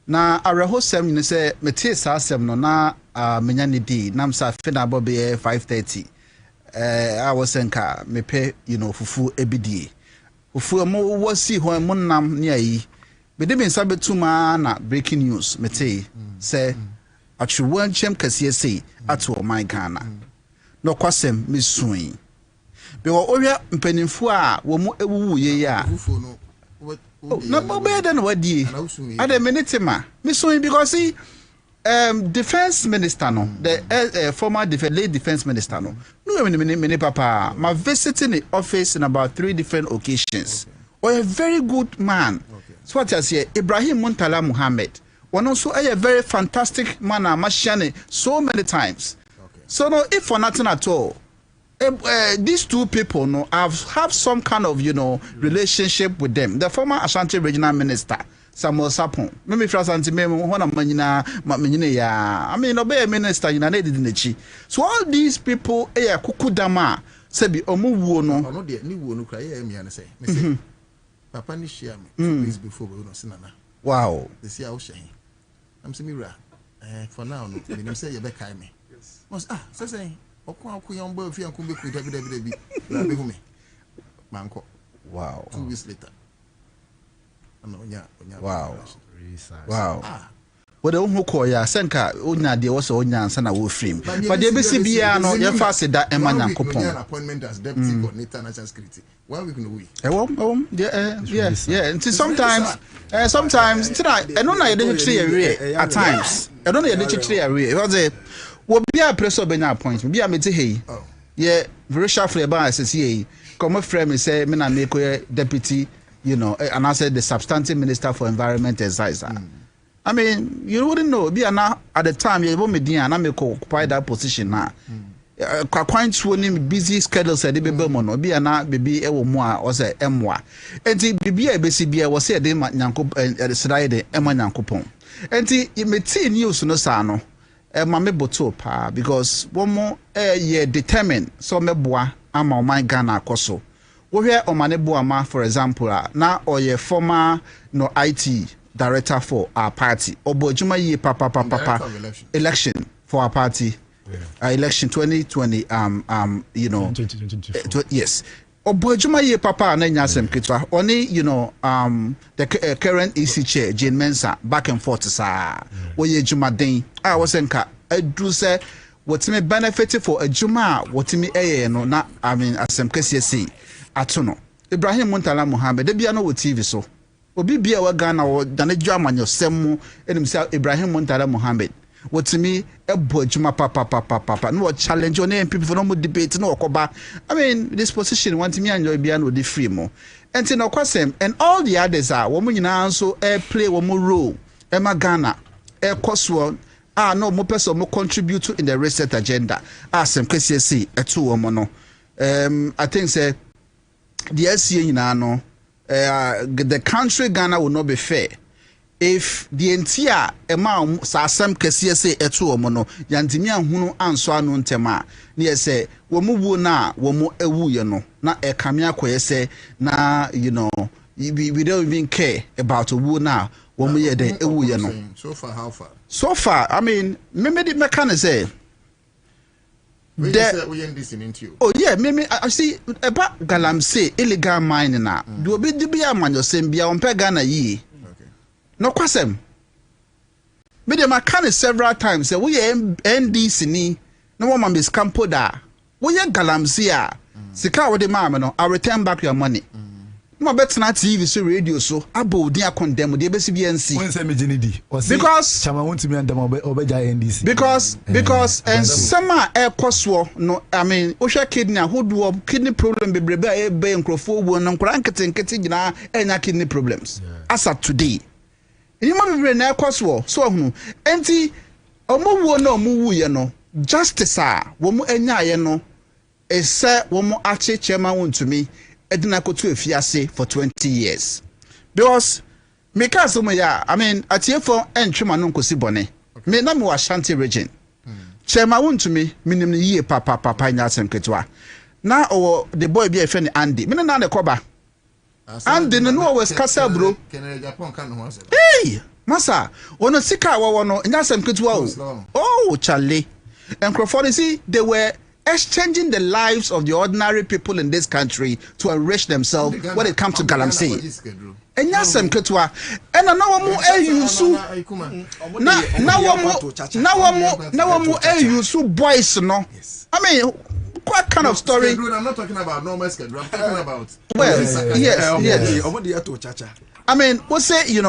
S11: na arehosem ni se metie sa asem no na menya ne di nam sa fina Bobie 5:30 I was enka mepe fufu ebidie fufu mo wasi ho mo nam ne ayi be de bin sabetuma na breaking news mete say atwe chem kase sei ato my Ghana no kwasem misui be wo ohwe mpanimfu a wo mo ewuwu ye ya na Bobie den wadi ade menitema misui because see defense minister no the former late defense minister no many papa my visiting the office in about 3 different occasions or a very good man so what I say Ibrahim Muntala Muhammad one also a very fantastic man mashane so many times so no if for nothing at all these two people no have some kind of relationship with them. The former Ashanti regional minister Samuel Sapon me fra Ashanti me hona manyina ya I mean obey minister you na did nechi so all these people kukudama say bi omuwuo no
S4: de ni wuo no kra ye me say me say papa ni share me 2 days before we no sinana
S11: wow
S4: they see how she I'm say mira for now no me say you be kai me was say okwa yomba fi anko be ku dabi na be hu me manko
S11: wow
S4: 2 weeks later
S11: wow wow what who call ya senka onya de was onya ansa na wo frame but de be si bia no ye fa se da ema nyankopon
S4: appointment as deputy coordinator national security 1 week no we
S11: yeah until sometimes tonight I don't know you dey tree at times I don't know you dey tree because wo bia preso benya appointment bia meti hey yeah very sharply about SSA come frame me say me na me ko deputy and I said the substantive minister for environment and science. I mean, you wouldn't know. Be at the time you me dia na me occupy that position na. Quite swollen busy schedule said be mono be na baby ewo mo a o say emwa. Enti bibi e besi bia wo say de nyankop sraide ema nyankopon. Enti me tea news no sa no ma me boto pa because one more ye determined so me boa ama o my Ghana akoso. We hear Omane Buama, for example, now or your former IT director for our party. Obojuma ye papa election for our party. Election 2020 yes. Obojuma ye papa na nyasem kitwa. Only the current EC chair Jane Mensah back and forth sa. Oye juma den. I was enka do say what me benefit for a juma what me no na I mean asem kesi atono Ibrahim Muntala Muhammad de bia no wo TV so obi bia wa Ghana wo dane dwa amanyosem mu enim say Ibrahim Muntala Muhammad wotimi ebo adwuma papa no challenge on MP for no mo debate no okoba I mean this position want me anyo bia no de free mo enti no kwasem and all the others are wo nyina nso play wo mo role ema Ghana koso no mo person mo contribute in the reset agenda asem kwesiesi eto wo mo no I think say the SCA the country Ghana will not be fair if the entire amount sasam kesiye say etu omono yantimi ahunu anso anu ntema na say wo mu wu na wo mu ewu ye no na e kame akoye say na we don't even care about wu na wo mu ye den ewu ye no so far I mean me can say
S4: we
S11: I see about Galamsey illegal mining na do be bia manyosem bia on pe Ghana yi no kwasem me dem can several times say we NDC ni no one man be scampo da we Galamsey a sika wo de ma no I return back your money no betna TV so radio so abo din akondem de be si bia nsi
S10: when say me ginidi
S11: because
S10: chama won timi andam obeja NDC
S11: because and sama ekoso no I mean o hwa kidney ahodo kidney problem bebrebe a be nkrofo wo no nkora nkete gina enya kidney problems as of today you ma bebre na ekoso so hunu enti omowo na omowu ye no justice a wo mu enya ye no ese wo mu ache chairman won to me edina kotu efiase for 20 years because me ka so ya I mean atiefo entwema no nkosi bone me na me wa Ashanti region chairman won to me minim ne yie papa nya asem ketwa Now or the boy be a friend Andy. Me na the koba. Andy no always castle bro. Hey, massa. Ono sika wa no nya sem ketua. Oh, Charlie. And Crawford, see, they were exchanging the lives of the ordinary people in this country to enrich themselves when it comes to galamsey. And yes, I'm Ketua. And now I'm more boys, no. I mean, what kind of story?
S4: I'm not talking about normal schedule. I'm talking about.
S11: Well, yes. I mean, what's say,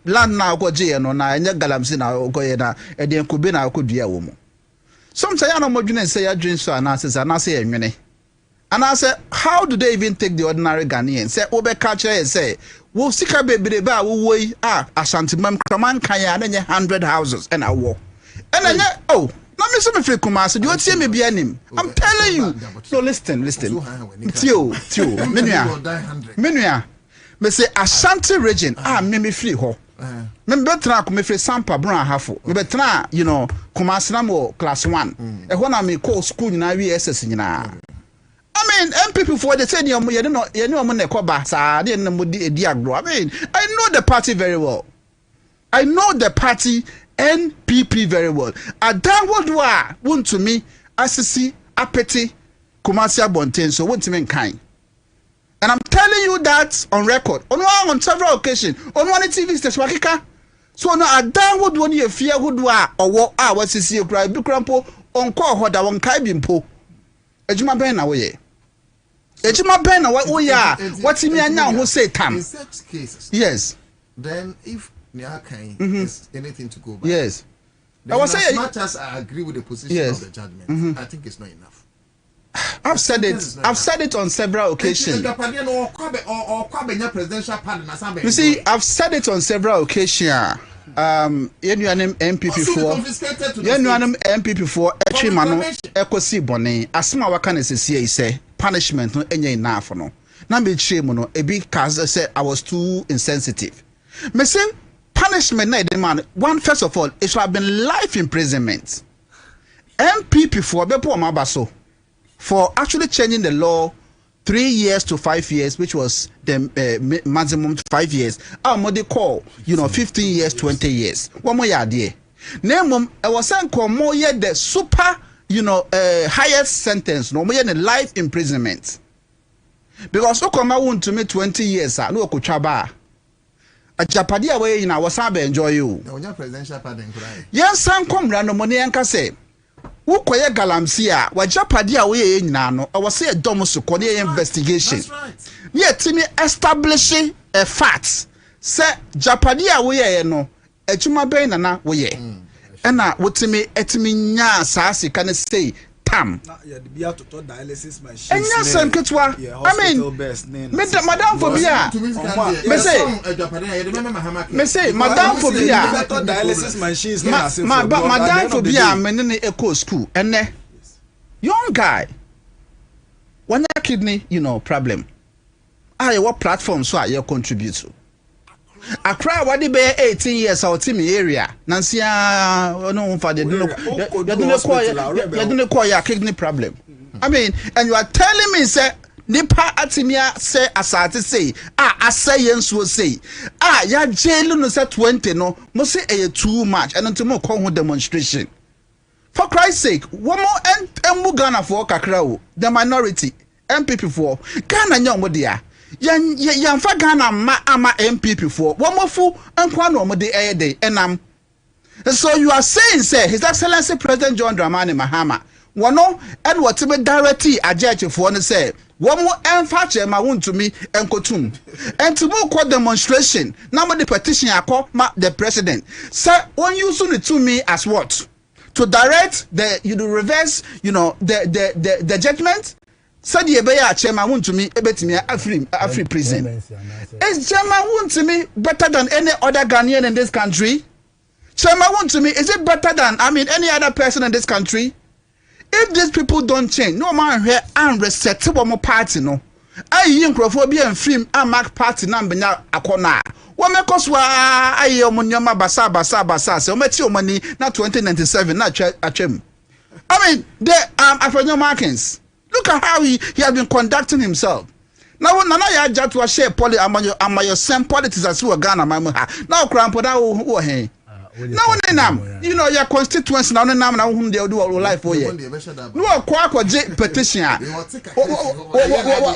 S11: land now go jail no na enya galamsey na go ye na e de nkube na akodua wo mu. Sometimes I don't know say your dreams so and I say and I say, how do they even take the ordinary Ghanaian? Say, Obe catcher and say, we'll see a baby ba we Ashanti man kaya and 100 houses and I walk. And then oh, let me see me free Kumasi. You see me be him. I'm telling you. No, listen. Tio, Menuya. Me say Ashanti region, me free ho. Me betra ko me free Sampa Brown hafo. Me betra, Kumasi na mo class 1. E ho na me call school na we SS nyina. I mean, MPP for the say you know mo na koba sa de na mo di agro. I mean, I know the party very well. I know the party NPP very well. Adan wodwa won to me asisi apeti Kumasi Abonten so won to me kind. And I'm telling you that on record. On several occasions. On one TV station wakika. So no Adan wodwo ni efia wodwa owo wasisi ekura bi krampo onko hoda won kai bimpo. Ejuma ben na wo ye. Ejuma ben na wo ya. What me anya ho say tam.
S4: In such cases.
S11: Yes.
S4: Then if Niakai is anything to go by.
S11: Yes.
S4: I was saying, as much as I agree with the position of the judgment, I think it's not enough.
S11: I've said it on several occasions. You see, I've said it on several occasions. MPP for every man ekosi bone asema waka na sesi say punishment no enye enough no na me chie mu no ebi cause say I was too insensitive. Me say punishment na the man one first of all it should have been life imprisonment. MPP for bepo mabaso for actually changing the law 3 years to 5 years, which was the maximum 5 years. Our mother call, 15 years, 20 years. One more year. Name I was saying more yet the super, highest sentence, no more than life imprisonment. Because so come out to me 20 years, no kuchaba. A Japadia way in our sabe enjoy you.
S4: No presidential pardon.
S11: Yes, some come random money and say. Ukoye galamsia wajapadia we nyina no I was say dom so ko ne investigation. That's right. Yeah, timi establishing a fact. Say japadia we no adwuma ben na we ye. Na wotimi etimi nya asase kan say tam.
S5: Yeah, the be to dialysis machines.
S11: And yes, I mean, Madam Phobia. Me say, Madam Phobia.
S5: Dialysis machines.
S11: Madam Phobia, menene eco school. And young guy, one kidney, problem. What platform so I contribute to? Accra wadi be 18 years out in the area. Nancy no for the kidney problem. I mean, and you are telling me say nipa atimia say asate say I say yens will say ya jail no say 20 no mo say too much and until mo come demonstration. For Christ's sake, one more and Ghana for kakra the minority MPP for Ghana nyom dia. Yan fa Ghana ama MPP for one more fool and one more day enam. So you are saying, say, His Excellency President John Dramani Mahama, one and what to be directly a judge for and say, one more and my wound to me and kotum. And to more court demonstration, number the petition I call the president. Sir, when you soon it to me as what? To direct the reverse, the judgment. Said ye be a chairman want to me a free prison. Is chairman want to me better than any other Ghanaian in this country? Chairman want to me, is it better than any other person in this country? If these people don't change, no man here and reset more party no. I Microphobia and film and mark party number now a corner. What make us I Munyama basa so met your money not 2097 not a chim. I mean, there Afro markings. Look at how he has been conducting himself. Now, Nana Yaja to a share your same politics as you are Ghana, Mamma. Now, Grandpa, who are he? Now, you know, your constituents now, now, whom they'll do all life for you. No, quack or petition.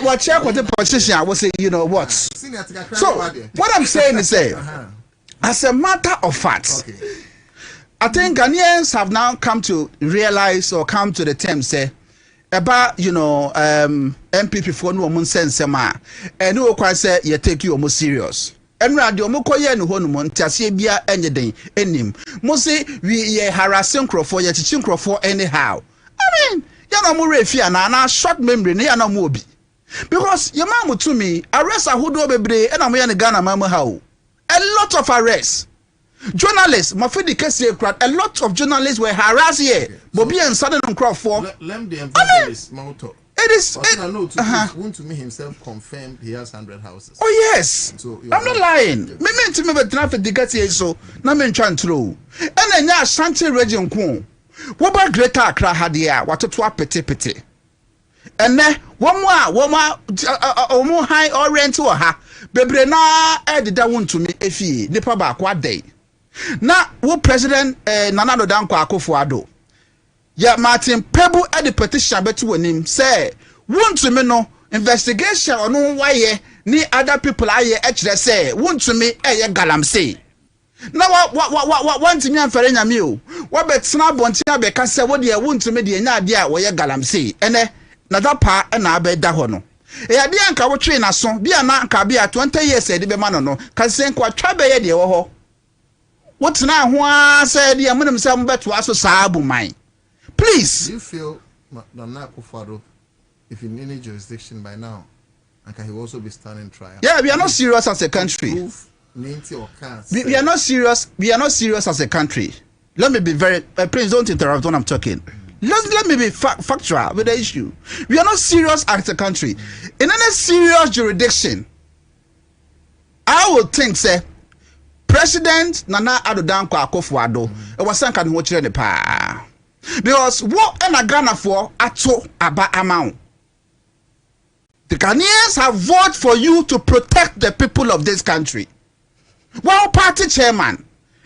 S11: What check with the petition? I will say, you know what? So, what I'm saying is, as a matter of fact, I think Ghanaians have now come to realize or come to the term, say, about MPP for no one sense and no quite say you take you almost serious. And radio Mokoya no honumon Tasibia anything enim. Mose we harassing for your teaching for anyhow. I mean, Yana Murefia na short memory near no mobi. Because your mama to me, arrest a hoodoo bebre and I'm in Ghana mama how. A lot of arrests. Journalists, a lot of journalists were harassed here. Bobie Ansah on crowd for.
S4: Let the evangelist motto.
S11: It is.
S4: Want to me himself confirmed he has 100 houses.
S11: Oh yes. So I'm not lying. Me to me but traffic dictate so. Na me try through. And then ya Ashanti region ko. What about Greater Accra had here? What to pete. And then one more high or rent to ha. Bebre na edida want to me efi nipa ba kwa day. Na wo president Nana Danko Akufo-Addo ya Martin Pebu at the petition betu wonim say want to me no investigation ono waye ni other people aye ekire say want to me galamsey na wa want me amfere nyame o wa betena bonti abeka say wo de want to me de nya ade a wo ye galamsey ene na da pa na abeda ho no ya de anka wo twe na so bia na anka bia 20 years e de be ma no no ka sen kwa twa be ye de wo ho. What's now? Who said the amount of some bet was a sabu mine? Please.
S4: Do you feel Nana Akufo-Addo, if in any jurisdiction by now, and can he also be standing trial?
S11: Yeah, we are not serious as a country. We are not serious. We are not serious as a country. Let me be very. Please don't interrupt when I'm talking. Let me be factual with the issue. We are not serious as a country. In any serious jurisdiction, I would think, say. President Nana Danko Akufo-Addo was sanka no chire ne pa because what na Ghana for ato aba amount. The Ghanaians have voted for you to protect the people of this country. One party chairman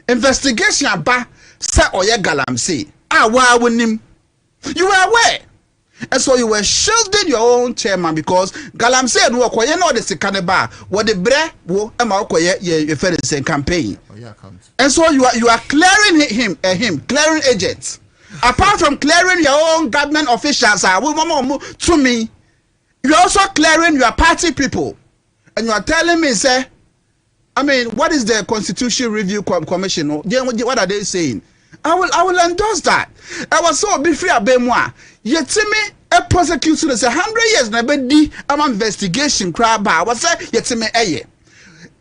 S11: investigation aba say oye galamsey wa wonim. You were aware. And so you were shielding your own chairman because Galamsey no okoye no de sikaneba what the bre wo e ma okoye ye fere sen campaign. And so you are clearing him clearing agents. Apart from clearing your own government officials to me, you are also clearing your party people. And you are telling me say I mean what is the Constitution Review Commission? What are they saying? I will endorse that. I was so be free abemwa. Yetime a prosecution is 100 years na be am investigation crab was say yetime eye.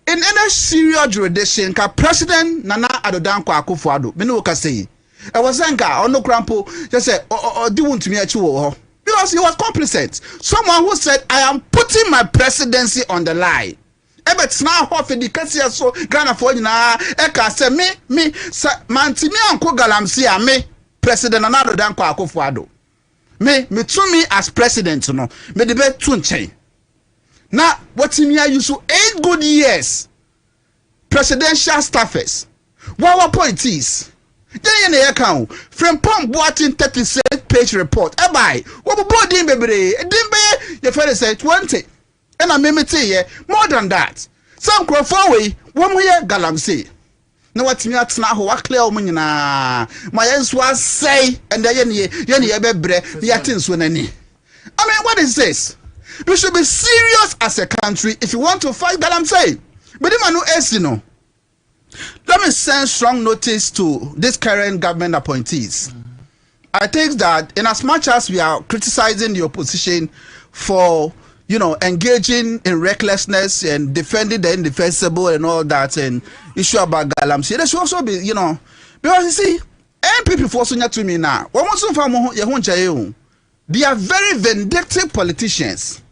S11: In any serious jurisdiction ka President Nana Danko Akufo-Addo me no ka say. I was saying on no crampo just say do want to me achu because he was complicit. Someone who said I am putting my presidency on the line. But now half the case so Ghana for na e ka say me mantimi anko galamsey me President Nana Danko Akufo-Addo. Me to me as president no me de be to nchen. Na what me use so 8 good years presidential staffers. What appointees? Then you account from Pom Boatin 36-page report. Ebai, what body bebre? Dimbe your father said 20. And I me more than that. Some crop away 1 year galamsey. No what me at na ho clear na my answer say and then ye bebre yatin so nani. I mean what is this? We should be serious as a country if you want to fight galamsey. But the man no esi no. Let me send strong notice to this current government appointees. I think that in as much as we are criticizing the opposition for engaging in recklessness and defending the indefensible and all that and issue about galamsey, there should also be, because you see, MPP for Sonia to me now, they are very vindictive politicians.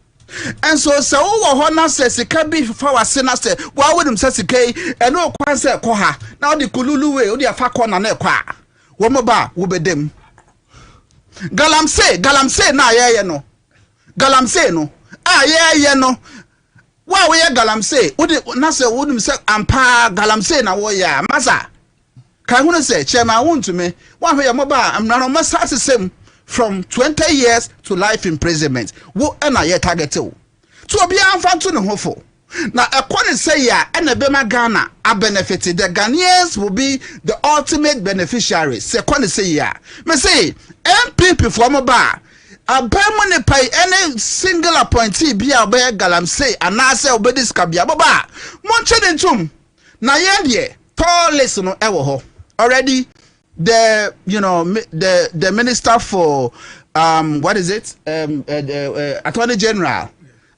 S11: And so Hona says it can be for our sinners. Why would him say and no quan say koha now the Kululu way or the Afakon and Ekwa Womoba will be them. Galamsey na no. galamsey no ye no wa we galamsey na say wodum say ampa galamsey na wo ya masa kan hu say chairman won't me wa hwe moba amna no start same from 20 years to life imprisonment wo na ye target o to obi amfa to ne hofo na ekone say ya na be ma Ghana a benefit the Ghanaians will be the ultimate beneficiaries say ekone say ya me say MPP for moba abemo ne pai any single appointee bia obey galamsey anase obedis kabia baba monche den tum na ye de tallest no ewo ho already the the minister for what is it attorney general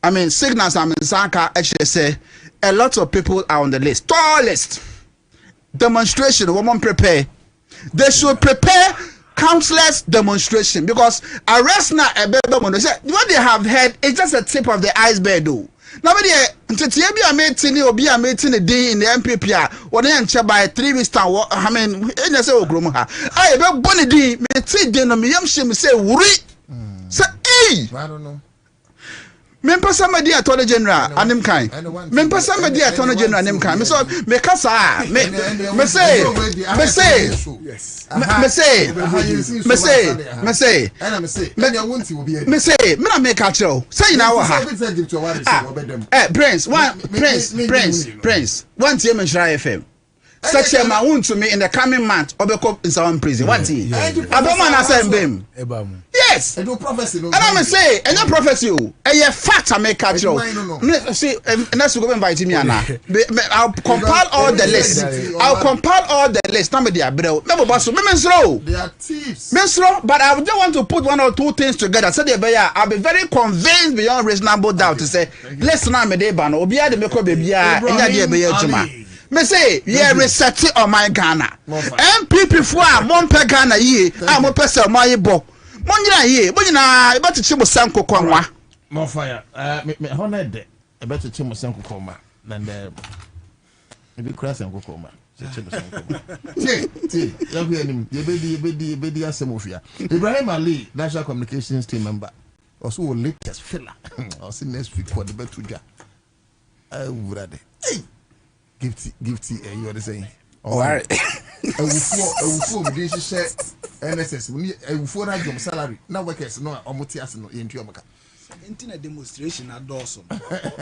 S11: I mean signals Sanka actually say a lot of people are on the list tallest demonstration woman prepare they should prepare countless demonstration because arrest na what they have heard is just a tip of the iceberg though. Nobody until be a meeting or be a meeting a day in the MPP or then by 3 weeks time I mean in say ogrom I be bonny day me ti dey no me yam shim say wuri say
S4: I don't know.
S11: Member somebody attorney general anim kan. Member somebody attorney general anim kan. Me so me kasa me say me na make a show. Say na wa ha. Prince one team in Shire FM. Such a man to me in the coming month obeko in some prison. One thing. Aboma na say mbem. Yes. And I'm say, and your prophecy, a fact I make a joke. See, and that's go invite me now. I'll compile all the list. Somebody I bro. Never boss. They are thieves. But I don't want to put one or two things together. So I'll be very convinced beyond reasonable doubt to say, listen, I'm a day ban. Obia the meko baby. Me say, yeah, reset it on my Ghana. MPP for Monpe Ghana ye. I'm a person my bo. Monja ye, monja about to chimo sanko kwa.
S4: More fire. Me honored about to chimo sanko koma. Then maybe crash and koma. T. You be Asemofia. Ibrahim Ali, National Communications Team member. Also, latest fella. I'll see next week for the betuja. I would hey. Gifty, you are the same.
S11: All right.
S4: I will form this share NSS. I will form a job salary. Now, workers no Omotias no into your maca.
S5: Internet demonstration at Dawson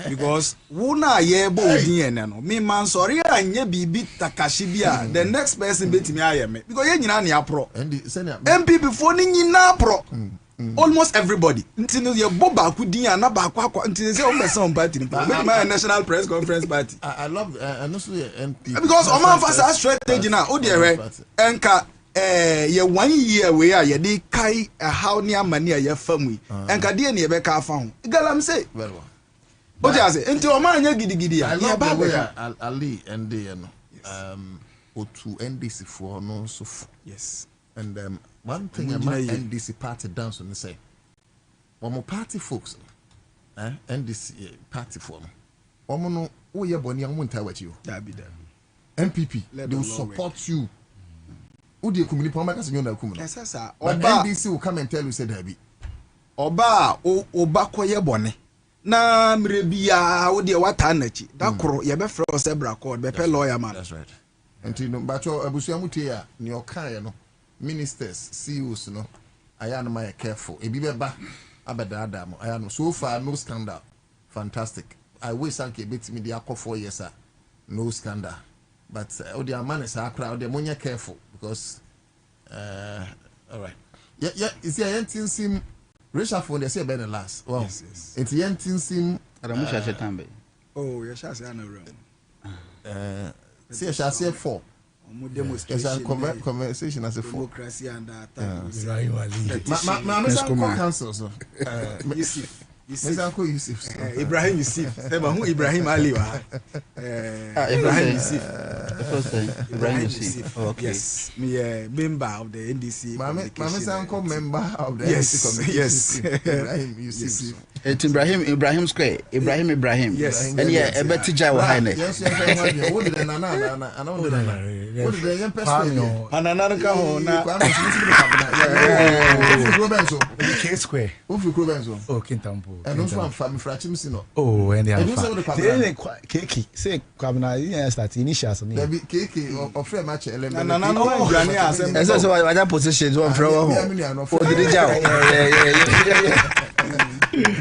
S5: because wuna ye bo DNA no me man sorry anye bibi takashibia the next person bet me ayeme because ye nyina na pro MPP for ni nyina pro almost everybody until ye bo ba ku din ana ba kwa until say o person party my national press conference party
S4: I love and also MPP
S5: because o man fast strategy na o dey we enka ye 1 year we are ye dey kai how near money ye family enka dey na ye be ka fa ho galam say
S4: very well
S5: o just say until o man nya gidigidi
S4: ya ye ba we Ali and they no O2 NDC for no so
S5: yes
S4: and one thing about NDC party dance on the say one party folks NDC party for them no o ye boni an won't what you
S5: that be them
S4: MPP they will support you who the community promise you na community
S5: yes sir
S4: oba NDC will come and tell you say that be
S5: oba koye boni na mrebia wo de wata nachi da koro ye be fro se bra code be pe lawyer man
S4: that's right until no but abusu amutia ni okan no ministers CEOs no aya no my careful e bi beba abeda adam aya no so far no scandal fantastic I wish I could beat me the akọ 4 years no scandal but the man is Accra the money careful because all right yeah is there anything seem Richard phone they say ben the last wow yes it's anything seem
S11: Aramusha Chetambe
S5: oh yes I say na room
S4: see I shall say 4
S5: demonstration
S4: conversation as a
S5: democracy and
S4: council so
S5: Ibrahim Yusuf who Ibrahim Ali Ibrahim Yusuf
S11: okay
S5: yes me member of the NDC
S4: Mama member of the
S5: yes
S4: Ibrahim Yusuf
S11: It's Ibrahim Square. Ibrahim.
S5: Yes.
S11: And yeah, a better job.
S4: Yes, what did another
S10: K Square. Oh, Kintampo.
S4: And also family fractions.
S10: Oh, and they Kiki. Say, Kabana, yes, that's initials.
S4: There be Kiki or fair match element.
S11: As I that position one from for the job.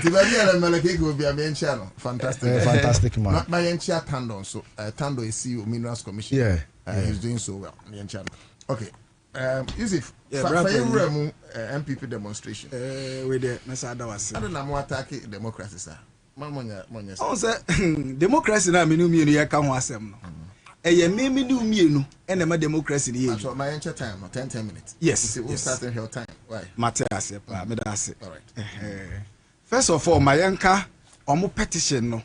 S4: The will be a main channel.
S10: Fantastic man.
S4: My enchia Tando, so Tando is CEO Minerals Commission.
S10: Yeah.
S4: He's doing so well. Okay. Yusuf, MPP demonstration.
S5: With the Mesada was.
S4: I don't know what attack democracy, sir. Monya.
S5: Oh, sir, democracy na minu mienu ya ka ho asem no. Eye me minu mienu ene ma democracy ni ye.
S4: So my enchia time 10 minutes.
S5: Yes.
S4: We'll start in your time. Why?
S5: Matthias, me da ase.
S4: All right.
S5: First of all, my yanka omo petition no.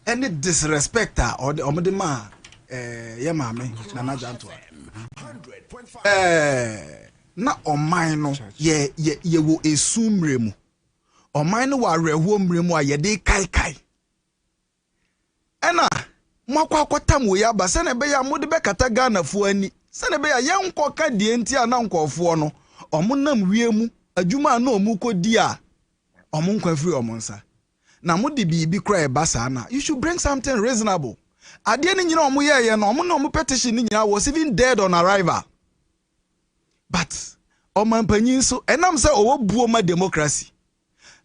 S5: Any disrespect or the omo de ma ye maame na na janto. Na oman no ye wo esumre mu. Oman no wa rewo mre mu a ye de kai. Ena mwakwa kwatam wo ya ba se na be ya mo de be kata Ghana fu ani. Se na be ya ye nkọ ka die nti a na nkọfo no. Omo nam wie mu adwuma na omu kodi a omo nkwa free omo nsa. Na mo de bibi kra e basa na. You should bring something reasonable. Ade ni nyina omo ye no omo na omo petition ni nyina was even dead on arrival. But omo mpanyin so enam se owo buo ma democracy.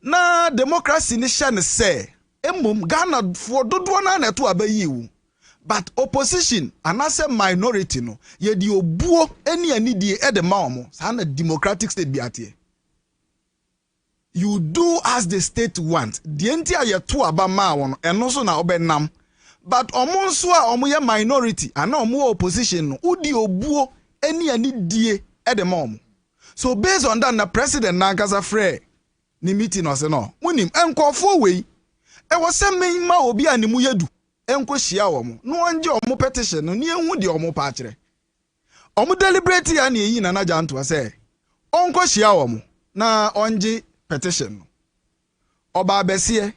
S5: Na democracy ni sha ne se emom Ghana for dodo na na to abayi wu. But opposition anase minority no ye di obuo eni anidie e de ma omo sa na democratic state biate. You do as the state want. The entire ye to aba ma won eno so na obenam. But omo nso a omo ye minority ana omo opposition no udi obuo eni anidie e de ma omo. So based on that na president na nkasa frɛ ni meeting no se no munim enkofo wei e wo se men ma obi animu yedu enko hia wo mo no onje omo petition no ni ehu de omo pa akere omo deliberate ya na eyi na na janto se onko hia wo mo na onje petition no oba besie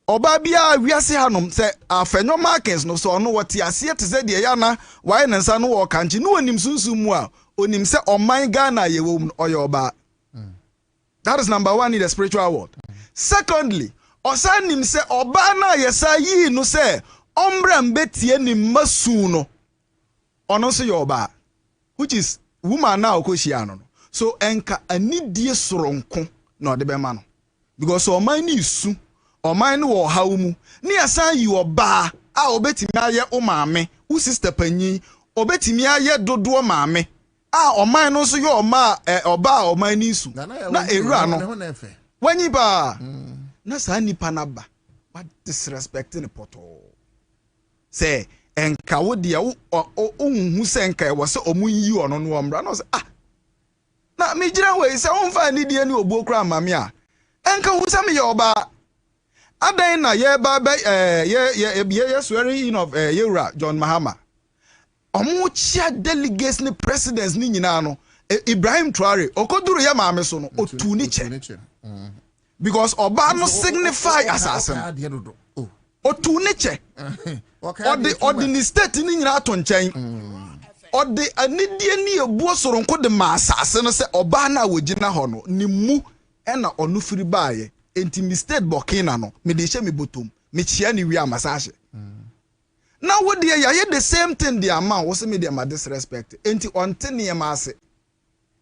S5: oba bia wiase hanom se afenyo markets no so no wote ase te se de ya na why na nsa no wo kanchi no onim sunsun mu a onim se oman Ghana ye wo oyoba. That is number one in the spiritual world. Secondly, osanim se oba na yesa yi no se ombra mbetie ni masu no ono so yoba, which is woman na okoshia no. So enka anidie soronko na ode be ma no, because oman ni isu oman wo hawmu ni asan yi oba a obetimi aye o maame wo sister panyi obetimi aye dodo maame oman no so yo ma oba oman ni isu na erua no wanyi ba na sa nipa na ba what disrespecting the poto say enka wo de hu se enka e wo se omu yi ono no omra no se na me gira we se won fa ni die ni obo kra mame a enka hu se me ye oba adan na ye ba ye swearing in of Yewura John Mahama omo chia delegates ni presidents ni nyina no Ibrahim Traore okoduru ya maame so no otu ni che because oba no signify assassin otu ni che odi ni state ni nyina ato nchen odi anidie ni ebuo soronko de ma assassin no se oba na wogina ho no ni mu na onu firi baaye enti mi state Burkina no me de hye me botom me chia ni wi amasaje. Now what dear ya the same thing the amount was me the disrespect enti onte ne ma ase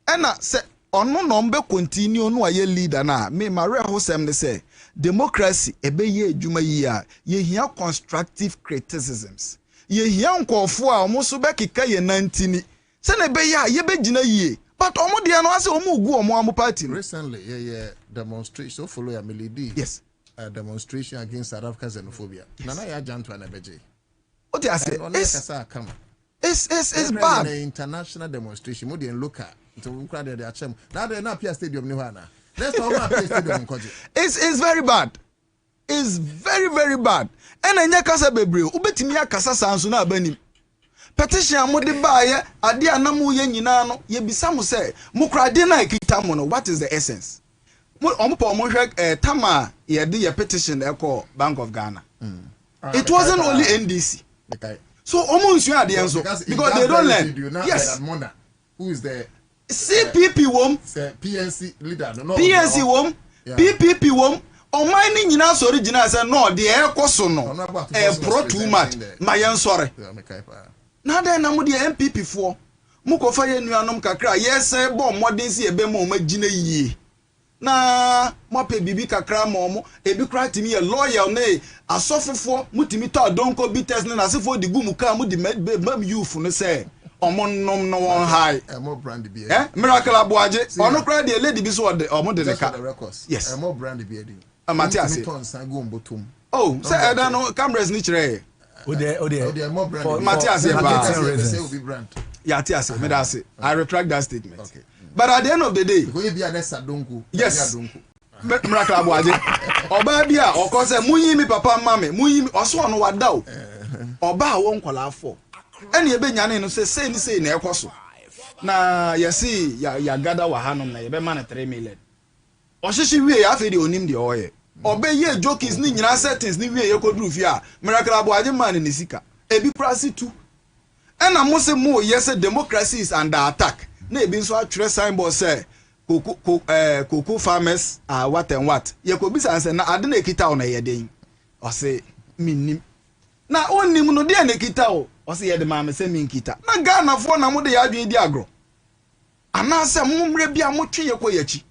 S5: ena se ono no mbe continue no aye leader na me mare ho sem ne say democracy ebe ye adwuma yi a ye hia constructive criticisms ye hia nkofo a omo so be keka ye nantini se na be ya ye be gina yi but omo de no ase omo gu omo party
S4: recently yeah demonstration so follow ya melody
S5: yes
S4: a demonstration against South African xenophobia nana ya janto na beje.
S5: What do I say? It's bad.
S4: An international demonstration. More than local. Now they're not Pia Stadium. Let's talk about Pia Stadium.
S5: It's very bad. It's very, very bad. And then Yakasa Bebre, Ubetimia Casa Sansuna Benim. Petition Modibaye, Adia Namu Yenino, Yebisamu say, Mukradina Kitamono. What is the essence? Omo hwɛ tama yɛde yɛ petition ɛkɔ Bank of Ghana. It wasn't only NDC. So omo nsu ade enso because they don't learn. Yes.
S4: Who is the
S5: CPP wom?
S4: PNC leader. No.
S5: PNC wom? PPP wom? Ọman ni nyina sori gyina say no de ekoso no pro too much ma yen sori na den na mo de MPP fo mo ko fa ye nuanom kakra yes bo modern si ebe mo ma gyina yie na mo pe bibi kakra mo ebi kra timi ye loyal ne asofofo mutimi to adonko bites ne na sefo di gumu ka mo di mam youth no say omo nom no one high
S4: more brand be
S5: miracle abuaje ono kra de lady bi so omo de ka yes
S4: more brand be
S5: Matias. Oh, say I don't know cameras ni chere. Matias
S4: brand.
S5: Yeah, Matias, me that say. I retract that statement. Okay. But at the end of the day, yes. Miracle abuaje. Oba bia oko say munyi mi papa mama, munyi mi oso no wada o. Oba wo nkola afọ. Ene ebe nyane no say na ekoso. Na yesi ya gather wa hanom na ye be man 3 million. Oshishi wie ya fe de onim de oye. Obeye jokes ni nyina settings ni wie ye kodru fi a miracle abuaje man ni sika. Ebi prasi tu. Ena mo se mo yes democracy is under attack. Na ebi nso atwere signboard say cocoa farmers are what and what. Ye ko bisa say na ade na ekita o na ye den. O say minnim. Na onnim no de na ekita o. O say ye de ma me say min kita. Na Ghana fo na mo de ya adwen di agro. Ana say mo mre bia mo twe ye ko yachi.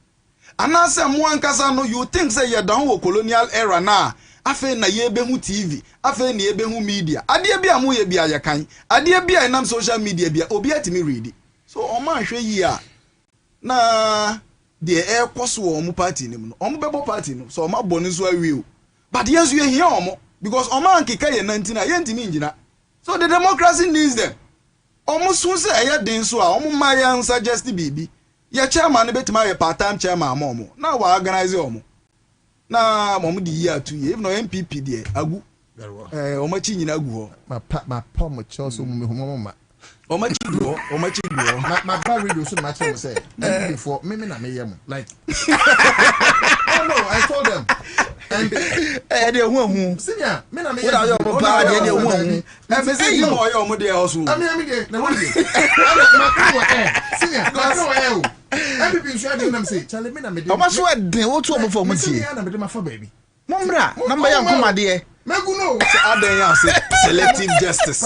S5: Ana say mo ankasa no you think say ye down wo colonial era na afa na ye be hu TV afa na ye be hu media ade bia mo ye bia ye kan ade bia enam social media bia obi atimi read so o ma hwe yi a na de e koso o mo party nim no o mo bebo party no so o ma boni so awie but yes you hear o mo because o ma nkeka ye 19 ye ntimi ngina so the democracy needs them o mo so say ye den so a o mo ma ye suggest bibi ye chairman betima ye part time chairman mo na wa organize o mo na mo di year 2 year if no MPP there agu o ma chi nyina agu ho
S4: ma pa mo choso mo mo
S5: o ma chi do
S4: ma ba radio so ma chi mo say before me na me yam like oh no I told them and
S5: de hu
S4: senior me na me
S5: yam what are your papa de hu e say you mo yo mo de house
S4: ami de na mo de ma ka senior ma ka MPP should have them say chale me na me de
S5: o ma so den wo to o mo fo mo tie
S4: na me de ma fa baby
S5: Momra, number ya nkomade.
S4: Meguno.
S5: Aden ya say selective justice.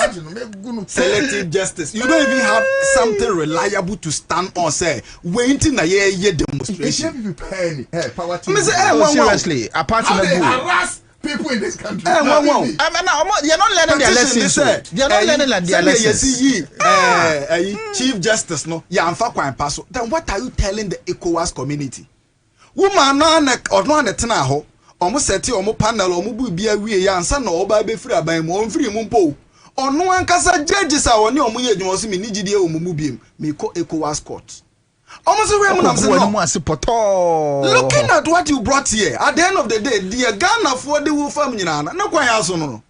S5: Selective justice. You don't even have something reliable to stand on say waiting na ye demonstration.
S4: Power to
S5: seriously, apart from
S4: harass people in this country.
S5: You're not learning their lessons. You're not learning their lessons. Chief Justice no, ya amfa kwan paso. Then what are you telling the ECOWAS community? Woman no na tena ho. Omo seti omo panel omo bu bia wie ya ansa na oba be firi aban mu onfiri mu mpo ono ankasa judges a woni omo ye dwumo so me nigide o mu biem me ko ECOWAS court omo so we mu na say no looking at what you brought here at the end of the day the Ghana for the wo fam nyina na kwan ya so no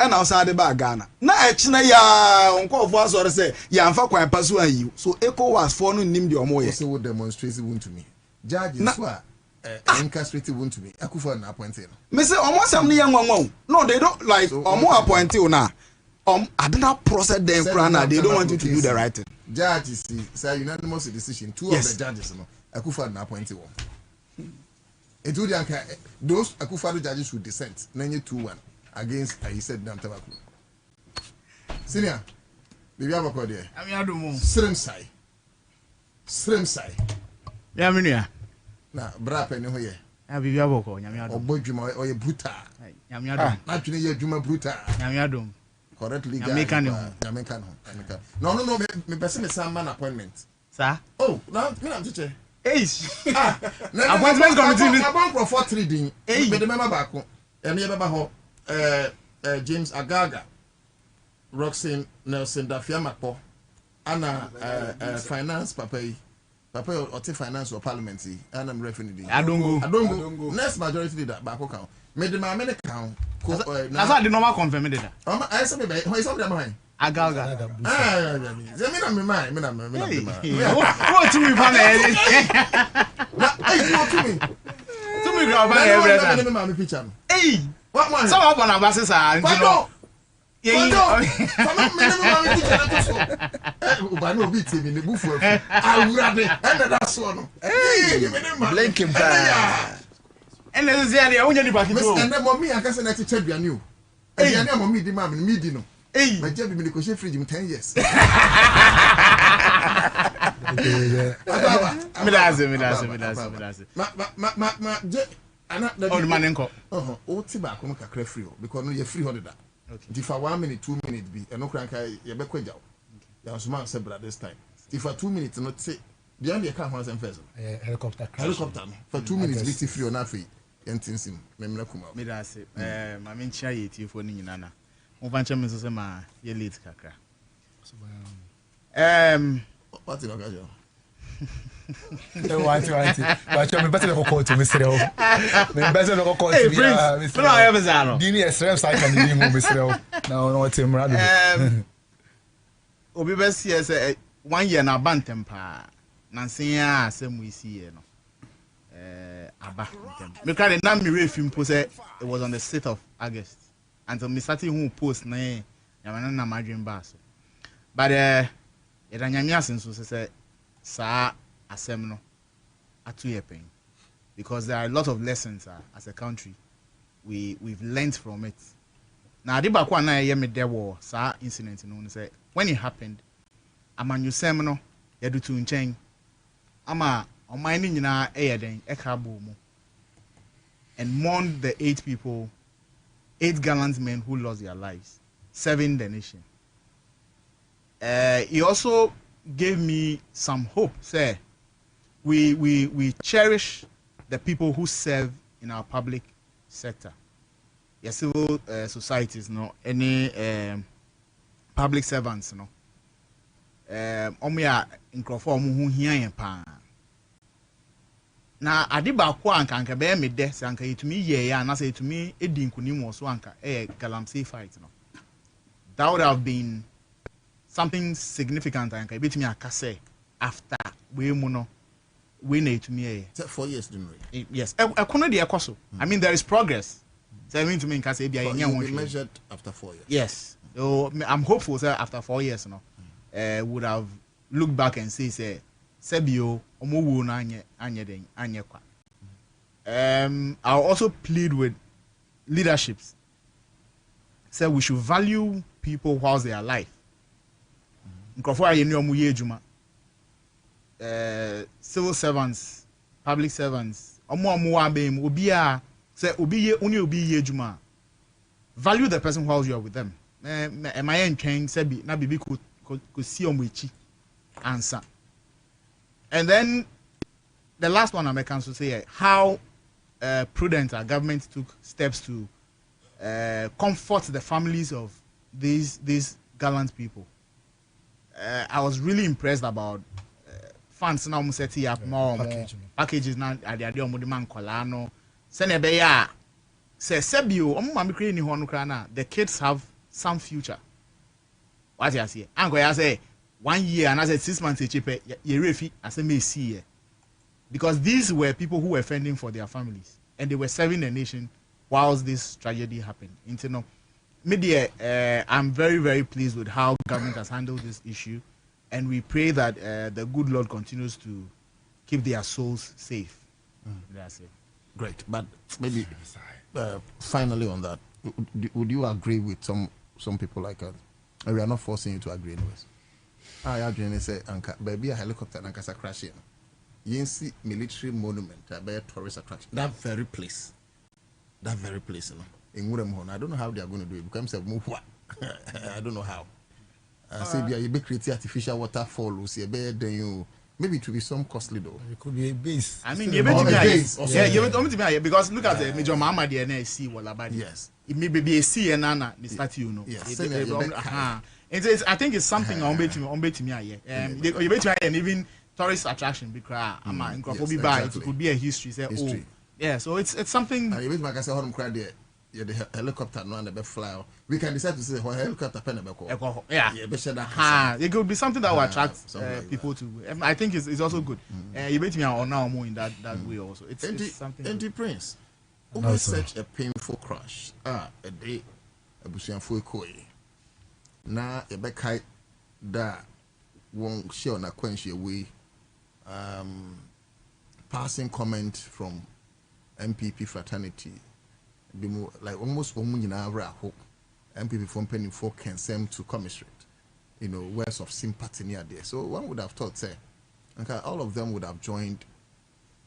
S5: e na so ade ba Ghana na e kina ya onkofo asore say ya amfa kwan paso ayi so ECOWAS for no nim de omo ye
S4: so wo demonstrate to me judges who are incarcerated won't be Akufa na appointed.
S5: Me say omo sam ni yanwanwa. No, they don't like omo appointed na. I didn't process them crana. They don't want you to do the right thing.
S4: Judges say unanimous decision. Two of the judges no Akufa na appointed one. It would those Akufa judges would dissent. Nenye 2-1 against he said Dam Tabaku. Senior, baby have a call there.
S5: I'm yadumo.
S4: Srim sai.
S5: Ya minua.
S4: Na bra pe ne ho ye
S5: a bibia boko nyame adom
S4: obodwuma o ye brutal
S5: nyame adom
S4: na twene ye adwuma brutal
S5: nyame adom
S4: correctly
S5: nyame kan ho
S4: no me person me sam man appointment
S5: sa
S4: oh na me na teacher
S5: appointment committee ni
S4: abon for 3 din me de member baako e me beba ho James Agaga Roxanne Nelson Dafia Makpo ana finance papa yi Papa or finance or parliament and I'm referring Adongo. Next majority leader back account. Made the man account.
S5: That's the normal confirm it.
S4: I said who is something behind?
S5: Agaga.
S4: Me.
S5: What to me,
S12: no ba every
S4: time picture
S12: hey
S4: what one
S12: some of na ba sisa
S4: no Uba no beat him in the buff. I would have ended that one. Hey,
S5: blink him back.
S12: And let's say, I only back in
S4: and then mommy, I guess I let you check your new. And the name of me, the man, me dino. Hey, my job in the crochet fridge in 10 years.
S12: Oh, man, uncle.
S4: Oh, tobacco, no free because no, you're free holder. If for 1 minute, 2 minutes be, and no crank, you're back with you. There was man said this time. If for 2 minutes, not say, beyond the car once and first. Helicopter for 2 minutes, be free or not free. Entisim, memra kuma.
S12: Me da se, ma me nchia ye tie fo ni nyina na. Mo vancha me so se ma ye late kakra.
S4: What is okajo?
S10: What me better go call to Mr. O. Me better go call to
S12: Mr. No, I have zano.
S10: Dini SRM side can be mo Mr. O. Now no what him rado.
S12: Obi be see say 1 year na bantem pa. Nansen a asem we see here no. Aba me cry na me refim po say it was on the 6th of August until me started who post na na madwin ba so but edanyanya asenso say sa asem no atu yepen because there are a lot of lessons as a country we've learned from it na ade ba kwa na ye me there war sa incident no say when it happened amanyusem no yadutu nchen ama oman ni nyina eyeden ekabo mu and mourn the 8 gallant men who lost their lives serving the nation. He also gave me some hope. Say we cherish the people who serve in our public sector. Your civil societies, no any public servants, no. Omya nkrofo mu hu hia yen pa. Na adiba kwa anka be me de se anka yetumi ye ya na se yetumi edi nkunim wo so anka galamsey fight no. That would have been something significant anka betumi akase after we mu no we na yetumi
S4: 4 years didn't we?
S12: Yes. Ekono de ekoso. I mean there is progress. So I mean to me nka se bia yen won
S4: measured after 4 years.
S12: Yes. So I'm hopeful say after 4 years no would have looked back and say Sebio omowo na anye kwa. I'll also plead with leaderships. Say we should value people whilst they are alive. Nkrofo aye ni omo ye adwuma. Civil servants, public servants, omo wa bem obi a say obi ye adwuma. Value the person whilst you are with them. Am I entweng say bi na bibi ko si omo echi answer. And then the last one I can say how prudent our government took steps to comfort the families of these gallant people. I was really impressed about funds now setting up more packages now at the idea of man kolano. Senebeya says Sebio mami ni honu krana. The kids have some future. What you say? Ango ya say 1 year and I said 6 months cheaper ye refi as a may see because these were people who were fending for their families and they were serving the nation whilst this tragedy happened. Media, I'm very, very pleased with how government has handled this issue, and we pray that the good Lord continues to keep their souls safe. That's it.
S4: Great, but maybe finally on that, would you agree with some people like us? We are not forcing you to agree anyways. I agree say anka baby a helicopter and anka crash Yensi military monument a tourist attraction. That very place, you know, in Wuremhon. I don't know how they are going to do it. Becomes a move. I don't know how. Say you be creating artificial waterfall. See then you maybe it will be some costly though.
S10: It could be a base.
S12: I mean, you base. Yeah, you because look at the Major Mama DNA sea Walabadi.
S4: Yes,
S12: it may be a sea and Nana the statue. No,
S4: yes.
S12: I think it's something on betting me. You bet and even tourist attraction because it could be a history. Say, oh, yeah. So it's something.
S4: I bet like I say, how cry there. yeah, the helicopter no and the fly. We can decide to say what helicopter pen
S12: yeah, it could be something that will attract people like to. I think it's also good. You bet me on now more in that way also. It's something.
S4: And the Prince, always such a painful crash. A day, a bushian full koi. Now a back height that won't share on a quench away. Passing comment from MPP fraternity. Be more like almost 1 million hope MPP from penny for consent to commiserate, words of sympathy near there. So one would have thought, say, okay, all of them would have joined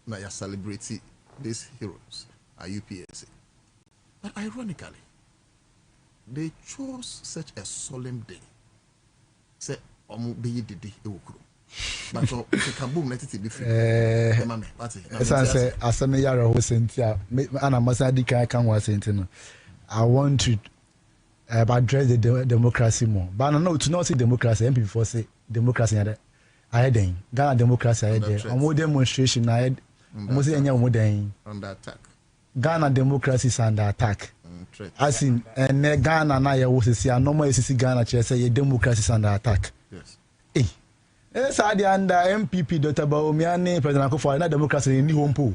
S4: Naya celebrating these heroes at UPSA. But ironically, they chose such a solemn day. Say, be didi ewokuro. But so kaboom let it be free.
S10: I want to address the democracy more. But no, to not see democracy, MP4 say democracy I had Ghana democracy I had more demonstration I had almost any more than
S4: under attack.
S10: Ghana democracy is under attack. As in Ghana na was see normal see Ghana say democracy is under attack.
S4: Yes.
S10: Yes, I under MPP Dr. Bawumia President Akufo na democracy in home pool.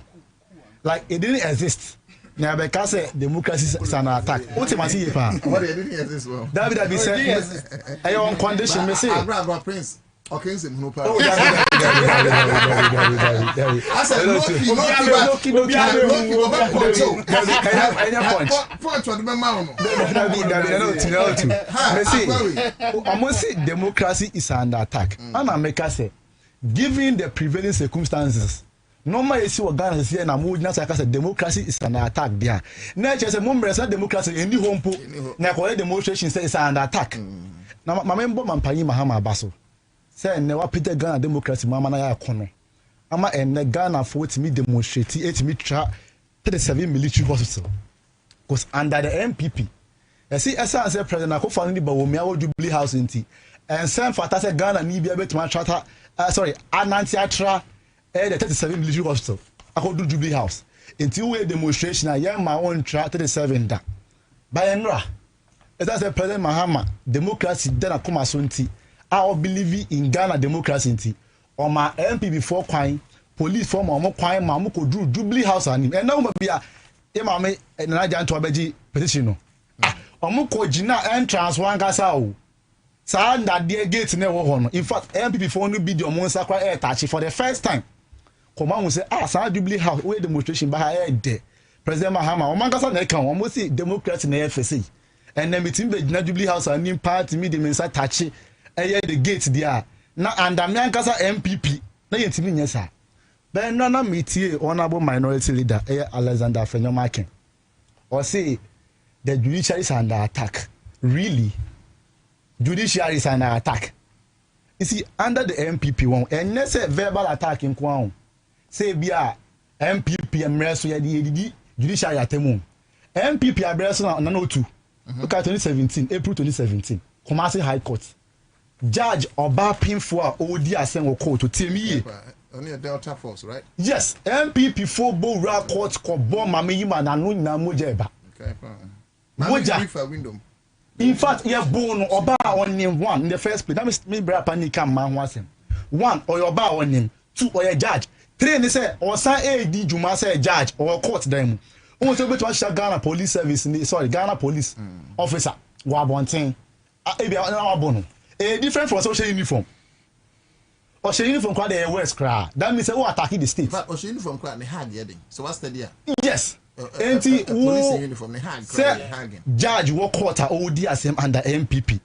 S10: Like it didn't exist. Now because democracy is under attack. What you see pa?
S4: What it didn't exist well.
S10: David be said I on condition me say.
S4: Abra Prince. Okay, so no
S10: problem.
S4: I said no.
S10: Democracy is under attack. And America say, given the prevailing circumstances, normally you see what Ghana is here na mood na say democracy is under attack there. Na say say democracy in the home po na collect demonstration say is under attack. Na member Mampanyi Mahama Abaso say never Peter Ghana democracy mama na ya kono. Ama enne Ghana for it me demonstrate it me tra 37 military hospital. Because under the MPP. You see esa say President Akufo ni Bawumia Jubilee House inti. And some fata say Ghana ni bia betuma trata anantiatra the 37 military hospital. I do Jubilee House. Until we demonstration I am my own tra 37 da. By enra. As say President Mahama democracy then akoma so nti. I believe in Ghana democracy nti. Or my MP before kwine police form or mo kwine ma mo ko do Jubilee House anim. And now bia e ma me na janto abeji petition no. Omo ko gina entrance wan gasa o. Sa na de gate na wo ho no. In fact MP before no be the omo sakwa air touch for the first time. Come on say sa Jubilee House we demonstration ba ha there. President Mahama o man gasa na kan omo say democracy na FSA. And then meeting be gina Jubilee House anim party me the mensa touch the gate there. Na under me ankasa MPP na yentimi nyesa ben no na metie honorable minority leader Alexander Fenyomakin or say the judiciary is under attack. Really, judiciary is under attack. You see, under the MPP one and let's say verbal attack in Kwao say bia MPP emreso ye judiciary atemu MPP abreso na no 2 look at 2017 April 2017 Kumasi High Court Judge Oba Pinfo Odi Asenwo court to tell me
S4: only a Delta Force, right?
S10: Yes, MPP for Bo Court ko bo mama yima na no na moja eba.
S4: Okay, moja.
S10: In fact, yeah, born Oba on name one in the first place. That me bra panic am man wasem. One or Oba on name, two or a judge. Three they say or say AD Juma say judge or court them. Who to be to Ghana Police Service Ghana Police officer wa bonten. Ebi na abono. Different from social uniform. Oshe uniform kwa the West cry. That means who attacking the state.
S4: But Oshe uniform kwa the hard yeding. So what's the deal?
S10: Yes.
S4: Police uniform the hard cry.
S10: Judge wo court OD asem under MPP.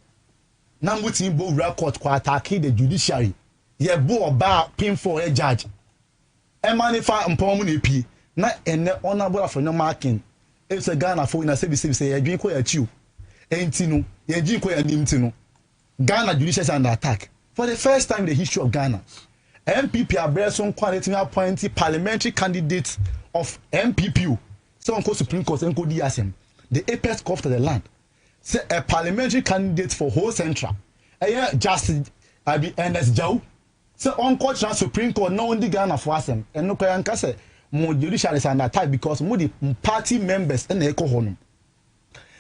S10: Na mutin bo record kwa attacking the judiciary. Ye bo oba pinfo a judge. E manifa mpom na epi. Na ene honorable for no marking. It's a Ghana for na say ye dwin ko ya chiu. Enti no, ye dwin ko ya nimti no. Ghana judiciary is under attack. For the first time in the history of Ghana, MPP Abreson quality appointed parliamentary candidate of MPP. So on Supreme Court and could DSM. The apex court of the land. Say a parliamentary candidate for whole central. Justice NS Joe. So on court Supreme Court no only Ghana for us and no Kayanka say more judiciary is under attack because more the party members and the eco honum.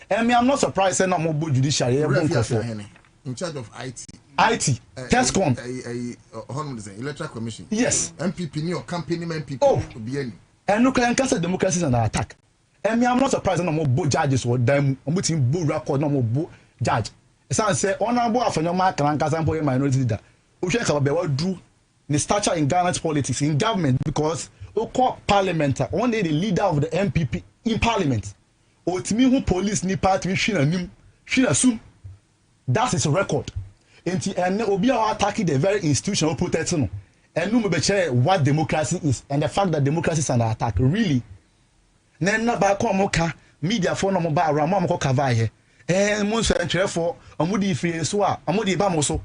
S10: And me, I'm not surprised say no more judiciary.
S4: In charge of IT.
S10: Tescom.
S4: Electoral Commission.
S10: Yes.
S4: MPP, new campaign MPP. Oh.
S10: And look, and cancer democracy is under attack. And me, I'm not surprised no more judges or them. I'm putting bull record no more judge. Some say honorable Afenoma can cancer minority leader. We should have a drew the stature in Ghana's politics in government because we call parliament only the leader of the MPP in parliament. Or to me, who police ni party she assume. That's his record. And Obi are attacking the very institution of protection. And no me share what democracy is and the fact that democracy is under attack. Really. Nenna ba ko moka media for no ba ra mo ko cover here. Mo so entre for omudi free so a omudi ba mo so.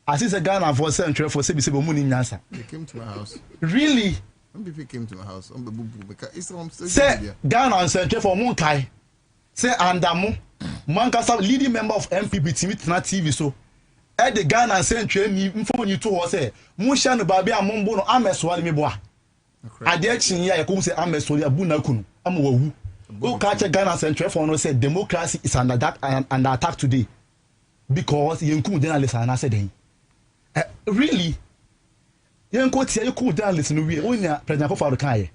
S10: As is a Ghana for central for say mo ni nyansa.
S4: They came to my house.
S10: Really?
S4: MPP came to my house.
S10: Say Ghana on central for mon kai. Say andamo Mankasa leading member of MPP TV so at the Ghana Central ni mfo ni to ho say mu hia no ba bia mombo no ameso ale mebo a ade achin ya yakom say ameso ya bu na kunu amawu o ka che Ghana Central for no say democracy is under attack today because yenku journalists ana say den really yenku tie yenku journalists no wie onya president Akufo-Addo kan ye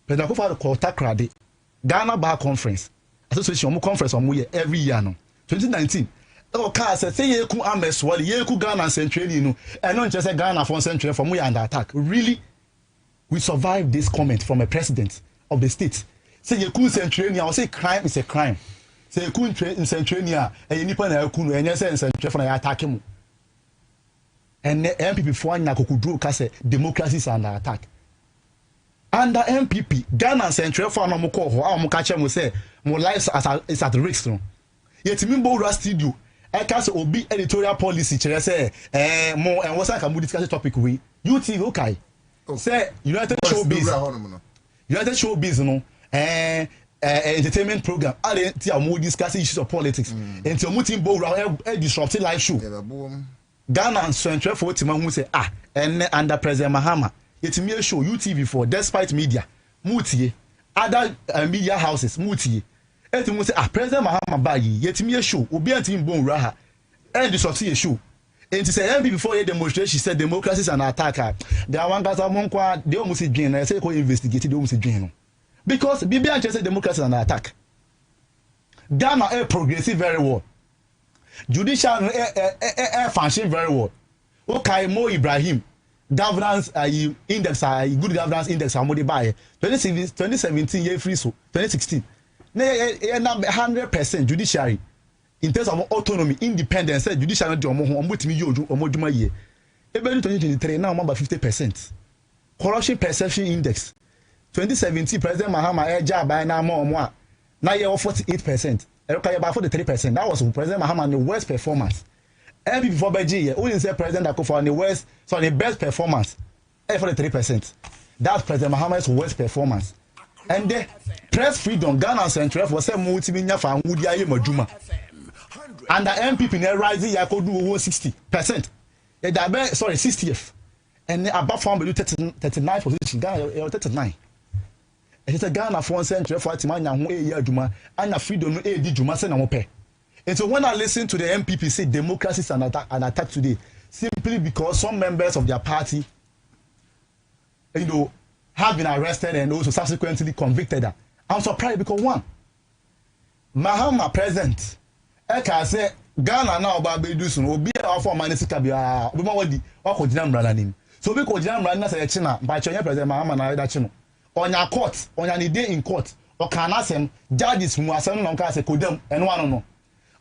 S10: president Akufo-Addo call Accra de Ghana Bar Conference association conference every year no 2019 car say ye ku ameso ye ku Ghana Central no and not just Ghana for Central for under attack. Really, we survived this comment from a president of the state. Say ye ku Central I say crime is a crime. Say ye ku in Central and nipa na ku no enye say Central for na attack him. And MPP for na kokudru ka say democracy is under attack. Under MPP, Ghana Central for no mo call ho a mo ka che mo say mo lives is at risk no. Yet me bo studio I can say obi editorial policy chere say mo and what's can we discuss the topic we UT okay. Say United Showbiz no entertainment program are ti am discuss issues of politics until mutin bo disrupt live show. Ghana Central for ti man who say and under President Mahama yet me show UTV for despite media mutie other media houses mutie eti mu say President Mahama ba yi yet me show obi antin bon raha and disrupt the show and to say MPP before a demonstration said democracy is an attack there one gas amon kwa they almost dream I say go investigate they almost dream because bibi an say democracy is an attack. Ghana progressive very well, judicial function very well. Okay, Mo Ibrahim governance index good governance index amode buy 2017 year free so 2016 na 100% judiciary in terms of autonomy independence judiciary do omo timi yoju omo dwuma ye ebe 2023 now about 50%. Corruption perception index 2017 President Mahama eja buy na omo a na ye 48%. Eroka ye ba 43%. That was President Mahama the worst performance. And before Beji, only say President Akufo on the worst, so the best performance, 43%. That's President Mahama's worst performance. And the press freedom, Ghana Central for some multi-million for Wudia Majuma. And the MPP in rising, I could do 60%. Sorry, 60th. And above form 39th position, Ghana 39. And it's a Ghana for Central for Timanya, who a year Juma, and a freedom a Juma Senamope. And so when I listen to the MPP say democracy is an attack today, simply because some members of their party, have been arrested and also subsequently convicted, I'm surprised because one, Mahama president, I can say Ghana now about Bedusun will be our former minister. We want the Jam Rananim. So because Jam Rana say China by China President Mahama na that Chino on your court, on your day in court, or can ask them judges who are sending on case kodem and one no.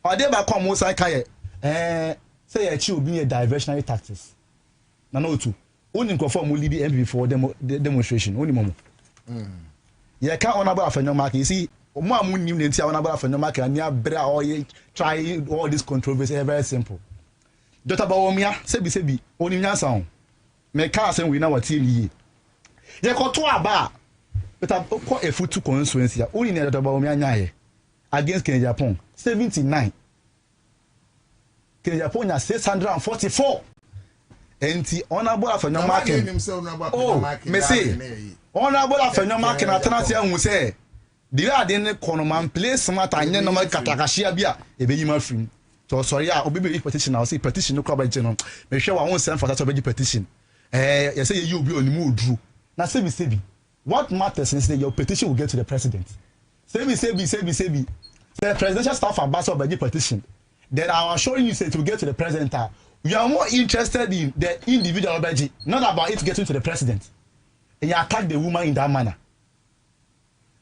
S10: Or they back come most say a chill be a diversionary tactics. No two. Only conform will lead the MPP for demonstration. Only moment. Yeah, can't honorable Afenoma. You see, more moon you need to honorable Afenoma and ya better or try all this controversy. Very simple. Dr. Bawomia, Sebi, only Yansan. Me can't say we know what team ye. You got to a bar, but I've got a foot to constituency. Only Dr. Bawomia against Kenya Japan. 79. Kenya Japan has 644. And the honorable Afenoma. Oh, me say, honorable Afenoma can attend who say, the way they konoman play smart and then normal katakashia bia ebeyima free. So sorry, obi petition now say petition no crab no. Me sure I won't send for that to petition. You say you be on the mood drew. Now say what matters is that your petition will get to the president. Say the presidential staff ambassador by the petition. Then I'm showing you say to get to the president. You are more interested in the individual budget, not about it getting to the president. And you attack the woman in that manner.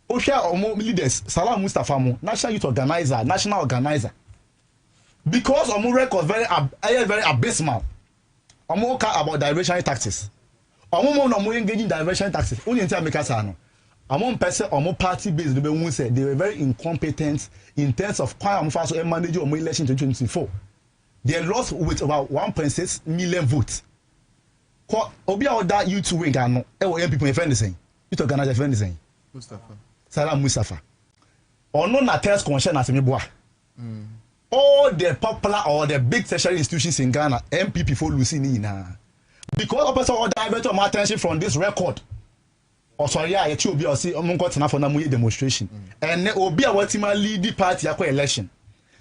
S10: Osha Omo leaders, Salam Mustafa Mo, national youth organizer, national organizer. Because Omo record very abysmal. Omo care about diversionary taxes. Omo engaging diversionary taxes. Only in time make us know. Omo person Omo party based the be say they were very incompetent in terms of how Omo faso manage Omo election 2024. They lost with about 1.6 million votes. Obi that youth wing ano e wo people defend the same. Youth organizer defend the same.
S12: Mustafa.
S10: Salam Mustafa. Ono na test conscience as me boa. All the popular or the big tertiary institutions in Ghana, MPP for Lucy Nina. Because of person all divert my attention from this record. Or sorry, I will or see got enough for Namuye demonstration. And Obi a what lead the party election.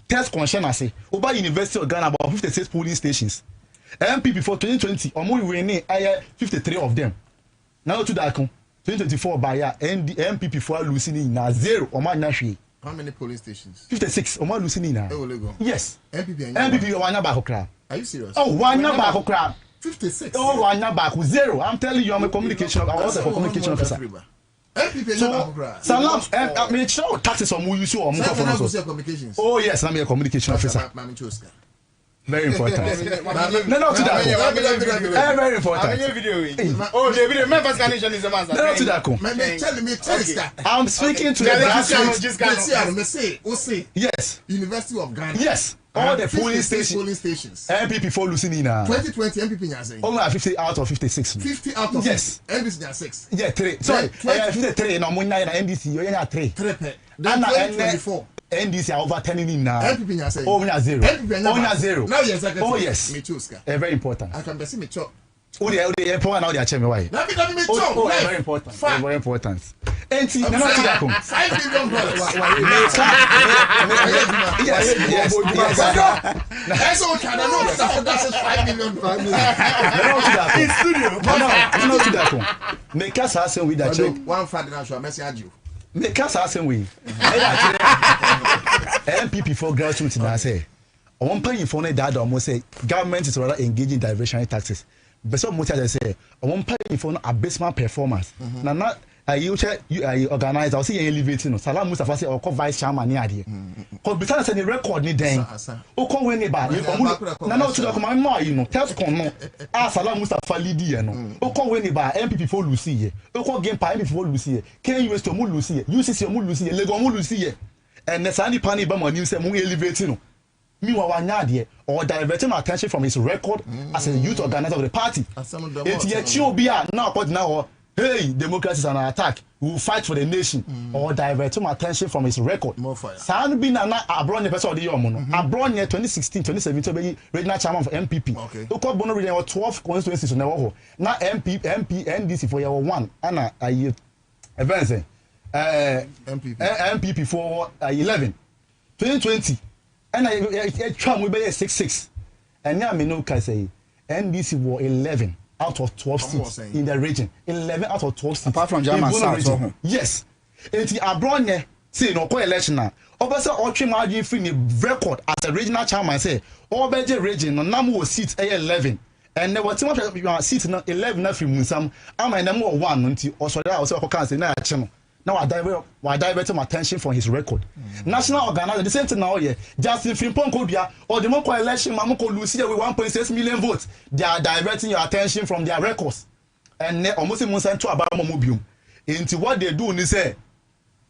S10: Test conscience I say, Oba University of Ghana about 56 polling stations. MPP for 2020, Omo winning 53 of them. Now to that 2024 by MPP for Lucy Nina 0 or my
S12: How many polling stations?
S10: 56. Oma Lucinina. Yes.
S12: MPP
S10: one number crowd.
S12: Are you serious?
S10: Oh, one number crowd.
S12: 56.
S10: Oh, one number 0. I'm telling you, I'm a communication. I was a communication officer.
S12: MPP number
S10: Salam. I mean, show taxes on you so
S12: communications.
S10: Oh yes, I'm a communication officer. Very important. No, to that. Very important.
S12: Oh, the video member scanning is a man.
S10: No, to that. I'm speaking to the grassroots. Yes.
S12: University of Ghana.
S10: Yes. All the polling stations. MPP for Lucinina.
S12: 2020 MPP are saying.
S10: Only 50 out of 56.
S12: 50 out of
S10: yes.
S12: MPP are 6.
S10: Yeah, 3. Sorry, 53. No, more than NDC. You are 3.
S12: 3. Then 2024.
S10: NDC are overturning now.
S12: MPP are saying.
S10: Oh, we are 0.
S12: MPP
S10: are 0.
S12: Now yes, I can.
S10: Oh yes. Very important.
S12: I can see me chop.
S10: Oh, they important now. They are checking why. Very important. Very important. And see, no,
S12: 5 million dollars. Yes. That's all Canada knows. That's 5 million.
S10: In studio. No, to that. Make us ask with that check.
S12: One financial message you.
S10: Make us ask we. MPP for grassroots now say. On paying for that almost say government is rather engaging diversionary taxes. But some motives say on paying for abysmal performance. Now not you organize I see elevating Salam Mustafa say or vice chairman near there. Cause besides the record ni den. O ko we ni ba. Na no to the man you know test con no. Salam Mustafa lead here no. O ko we ni ba MPP for Lucy here. O ko game pa MPP for Lucy here. KUS to mu Lucy here. UCC mu Lucy here. Lagos mu Lucy here. And the Sandy Pani ba mo ni say mu elevating no. Meanwhile, Wanyadie or diverting attention from his record as a youth organizer of the party. It's yet Chobia now, but now, hey, democracy is under attack. We will fight for the nation or diverting attention from his record. San bin na abroad the person of the year abroad 2016, 2017 regional chairman for MPP. Okay. Oko bono region 12 constituencies na wo. Na MP NDC for year 1 ana ayi events MPP for 11 2020. And I try we be 6-6. And now me no can say NDC were 11 out of 12 seats in the region. 11 out of 12 seats.
S11: Apart from German South.
S10: Yes. And the abroad say no co-election now. Obasa Otri margin free the record as a regional chairman say Obeje region no namu seats 11. And there were too much seats 11 na free Munsam. Am I number 1 until Australia also can say na channel. Now I divert my attention from his record. National organizer, the same thing now here. Justin Frimpong Kobia or the Moko election, Mamoko Lucia with 1.6 million votes. They are diverting your attention from their records. And they almost sent to about Mobium. Into what they do, they say,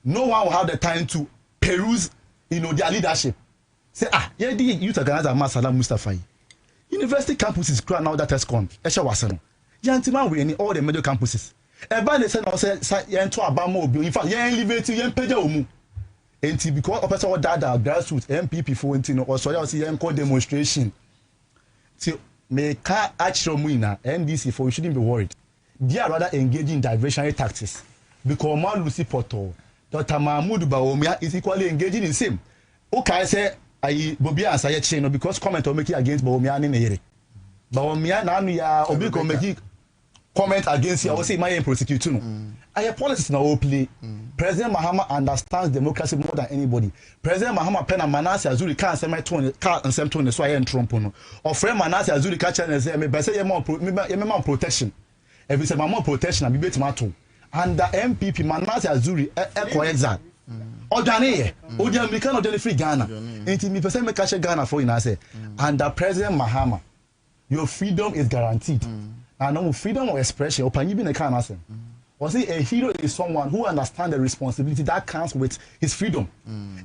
S10: no one will have the time to peruse, their leadership. Say, yeah, the youth organizer Masala Mustafa. University campuses cry now that has gone. Esha Wasano. Yantiman we in all the major campuses. Eba they say now say yen to abamo obi. In fact, yen elevate yen peja omu. Enti because of person that grassroots MPP for enti or so you yen call demonstration. So me ka actual muina NDC for you shouldn't be worried. They are rather engaging in diversionary tactics because man Lucy Porto Dr. Mahmoud Bawumia is equally engaging in same. Okay, say I Bobie Ansah chain because comment or make against Bawumia in the Bawumia na ya obi ko make comment against you. I will say my prosecute no. I have policies now play. President Mahama understands democracy more than anybody. President Mahama pen and Manasseh Azuri can't say my tone and same tone so I ain't Trump no. Or friend Manasseh Azuri catch and say me be say more protection. If it's more protection I be bet matter. And the MPP Manasseh Azuri echo exile. Ojane Odi American Ojane free Ghana. Enti me person me catch Ghana for you say. Under President Mahama your freedom is guaranteed. And no freedom of expression open you be can answer. Was it a hero is someone who understands the responsibility that comes with his freedom.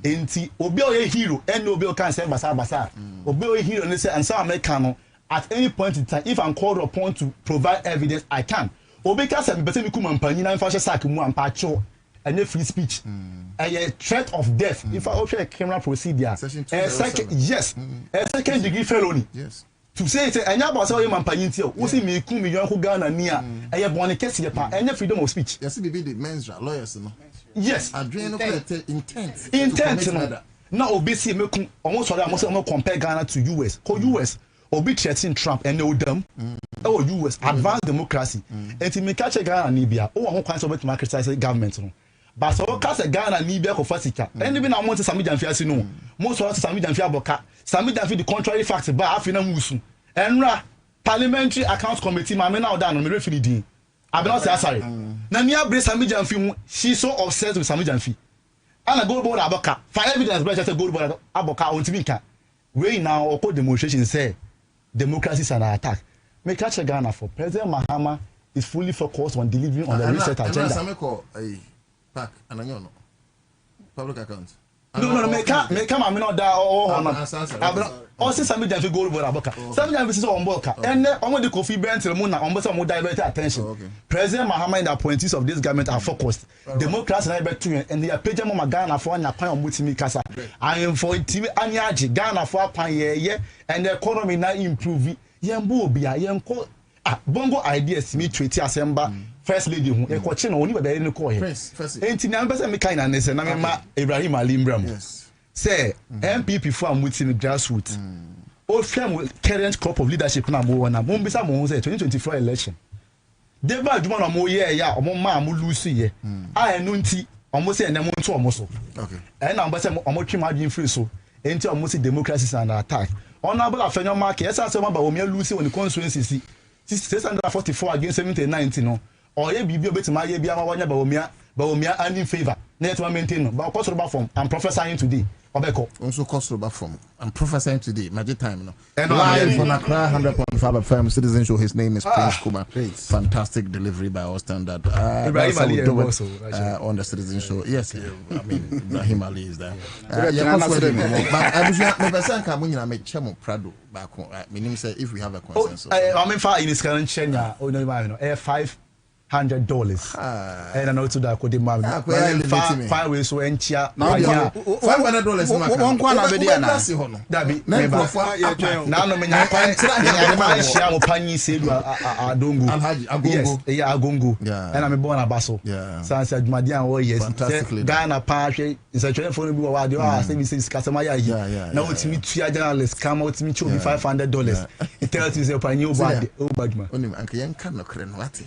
S10: Enti obi a hero and obi can say basa. Obi a hero and say and some American at any point in time if I'm called upon to provide evidence I can. Obi can say me better me come ampanyi na fashion sack mu ampacho and free speech. A threat of death if I offer a criminal procedure. A second degree felony. Yes. To say it anya about say man panyinti o see me ku me yon ko Ghana ni a eye bone kese ye pa anya freedom of speech. Yes be the men's lawyers no. Yes. Adwene no intent no. Na obi see me ku almost sorry almost no compare Ghana to US. Ko US obi threaten Trump and no them. Oh US advanced democracy. Enti me catch Ghana ni bia o ho kwan so bet ma criticize government no. But so case Ghana ni bia ko fasika. Eni bi na mo Sami Jamfiasi no. Mo so Sami Jamfi aboka. Sami Jamfi the contrary facts ba afina musu. Enra parliamentary accounts committee ma me na oda no me refi din. Abi na say sorry. Na me abre Sami Jamfi she so obsessed with Sami Jamfi. Ana gold board aboka. For evidence bro say gold board aboka on TV kan. We now oko demonstration say democracy is under attack. Me catch Ghana for President Mahama is fully focused on delivering on the reset agenda. Pack and no public account. No, make am not da or say Sami Jamfi gold board aboka. Sami Jamfi is on boka. And on the Kofi Bentil Muna on some more divert attention. President Mahama and the appointees of this government are focused. Democrats and and they are paging Mama Ghana for an appointment with me Kasa. I am for TV Anyaji Ghana for a and the economy now improve. Yambo bia yanko bongo ideas me treaty asemba first lady hu e ko che no oni ba no ko he enti na mbese me kind na se na me ma Ibrahim Ali Mbram say MPP for amuti no grassroots o frame current crop of leadership na mo wona mo mbisa mo say 2024 election de ba aduma na mo ye ya o mo ma mo lose ye a enu nti o mo say na mo nto o mo so okay e na mbese o mo twi ma adwin free so enti o mo say democracy is under attack honorable afenyo mark esa se mo ba wo me lose on the constituency 644 against 7090 no or ye bibi obetima ye bia ma wanya ba wo me and in favor na yet maintain no but cost over form I'm prophesying today obeko also cost over form I'm prophesying today magic time no and live on Accra 100.5 FM citizen show. His name is Prince Kuma. Fantastic delivery by our standard. Ibrahim Ali also on the citizen show. Yes, I mean Ibrahim Ali is there. But if we have a consensus, I mean for in this current Kenya oh no $500 and I know to that could demand 5 ways so enchia $500 one kwana be dia na dabi na no menya pan shia mo panyi selu adongo alhaji agongo yeah agongo and I'm born abaso sans adwumade an wo yes Ghana pa hwe insecure phone bi wa de ah say business customer ya yi na otimi tua journalist come otimi cho bi $500 it tells you say panyi obadma onim anka yanka no kre no ate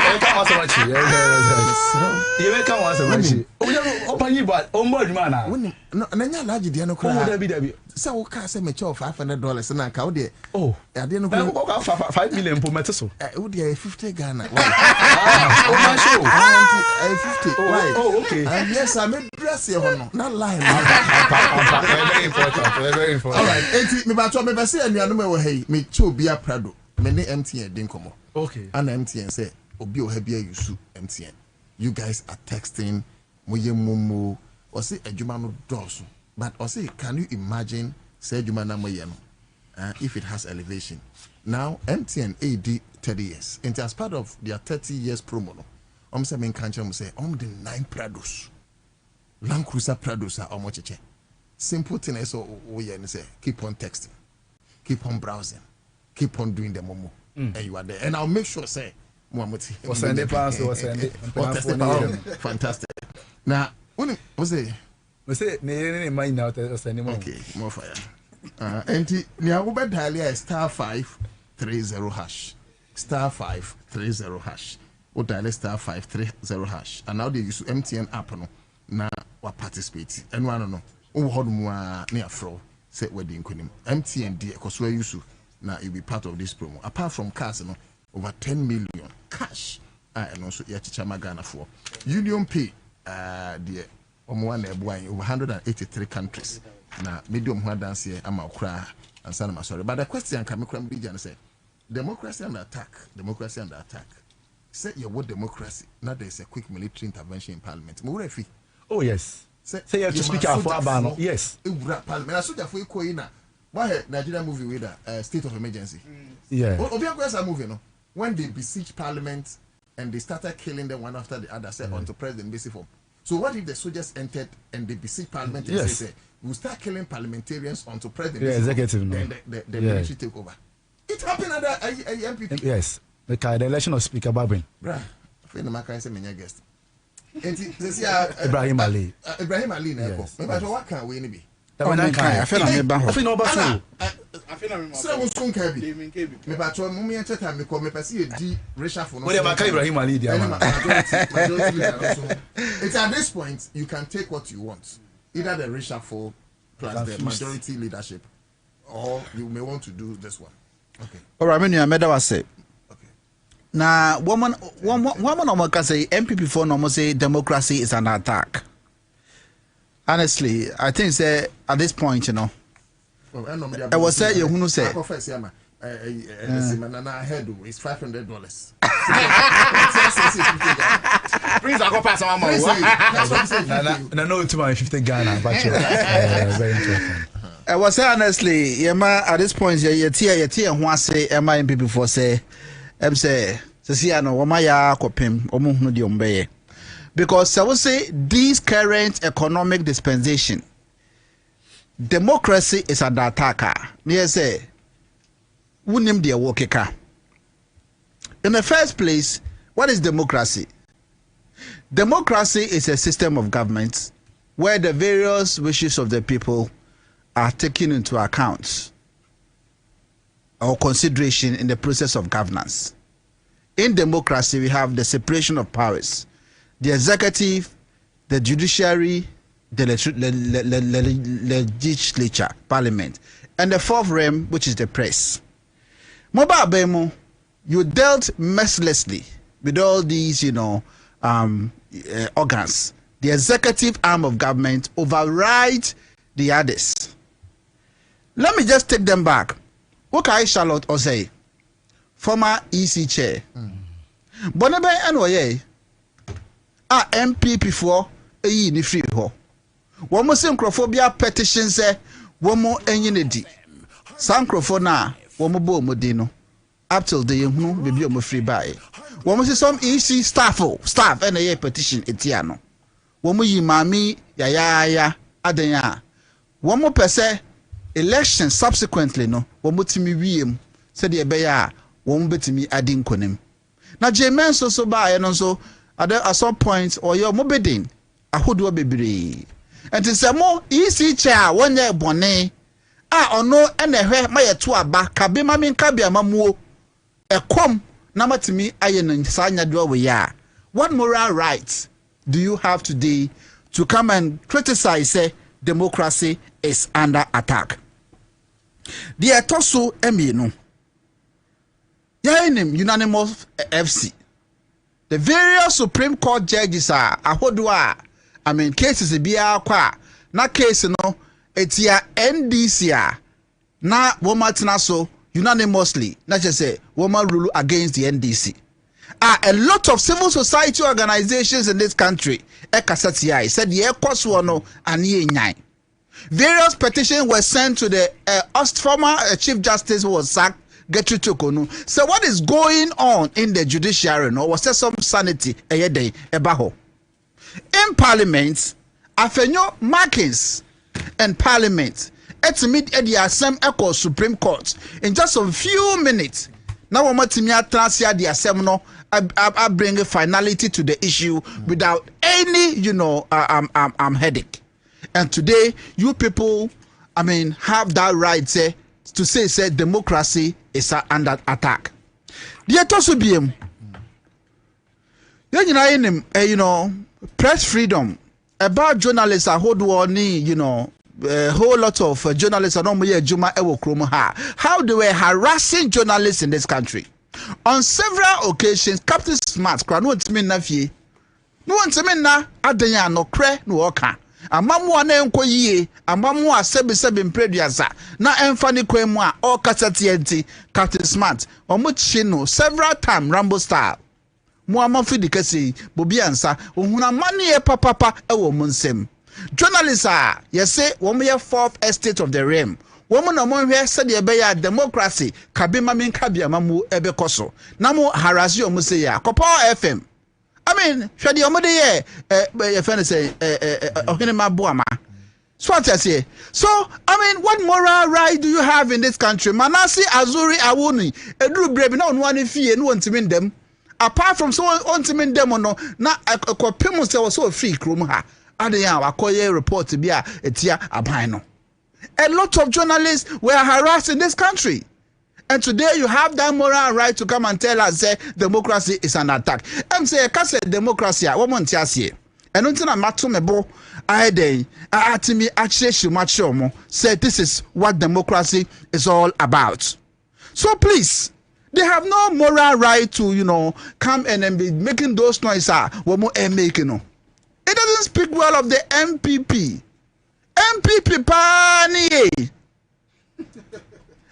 S10: come on so much you come on so much opanyi but ombadma na na nya laji de no kra dabi say wo ka say me cho $500 na ka wo de oh e de no kra 5 million po meteso wo de 50 Ghana oh my show 50 oh okay and yes I made dress here no na line very important all right enti me ba cho me be say anuanu me wo hey me cho bia prado me ne MTN din komo okay and MTN say obi o ha bia yusu MTN you guys are texting moye momo or say adwuma no doso but or say can you imagine say adwuma na moye no if it has elevation now MTN AD 30 years and as part of their 30 years promo no say men kan say the 9 Prados Land Cruiser Prados are omocheche simple thing is so we say keep on texting keep on browsing keep on doing the momo and you are there and I'll make sure say Muhammad was send the pass or send it fantastic
S4: Now, what was it?
S10: Was it near mine now?
S4: Okay, more fire. And now we bet dial *530 hash. *530 hash. Or dial *530 hash. And now they use MTN app no. Now we participate. And one no. Oh, how more near fro. Say wedding kunim. MTN D because we use now it be part of this promo. Apart from cars, no, over 10 million cash. And also here to Ghana for Union Pay. The over 183 countries. Na medium who dance here am Accra and Sanama sorry. But the question can come region say democracy under attack. Democracy under attack. Say your word democracy. Now there is a quick military intervention in parliament.
S10: Oh yes. Say you have to speak out for Abano. Yes.
S4: Parliament. I saw that for Koina. Why Nigeria movie with a state of emergency?
S10: Yeah.
S4: Obia movie no. When they besieged parliament and they started killing them one after the other, say onto president basic form. So what if the soldiers entered and they besieged parliament and say we'll start killing parliamentarians onto president?
S10: Yeah, executive no.
S4: Then the military take over. It happened under MPP.
S10: Yes. The election of Speaker Babin.
S4: Bruh. I feel the can say many guests.
S10: Ibrahim Ali.
S4: Ibrahim Ali na eko. Maybe what can we be?
S11: I feel I'm about.
S10: I feel no about.
S12: I feel I'm
S4: so we soon can be. Maybe I told me enter time because me person di racial for no.
S10: Whatever Ibrahim Ali dia.
S4: It's at this point you can take what you want. Either the racial for plus the majority leadership or you may want to do this one. Okay.
S11: All right, when you made that say. Now, woman can say MPP for normal say democracy is an attack. Honestly, I think say at this point, you know. I was say you who say.
S4: I heard it's $500.
S12: Please, I go pass on my
S10: no, it's my 50 Ghana, but very interesting.
S11: I was say honestly, Yema at this point, you tear and one say MPP for say. Say no wamaya kopem omuhunu di ombeye because I will say this current economic dispensation democracy is under attack. Near say wunim dia wokeka. In the first place, what is democracy? Democracy is a system of government where the various wishes of the people are taken into account or consideration in the process of governance. In democracy, we have the separation of powers, the executive, the judiciary, the legislature, parliament, and the fourth realm, which is the press. Mobile Bemo, you dealt mercilessly with all these, organs. The executive arm of government override the others. Let me just take them back. Okay, Charlotte Osei, former EC chair. Bonebe NYA, MPP for a ni free ho. Womo synchrophobia petition say womo enyinedi. Sankrofona womo bo modino. Up till the young baby omo free by. Womo see some EC staff NYA petition etiano. Womo yi mami ya adenya. Womo pese election subsequently no womo timi wiem said the ebeya womo betimi adin konem. Na Jemen so ba no so at some point or your mobedin ahodo bebre. And to say mo EC chair one year bone ono ene hwe ma yeto aba kabe ma min kabe amamuo ekom na matimi aye no sanya do we ya. What moral right do you have today to come and criticize say democracy is under attack? The etoso emienu Yanim unanimous FC. The various Supreme Court judges are ahodwa. Cases biya kwa na case no etia NDC na womatina so unanimously. Na just say woman rule against the NDC. A lot of civil society organizations in this country ekasatia said the ekoswono ani enyan. Various petitions were sent to the former Chief Justice who was sacked. Get you to Konu. So what is going on in the judiciary? No, was there some sanity ebaho? In Parliament, afenyo markings and Parliament. It's meet at the Assembly Echo Supreme Court in just a few minutes. Now we matimi atrasia the Assembly bring a finality to the issue without any, headache. And today, you people, have that right to say democracy is under attack. The also be press freedom about journalists. I hold one, a whole lot of journalists are how they were harassing journalists in this country. On several occasions, Captain Smart, no one to me na adenya no kre no oka. Amamu ana enko yie, amamu a sebe mpreduasa na emfani kwemu a all kasatienti Captain Smart. Omo chino several time Rambo style. Mo amafi dikasi Bobie Ansah, ohuna mani e papa ewo munsem. Journalists are, say, one year fourth estate of the realm. Woman no more here said the democracy, Kabima min Kabia Mamu Ebekoso. Namu harass you Museya, Kopa FM. Shadi Omode, your friend say, Okinema Buama. So what I say. So, what moral right do you have in this country? Manasi, Azuri, Awuni, Edru Brave, no one fee and one to mean them. Apart from so on to mean them or no, not a copimus was so free, Krumha. A report to be a abino. A lot of journalists were harassed in this country. And today you have that moral right to come and tell us that democracy is an attack. And say, I say democracy, I want to say. And until I'm at me, I day, me actually say this is what democracy is all about. So please, they have no moral right to, come and be making those noises. What more making? It doesn't speak well of the MPP. MPP panier.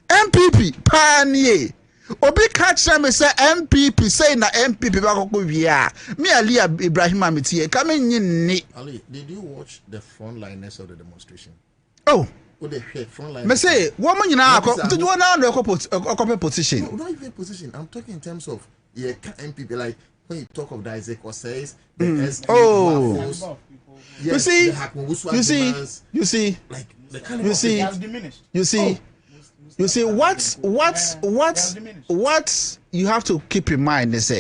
S11: MPP panier. Obi catch them say MPP say na MPP bakoko via. Me Ali Ibrahim Amitie coming in.
S4: Ali, did you watch the frontliners of the demonstration?
S11: Oh.
S4: The frontliners.
S11: Me say woman now to do now position.
S4: No, not even position. I'm talking in terms of MPP like when you talk of the Isaac or says the SQ,
S11: you see what you have to keep in mind is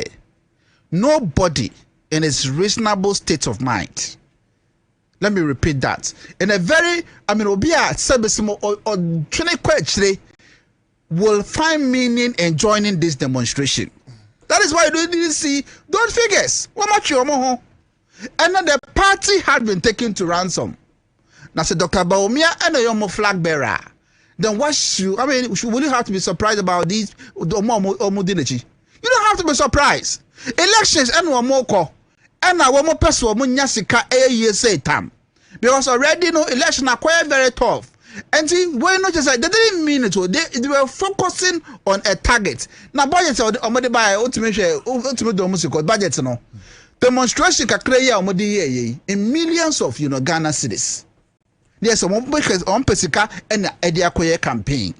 S11: nobody in its reasonable state of mind, let me repeat that, in a very will find meaning in joining this demonstration. That is why you didn't see those figures. What much you and then the party had been taken to ransom. Now say Dr. Baumia and a young flag bearer. Then what should will you have to be surprised about these Omodinachi? You don't have to be surprised. Elections and one more call. And now one more person munyasika a year say time. Because already election are quite very tough. And see, why not just like they didn't mean it. They were focusing on a target. Now, budget or money by ultimate budget. No demonstration in millions of Ghana cities. There's a on Pesika and Ediakoye campaign.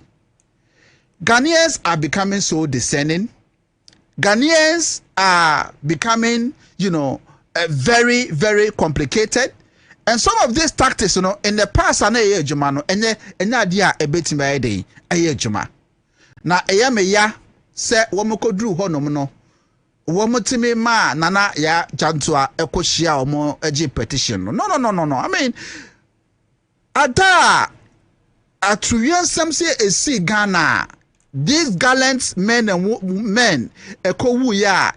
S11: Ghanaians are becoming so discerning. Ghanaians are becoming, very, very complicated. And some of these tactics, in the past, and idea a bit my day, a juma. Now, ya say, Womoko honomono, Womotime ma, nana ya jantua, ekoshia, or more a petition. No. Ada, a truyan some say a see Ghana. These gallant men and men, eko wuya,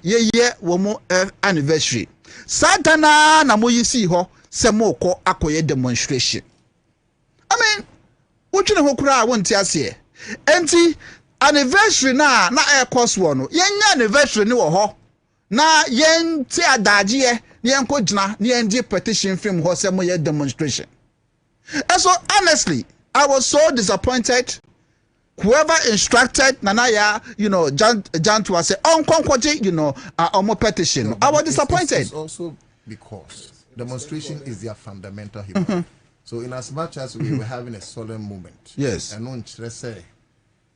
S11: womo anniversary. Satana na mo yisi ho. Semoko akoye demonstration. What you know kura won't say. Enti anniversary na air course one. Yen anniversary ni wo ho. Na yen ti adaje yen ko gina yen di petition film ho semo ye demonstration. And so honestly, I was so disappointed. Whoever instructed Nanaya, Jan to say on omo petition. I was disappointed.
S4: It's also because demonstration is their fundamental human. So in as much as we were having a solemn moment,
S11: yes,
S4: and let's say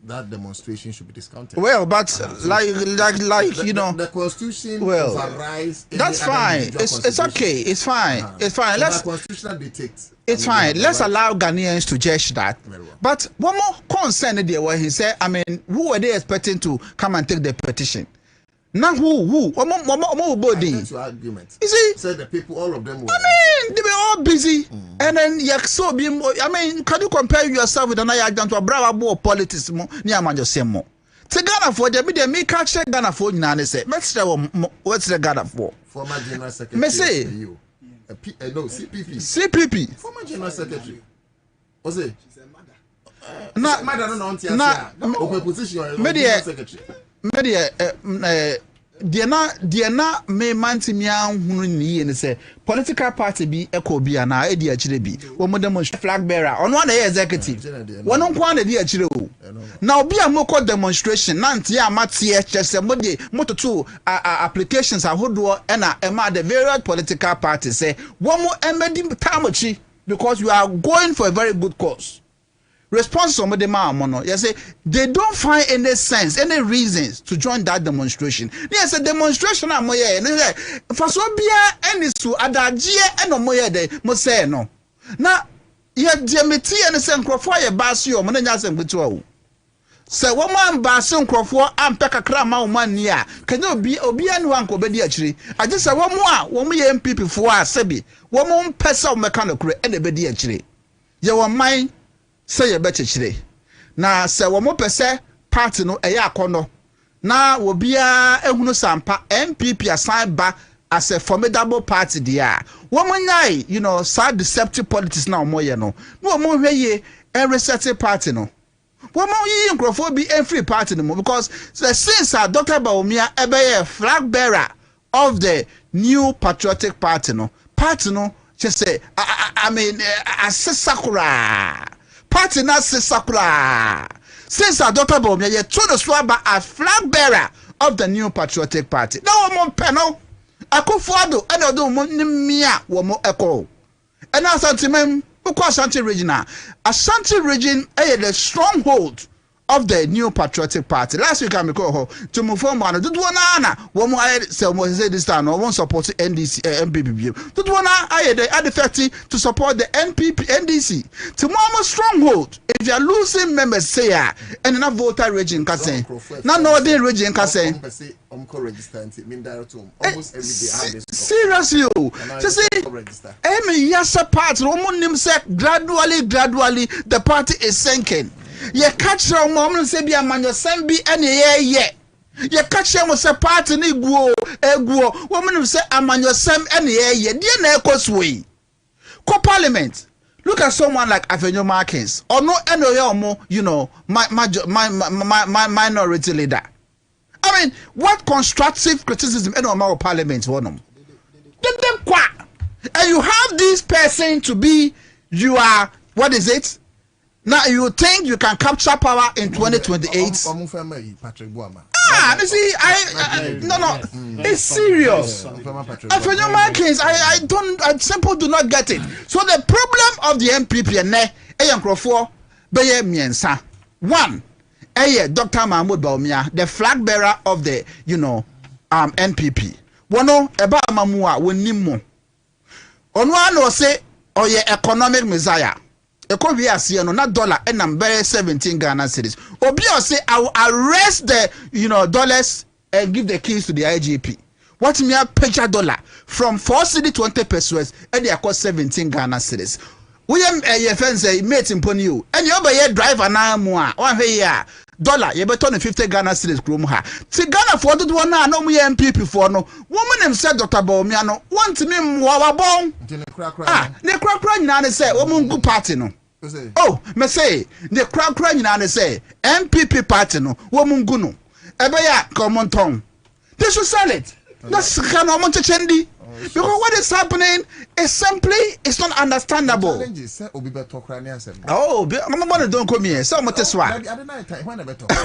S4: that demonstration should be discounted.
S11: Well, but the
S4: constitution overrides.
S11: That's fine. It's okay. It's fine. It's fine. Let's
S4: constitutional dictate.
S11: It's fine. Let's allow Ghanaians to judge that. But one more concern there where he said, who were they expecting to come and take the petition? Now who? Body.
S13: Argument.
S11: You see?
S13: Said the people, all of them were.
S11: I mean, they were all busy. And then I mean, can you compare yourself with another agent to a bravo politics near Manjosemo? Ghana for the me catch Ghana for you say, what's the Ghana for?
S13: Former General Secretary.
S11: Me say,
S13: no, CPP.
S11: CPP.
S13: Former General Secretary. What's it?
S11: Diana me mantimia hunu ni and say political party be echo be and I idea chirebi. One demonstration flag bearer on one executive. One on one idea chiro. Now be a moko demonstration. Nantia matia just a moto 2 applications are who do and the various political parties say one more embedding tamochi because you are going for a very good cause. Response from the man, you say they don't find any sense, any reasons to join that demonstration. Yes, a demonstration. I'm moye. For so be any su adagye eno moye de mo say no. Na ye diameti and say nkrofo ye baasi o mo na nya sem betu. Say woman baasi nkrofo ampe kakra ma woman ni a kanya obi anu anko be di akire. Age say wo mo a wo mo ye MPP fo a sebi wo mo mpesa o meka no kure ene be di akire. Ye wo man say ye betchire na say wo mo pese party no eye akono na wo bia ehunu sampa MPP assign ba as a formidable party there wo mo nyai sad deceptive politics na mo ye no wo mo hweye e reset party no wo mo yi nkrofo bi free party no because since Dr. Baumia ebe flag bearer of the new patriotic party no just say I mean asesakura party na sesakura since Dr. Baumia ye told us about as flag bearer of the new patriotic party now one panel akufado and odo mo nimia wo mo echo and Ashanti men because Ashanti region the stronghold of the new patriotic party. Last week I call to move from one. Do one one more say this time no one support NDC MPP. Do one I effective to support the NDC. Tomorrow stronghold. If you are losing members say and not voter region can say. Now no the region can say. Almost every day. Seriously, just say. Yes, part. Roman say gradually the party is sinking. Ye catch your mom say be a man your son be any ye. Ye catch him say party ni guo. Woman say a man your son any ye. Dear na way. Co-parliament. Look at someone like Avenue Markins or no my minority leader. I mean, what constructive criticism any of parliament one them and you have this person to be what is it? Now you think you can capture power in 2028? You see, no, it's serious. And for your markings, I simply do not get it. So the problem of the MPP and one, Dr. Mahmoud Baumia, the flag bearer of the NPP. One eba mamua wenimo. Onwa no say economic messiah. Ekobi asiye no na dollar and number 17 Ghana cedis. Obi say I will arrest the dollars and give the keys to the IGP. What me a picture dollar from 4 cedi 20 pesos and they cost 17 Ghana cedis. We am your friend say mate impon you and you be driver na mo a one here dollar you be turn 50 Ghana cedis krom ha. Ti Ghana for do one na no me MPP for no. Woman them said Dr. Baumia no want me wa bon. Ne kra nyina ne say woman go party no. Oh, me say the kra nyina ne say MPP party no woman go no. Ebe ya common tongue. They should sell it. That's kind of montechendi. Because what is happening is simply it's not understandable. Oh, I'm not don't come here. So much as well.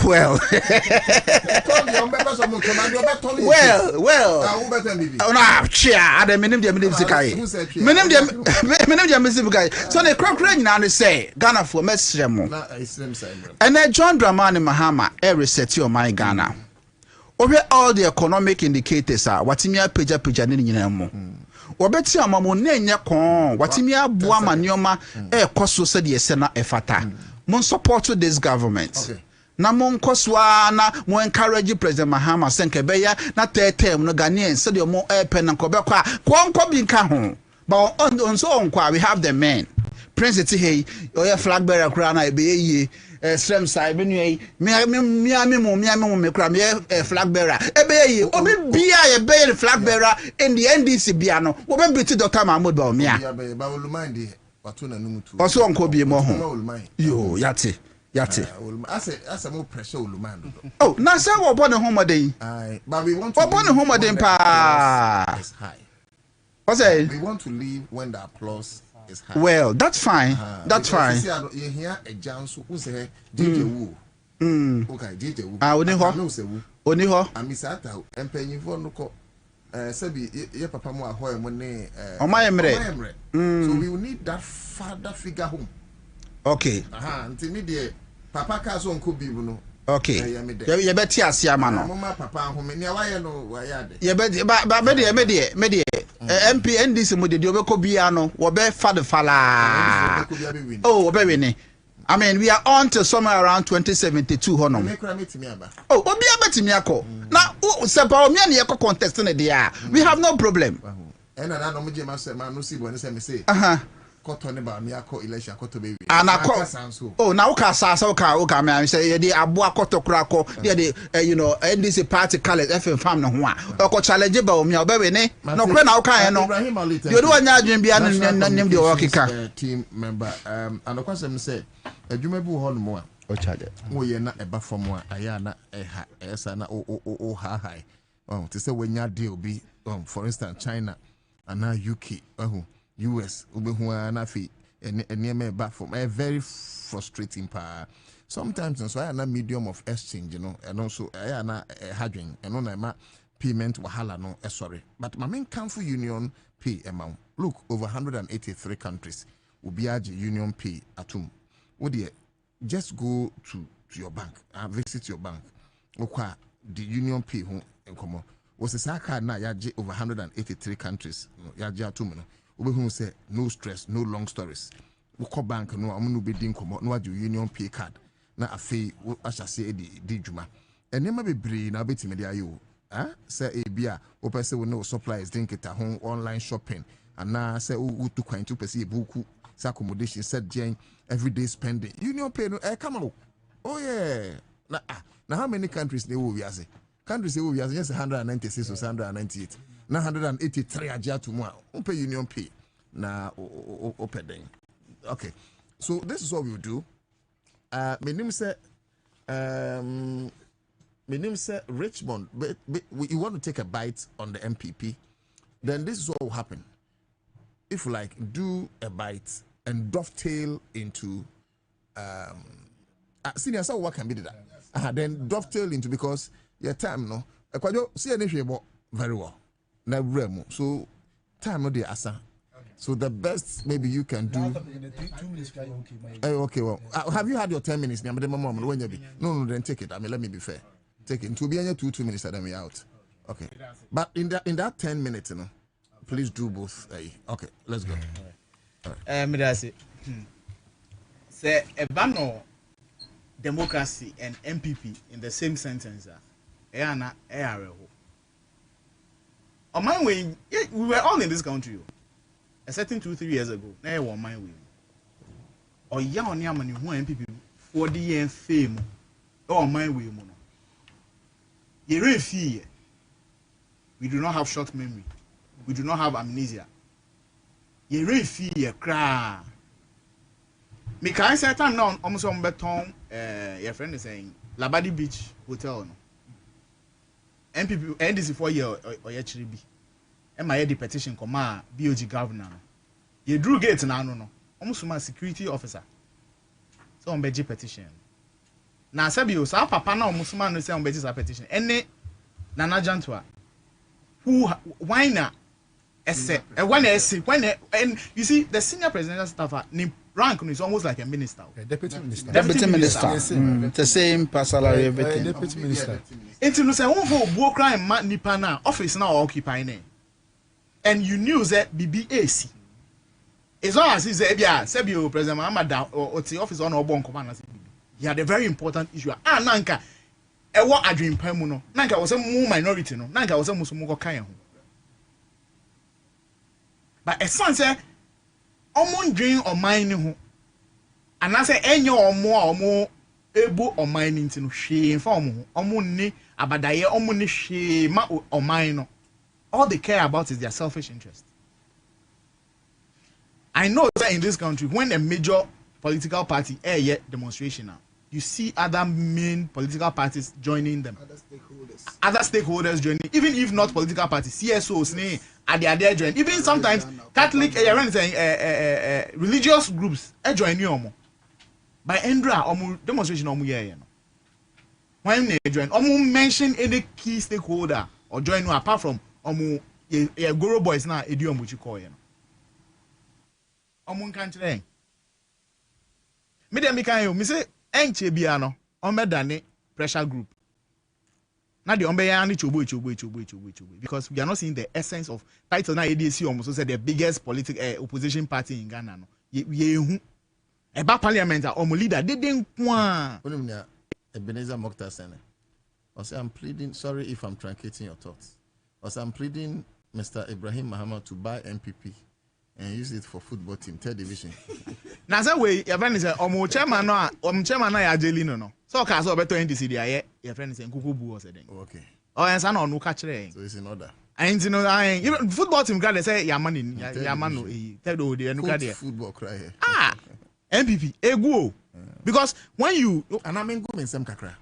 S11: Well, no, chair. I don't mean so the crocodile now they say Ghana for Mesremo. And then John Dramani Mahama every set you my Ghana. Over all the economic indicators are watimia peja ni nyina mo. Obeti amamo nenya kon watimia boama nyoma e koso se de se na efata. Mon support this government. na mo nkoswa na mo encourage President Mahama senke beya na term no Ghanaians said your mo pen na kobekwa kwonko bi nka ho but on so onkwa we have the men Prince T oya flag bearer kra na ebe ye strem side be nu me kra me flag bearer ebe ye obi bia ye be flag bearer in the NDC bia no wo be beat Dr. Mahmoud ba o mia
S13: ba olumande watuna numutu
S11: oso onko bi mo ho yo yate
S13: asa mo pressure olumande
S11: oh na say wo born home den
S13: but we want to
S11: born home den pa
S13: is high.
S11: What's that?
S13: We want to leave when the applause is high.
S11: Well, that's fine. That's fine.
S13: You hear a jams who say DJ Wu. Okay, DJ Wu.
S11: Oni ho.
S13: Amisata empenyi fo no ko sabi ye papa mo ahoy mo ne
S11: Omayemre.
S13: So we will need that father figure home.
S11: Okay.
S13: Until me the papa ka so nko bibu no.
S11: Okay. You bet asia ma no.
S13: Mama papa home ne waye no waye de.
S11: You bet ba me de MP NDC mo de obeko bia no wo be fade fala. Oh, wo be wini. I mean, we are on to somewhere around 2072 hono. Oh, obi abetimi akọ. Na sepa o me na ye contest na dia. We have no problem.
S13: And na no me ma no si bo ne se me say. Kotone ba me akọ election akoto be wi.
S11: Anakọ. Oh, na uka sasa uka me say ye dey abo akoto kura akọ. Ye dey you know NDC party colors FM fam no ho a. Oko challenge ba o me obe we ne. No kura na uka ye no. You do anya adwen bia nim de o kika.
S13: Team member and okwasem say adwuma bi ho no mo a.
S11: O charge.
S13: Wo ye na eba fam a aya na eha esa na o high. To say when ya deal be for instance China and now UK US ubehu na fi eneme back from a very frustrating pa sometimes so I na medium of exchange you know and also I na hadwin and no na payment wahala no sorry but my main council union pay amount look over 183 countries will be union pay atum wo de just go to your bank and visit your bank okwa the union pay ho enkomo was a saka na yaje over 183 countries yaje atum no we say no stress, no long stories. We call bank no amunu be din komo no adu union pay card. Na afei we asha say di juma. Enema bebre na betime dia yo. Say e bia o pese we no supplies din kita home online shopping. And na say we to kwan to pese buku say accommodation set gen everyday spending. Union pay no come on. Oh yeah. Na how many countries they will be as countries they will be as just 196 or 198. 983 aja to mo pay union pay na open. Okay, so this is what we will do. My name say Richmond, but you want to take a bite on the MPP, then this is what will happen. If you like, do a bite and dovetail into senior, so what can be that? Then dovetail into because your time no. See anything very well. So time no dey asa. So the best maybe you can do.
S10: 2 minutes.
S13: Okay, well, have you had your 10 minutes? No, then take it. I mean, let me be fair. Take it. To be in 2 minutes, and then we out. Okay. But in that 10 minutes, you know, please do both. Okay, let's go.
S12: Say Ebano democracy and MPP in the same sentence. On my way, we were all in this country. A certain 2-3 years ago, now on my way. Or young Yamani who MPP 40 years fame. Oh, my way, Mono. You really fear. We do not have short memory. We do not have amnesia. You really fear, cry. Me can say time now, almost on Beton, your friend is saying, Labadi Beach Hotel. MPP NDC 4 year or actually be. My the petition command BOG governor. You drew gates now no. Almost my security officer. So on BG petition. Now Sabio, so papa now Musman no say on BG petition. Any Nana Jantua. Who why na essay when and you see the senior presidential staffer name rank is almost like a minister.
S10: Deputy minister.
S11: The same salary everything.
S10: Deputy minister.
S12: Until you say one for book crime nipa na office now occupying. And you knew that BBAC. As long as he said, yeah, Sabio President Amada or the office on our bon command. he had a very important issue. Nanka, a what I dream Pamuno, Nanka was a more minority, no, Nanka was a Muslim Kayan. But a son said, Omon dream or mine, and I say, any or more able or mining to shame for Omuni, Abadaya, Omuni, shame or mine. All they care about is their selfish interest. I know that in this country, when a major political party demonstration now, you see other main political parties joining them. Other stakeholders joining, even if not political parties, CSOs, are they joining. Even sometimes Catholic, religious groups join you. By Endra, demonstration, when they join, mention any key stakeholder or join you apart from Guru boys now, idiom which you call you. Omun country. Me dem kan yo, me say enche bia no, on me dane pressure group. Na the ombe ya ni chobo because we are not seeing the essence of title na ADC almost say the biggest political opposition party in Ghana no. Ye hu e ba parliament a omo leader de den kwa.
S13: Onim na Ebenezer Mokhtar Sene. I say I'm pleading, sorry if I'm truncating your thoughts. I say I'm pleading Mr. Ibrahim Muhammad to buy MPP and use it for football team, third division.
S12: Now that way, your friend is chairman no, chairman na ya jelino no. So ka so beto NDC dia your friend is Nkukubu or saying.
S13: Okay.
S12: Oh, and so no catch there.
S13: So it's in order.
S12: And you know, even football team guy they say ya man in ya man no third o dey nuka there.
S13: Football cry here.
S12: MPP egu because when you
S13: and I mean go in some kakra.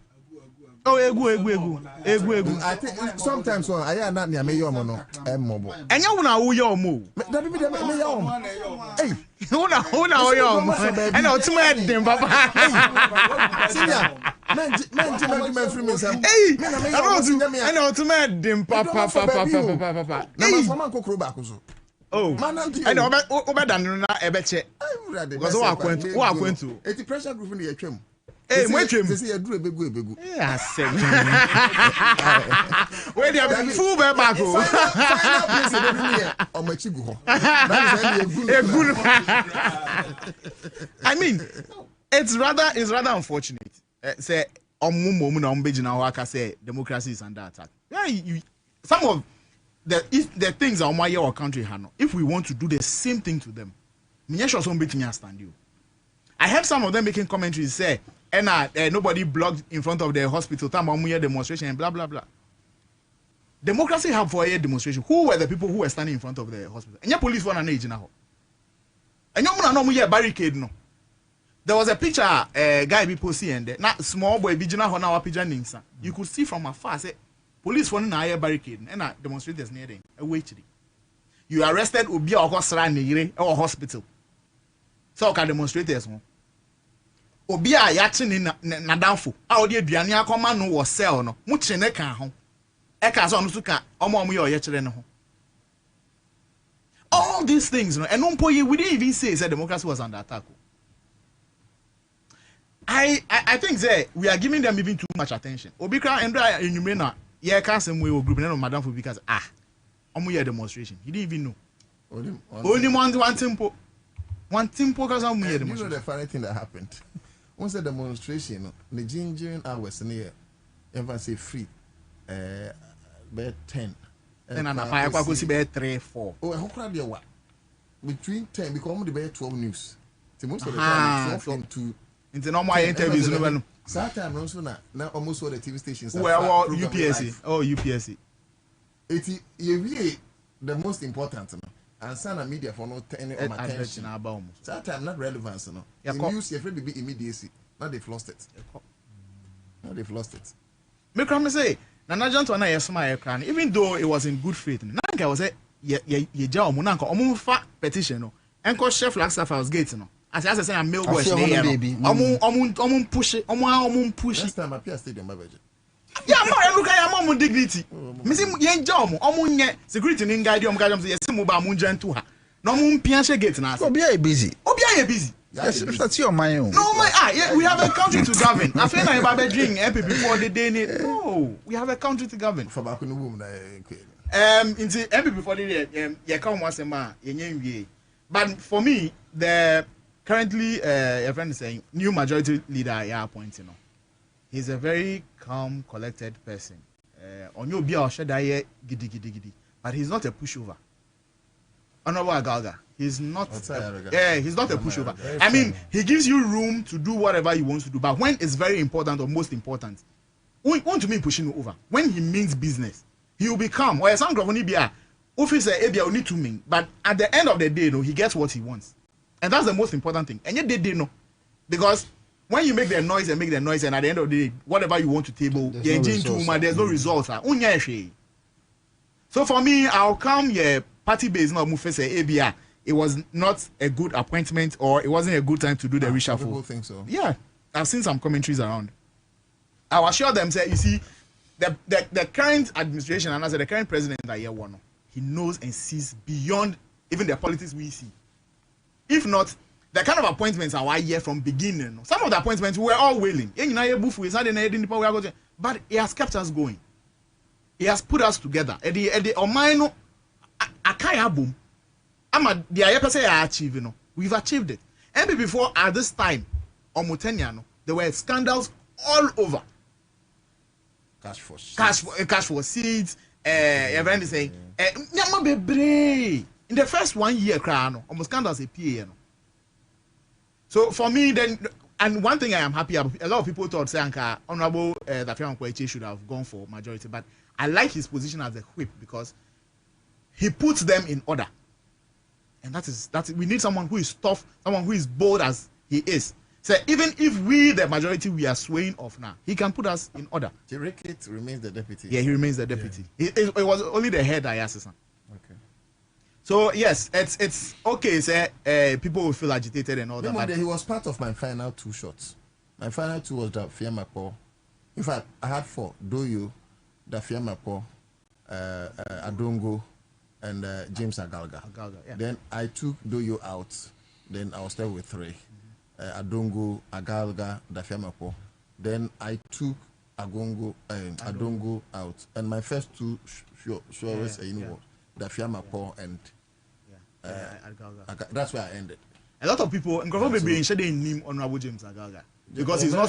S12: Oh, egu.
S13: I think sometimes I am not near me yomo mobile.
S12: And you na wo yomo.
S13: That be the me yomo. Hey,
S12: who na yomo. And ultimate dem papa.
S13: Senior. Men free me some.
S12: Hey, and ultimate dem papa.
S13: Na mama kokro ba kuzo.
S12: Oh, and obedan na ebeche. Because who akwentu.
S13: Eti pressure group in the atwam.
S12: Hey, wait a
S13: minute. You do a begu.
S12: Yeah, wait, you have full back. I mean, it's rather unfortunate. Say, say democracy is under attack. Yeah, some of the things are my our country. If we want to do the same thing to them, I heard some of them making commentaries say. And nobody blocked in front of the hospital. Time demonstration and blah blah blah. Democracy have for a demonstration. Who were the people who were standing in front of the hospital? And your police were an age now. And you barricade no. There was a picture guy people see and not small boy bijina ho na wa pijaninsa. You could see from afar say police for na barricade and demonstrators near them. You arrested obi okosra ne or hospital. So can demonstrators no. Obi a yachi ni na danfo a odi aduane akoma no wo cell no mu chene kan ho e ka so no so ka omo ye oye kire ne ho. All these things, and we didn't even say that democracy was under attack. I think that we are giving them even too much attention. Obikra and Numena, yeah, can't say we will group Madame for because a demonstration. He didn't even know. Only one tempo. One tempo because I'm here. You
S13: know the funny thing that happened. Once the demonstration, the gingering hours near, everyone say free, bed 10.
S12: And I go see bed 3, 4.
S13: Oh, how crowd you what? Between 10 because the bed 12 news. The most of the time 12 into
S12: normal interviews.
S13: Sometimes also now almost all the TV stations.
S12: Well, UPSC. Oh, UPSC.
S13: It's really the most important. And some media for not turning attention
S12: about.
S13: Sometimes not relevance. The news you're afraid to be immediacy. Now they've lost it. Now they've lost it.
S12: Make me say. Nana John to na yesma ekran even though it was in good faith nanka was say ye ja omo nanka omo fa petition no enko chef Flagstaff House gate no as say na mail boys na here omo push
S13: next time appear stadium babeje
S12: yeah ma eruka ya ma dignity me say ye ja omo nye security ni guide omo guide say yesi mo ba mo njantu ha na omo mpia she gate na
S5: obi are busy
S12: Yes,
S5: that's your mind.
S12: No, we have a country to govern. I feel like I'm drinking before the day. No, we have a country to govern.
S13: For back in the womb,
S12: into MP before the day, you come once a month, but for me, the currently, a friend is saying new majority leader appointing. He's a very calm, collected person. On your beer, gidi, but he's not a pushover. Honorable Agalga, he's not. He's not a pushover. I mean, he gives you room to do whatever he wants to do, but when it's very important or most important, want to mean pushing over. When he means business, he will be calm. Or some officer Abia need to mean, but at the end of the day, he gets what he wants, and that's the most important thing. And yet they know, because when you make the noise and at the end of the day, whatever you want to table, there's no results. So for me, I'll come party base now. Abia, it was not a good appointment, or it wasn't a good time to do the reshuffle.
S13: People think so.
S12: Yeah, I've seen some commentaries around. I'll assure them, say, you see, the current administration, and I said the current president that year one, he knows and sees beyond even the politics we see. If not, the kind of appointments are here from beginning. Some of the appointments we were all willing. But he has kept us going. He has put us together. We've achieved it. And before, at this time, there were scandals all over.
S13: Cash for
S12: seeds. Everyone is saying, in the first 1 year, almost scandals appear. So for me, then, and one thing I am happy about, a lot of people thought Sanka Honorable Dafian Kweche should have gone for majority, but I like his position as a whip because he puts them in order. And that's we need someone who is tough, someone who is bold as he is. So even if we, the majority, we are swaying off now, he can put us in order.
S13: Tirikit remains the deputy.
S12: Yeah, he remains the deputy. Yeah. It was only the head I asked. Okay. So yes, it's okay. Say people will feel agitated and all that.
S13: But he was part of my final 2 shots. My final 2 was Dafia Mapo. In fact, I had 4: Doyo, Dafia Mapo, Adongo, and James Agalga. Yeah. Then I took Doyo out. Then I was left with 3. Adongo, Agalga, Dafia Mapo. Then I took Adongo out. And my first 2 shows, Dafia Mapo and that's where I ended.
S12: A lot of people, maybe in name Honorable James Agalga, because he's not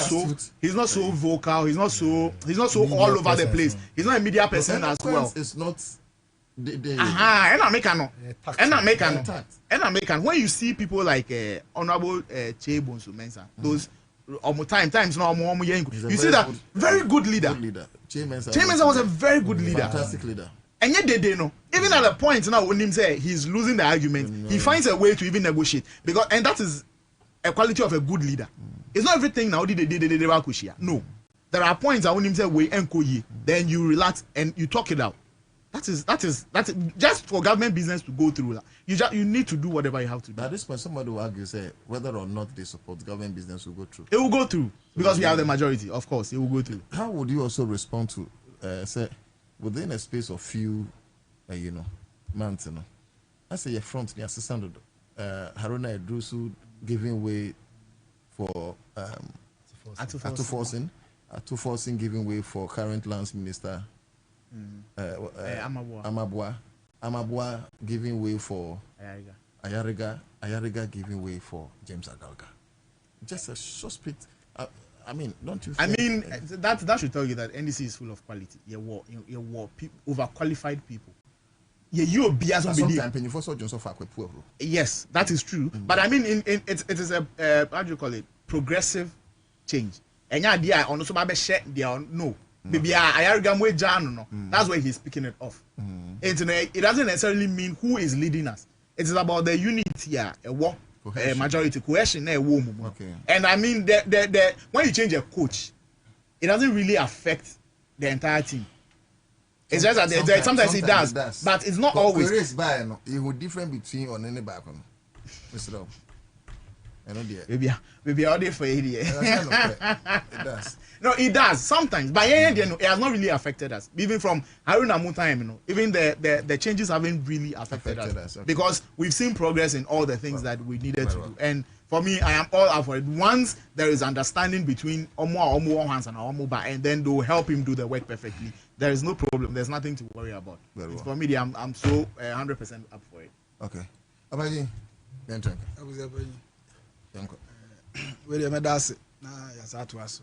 S12: so vocal, he's not so all over the place. He's not a media person as well.
S13: It's not.
S12: And when you see people like Honorable Chebonsu Mensah, those times now you see that very good leader. Chebonsu was a very good leader,
S13: fantastic leader.
S12: And yet they know. Even at a point now when him say he's losing the argument, he finds a way to even negotiate. And that is a quality of a good leader. It's not everything now no. There are points that when him say we enko then you relax and you talk it out. That is just for government business to go through that. You need to do whatever you have to do.
S13: At this point, somebody will argue, say, whether or not they support government business will go through.
S12: It will go through because we have the majority. Of course, it will go through.
S13: How would you also respond to say within a space of few months, I say your front the assistant Haruna Edrusu giving way for Atuforcing giving way for current lands minister Amabua giving way for Ayariga giving way for James Agalga. Just a suspect. I mean, don't you?
S12: I mean, that should tell you that NDC is full of quality. Overqualified people. Yes, that is true. But I mean, it is a how do you call it? Progressive change. And no. Maybe that's where he's picking it off. It doesn't necessarily mean who is leading us. It is about the unity here, majority cohesion. Okay. And I mean, when you change a coach, it doesn't really affect the entire team. It's just that sometimes it does, but it's not always.
S13: It would different between on any back on.
S12: Maybe all day for it.
S13: It does.
S12: No, it does sometimes, but it has not really affected us. Even from Haruna Mu time, even the changes haven't really affected us. Okay. Because we've seen progress in all the things that we needed to do. And for me, I am all up for it. Once there is understanding between Omo hands and Omo, and then they'll help him do the work perfectly, there is no problem. There's nothing to worry about. For me, I'm so 100% up for it.
S13: Okay. Abaji,
S5: William Medasi na yasatu aso.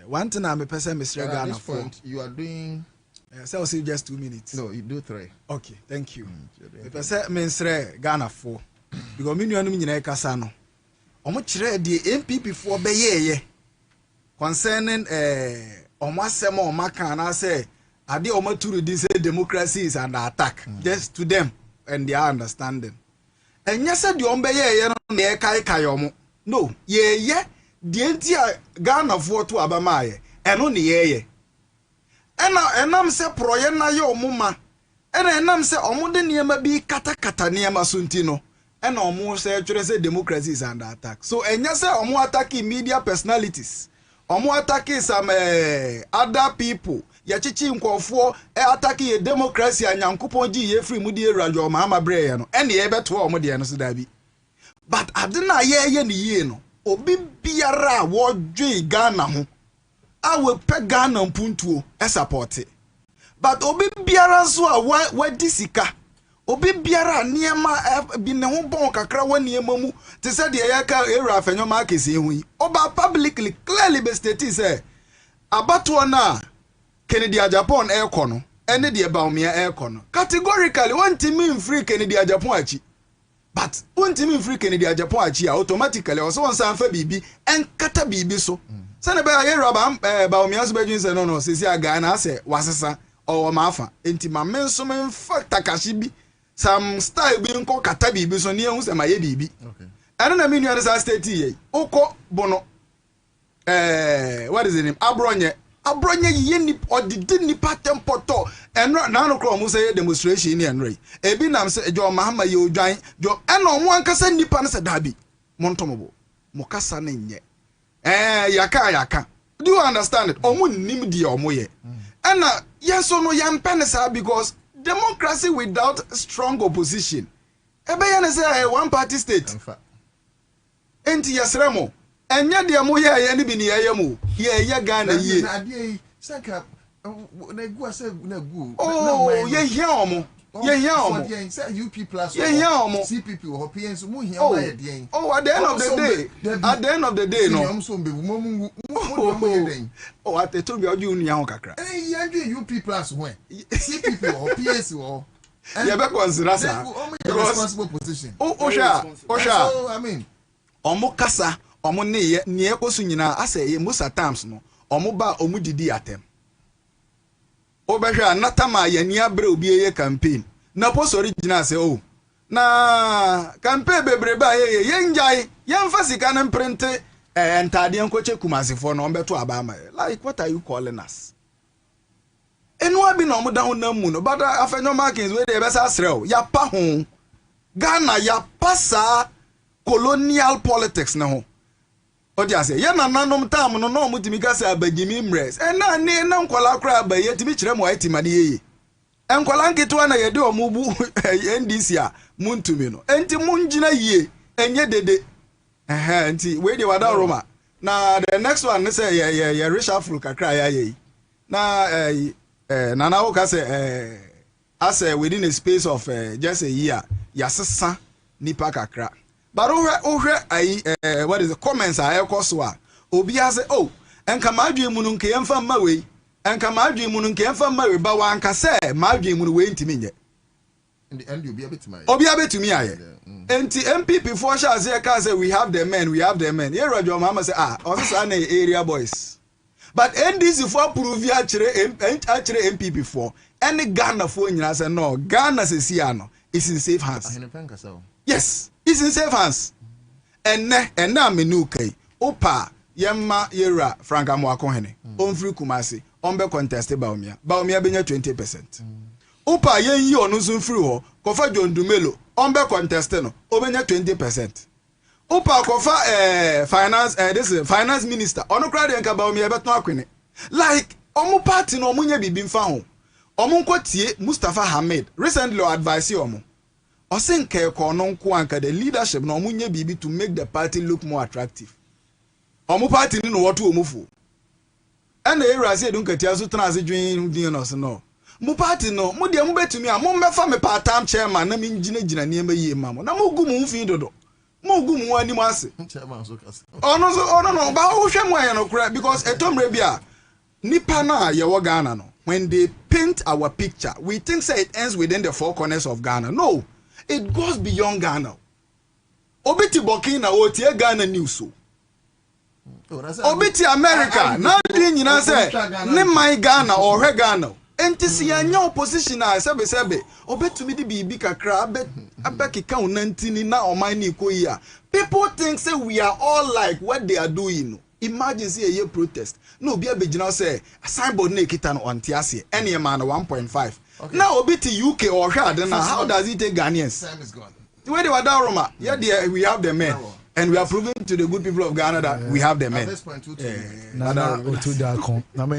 S5: One thing I'm a person Mr. Ghana for.
S13: You are doing
S5: so I'll see just 2 minutes.
S13: No, you do 3.
S5: Okay, thank you. The person Mr. Ghana for because me nua no nyina kasa no. Omo kire de MPP for be ye concerning omo asem omo kan na say ade omo turu di say democracy is under attack just to them and their understanding. Enya say de omo be ye no na e kai omo. No, ye the entire Ghana for to Abamaye, and only ye. And I'm say proye na yo muma, and I'm say omude niema be kata niema suntino, and almost say democracy is under attack. So and say omu attacking media personalities, omu attacking some other people, yachichi nkofo attacking democracy and yankupon ji free mudi rajo mahama bre no, and ye beto omu de no so dabi. But adena ye ni ye no. Obi biara wo dwe Ghana ho awe pe Ghana mpuntuo support but obi biara so a wa disika obi biara niema bi ne ho bon kakra wa niema mu te se de ya ka era afenyo ma kesi hu yi oba publicly clearly be state say abato na Kennedy Japan no ene de baumia no categorically want me free Kennedy Japan achi. But untimi free Kennedy Japan achi automatically also on san fa bibi en kata bibi so say na be aye roba ba omiaso bedwin say no sisi aga na say wasesa o ma afa enti ma menso men fa takashi bi some style bi nko kata bibi so ne ehun say ma ye bibi okay eno na me nua sa state ye ukọ bono what is the name abronye ye ni odidi ni pattern poto enro na no kro mu say demonstration ni enro ebi nam say jo mahama ye odwan jo eno mo ankasa nipa na say dabi montomobo mo kasa na nye yaka do you understand it omo nim di omo ye ena yeso no yampe sa because democracy without strong opposition ebe ye na say one party state enti yesremo enya de mo ye ni bi ni ye mu ye Ghana ye
S13: ade saka na gu ase na gu
S5: oh ye hia omo
S13: say UP plus
S5: ye hia omo
S13: CPP or PNS mu hia ma ye den
S5: oh at the end of the day no
S13: am so be mu ye den
S5: oh at the to be oju unu ya kakra
S13: ye adu UP plus when CPP or PNS or
S5: ye be consider sa
S13: responsible position
S5: osha
S13: so I mean
S5: omo kasa omo ne ekosu nyina ase ye musa times no omo ba omo didi atem obehwa natama ye ni abre obi ye campaign na post original say oh na campaign bebre ba ye njai ye mfa sika na print entade enkoche kumasifo no ombeto abama like what are you calling us enu abi na omo da ho na mu no but afenyo markings we dey be sa srew ya pa ho Ghana ya pasa colonial politics na ho Odiase ye na nanom tam no no mutimi ka se abagimi mres na ne na nkwala kra abaye timi kire mo atimade ye enkwala nketo na ye de omubu NDC a muntumi no enti munjina ye enye dede enti we de wada Roma na the next one ne say ye reshuffle kakra ya ye na na na wo ka say as within a space of just a year yasesa nipa kakra. But what is the comments I so obi say oh enka madwe mu no nke yemfa ma we enka madwe mu no nke yemfa ma we ba wanka say madwe mu no we ntimi nye
S13: in the end obi
S5: abetumi aye enti MPP for sure say we have the men here radio mama say also na area boys but NDC for prove actually MPP for any Ghana for nyina say no Ghana say no is in safe hands. Yes, it's in safe hands. And na menu kai. Opa yemma yera Franka Mwakohene. Free Kumasi. Ombe contest Baumia. Baumia benya 20%. Opa yen yi onu sun free ho. Kofa John Dumelo. Ombe contest no. Obenya 20%. Opa kofa finance minister. Onu kra de nka Baumia beto akwene. Like omu party no omunye bibi mfa ho. Omu nkotie Mustafa Hamid. Recently advise omu. Osenke kono nko anka the leadership na omunye bibi to make the party look more attractive. Omu party ni no woto omufu. Ena era se edun katia so tena ase dwen no se no. Mu party no mu de mu betumi a mu mbefa me part time chairman na me ngina niema yie ma mo. Na mu gu mu mfi dodo.
S14: mo gu mu ani mo ase oh no ba wo hwe mo aye no kra because etomre bia nipa na ye wo Ghana no when they paint our picture we think say it ends within the four corners of Ghana. No, it goes beyond Ghana. Obiti Burkina o tie Ghana news so Obiti America na din nyina say ne my Ghana or he Ghana enti si anya opposition a sebe obetumi di bibi kakra abekika unantini na oman ni koyi a people think say we are all like what they are doing. Imagine say a year protest no be abegina say signboard na ekita no onte ase ene man 1.5 now obiti UK or hwade na how does it take Ghanaians? Time is gone. Where they were down Roma, yeah, we have the men, and we are proving to the good people of Ghana that we have the men. At this point,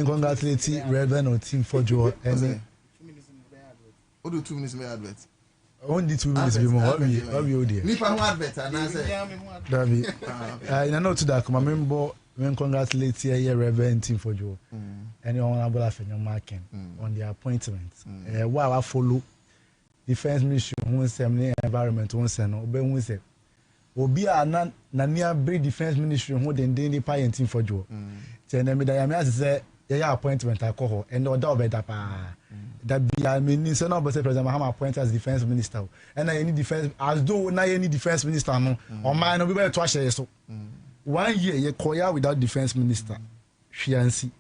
S10: congratulate Reverend or Team for Joe. And
S13: 2 minutes may advert.
S10: Only 2 minutes more. What we dear?
S13: Me from advert, and I say,
S10: David, I know to that. My member, when congratulate here, Reverend Team for Joe, and your honorable affair marking on the appointment. While I follow. Defense Ministry who say environment who say no be who say obi a na near bring Defense Ministry who den dey pay team for Joe say na me da me say ya appointment alcohol and order obeda pa that be I mean say no be say President Mahama appoint as Defense Minister and na any defense as though na any Defense Minister no o man no be better to share so 1 year ye koya without Defense Minister hwiansi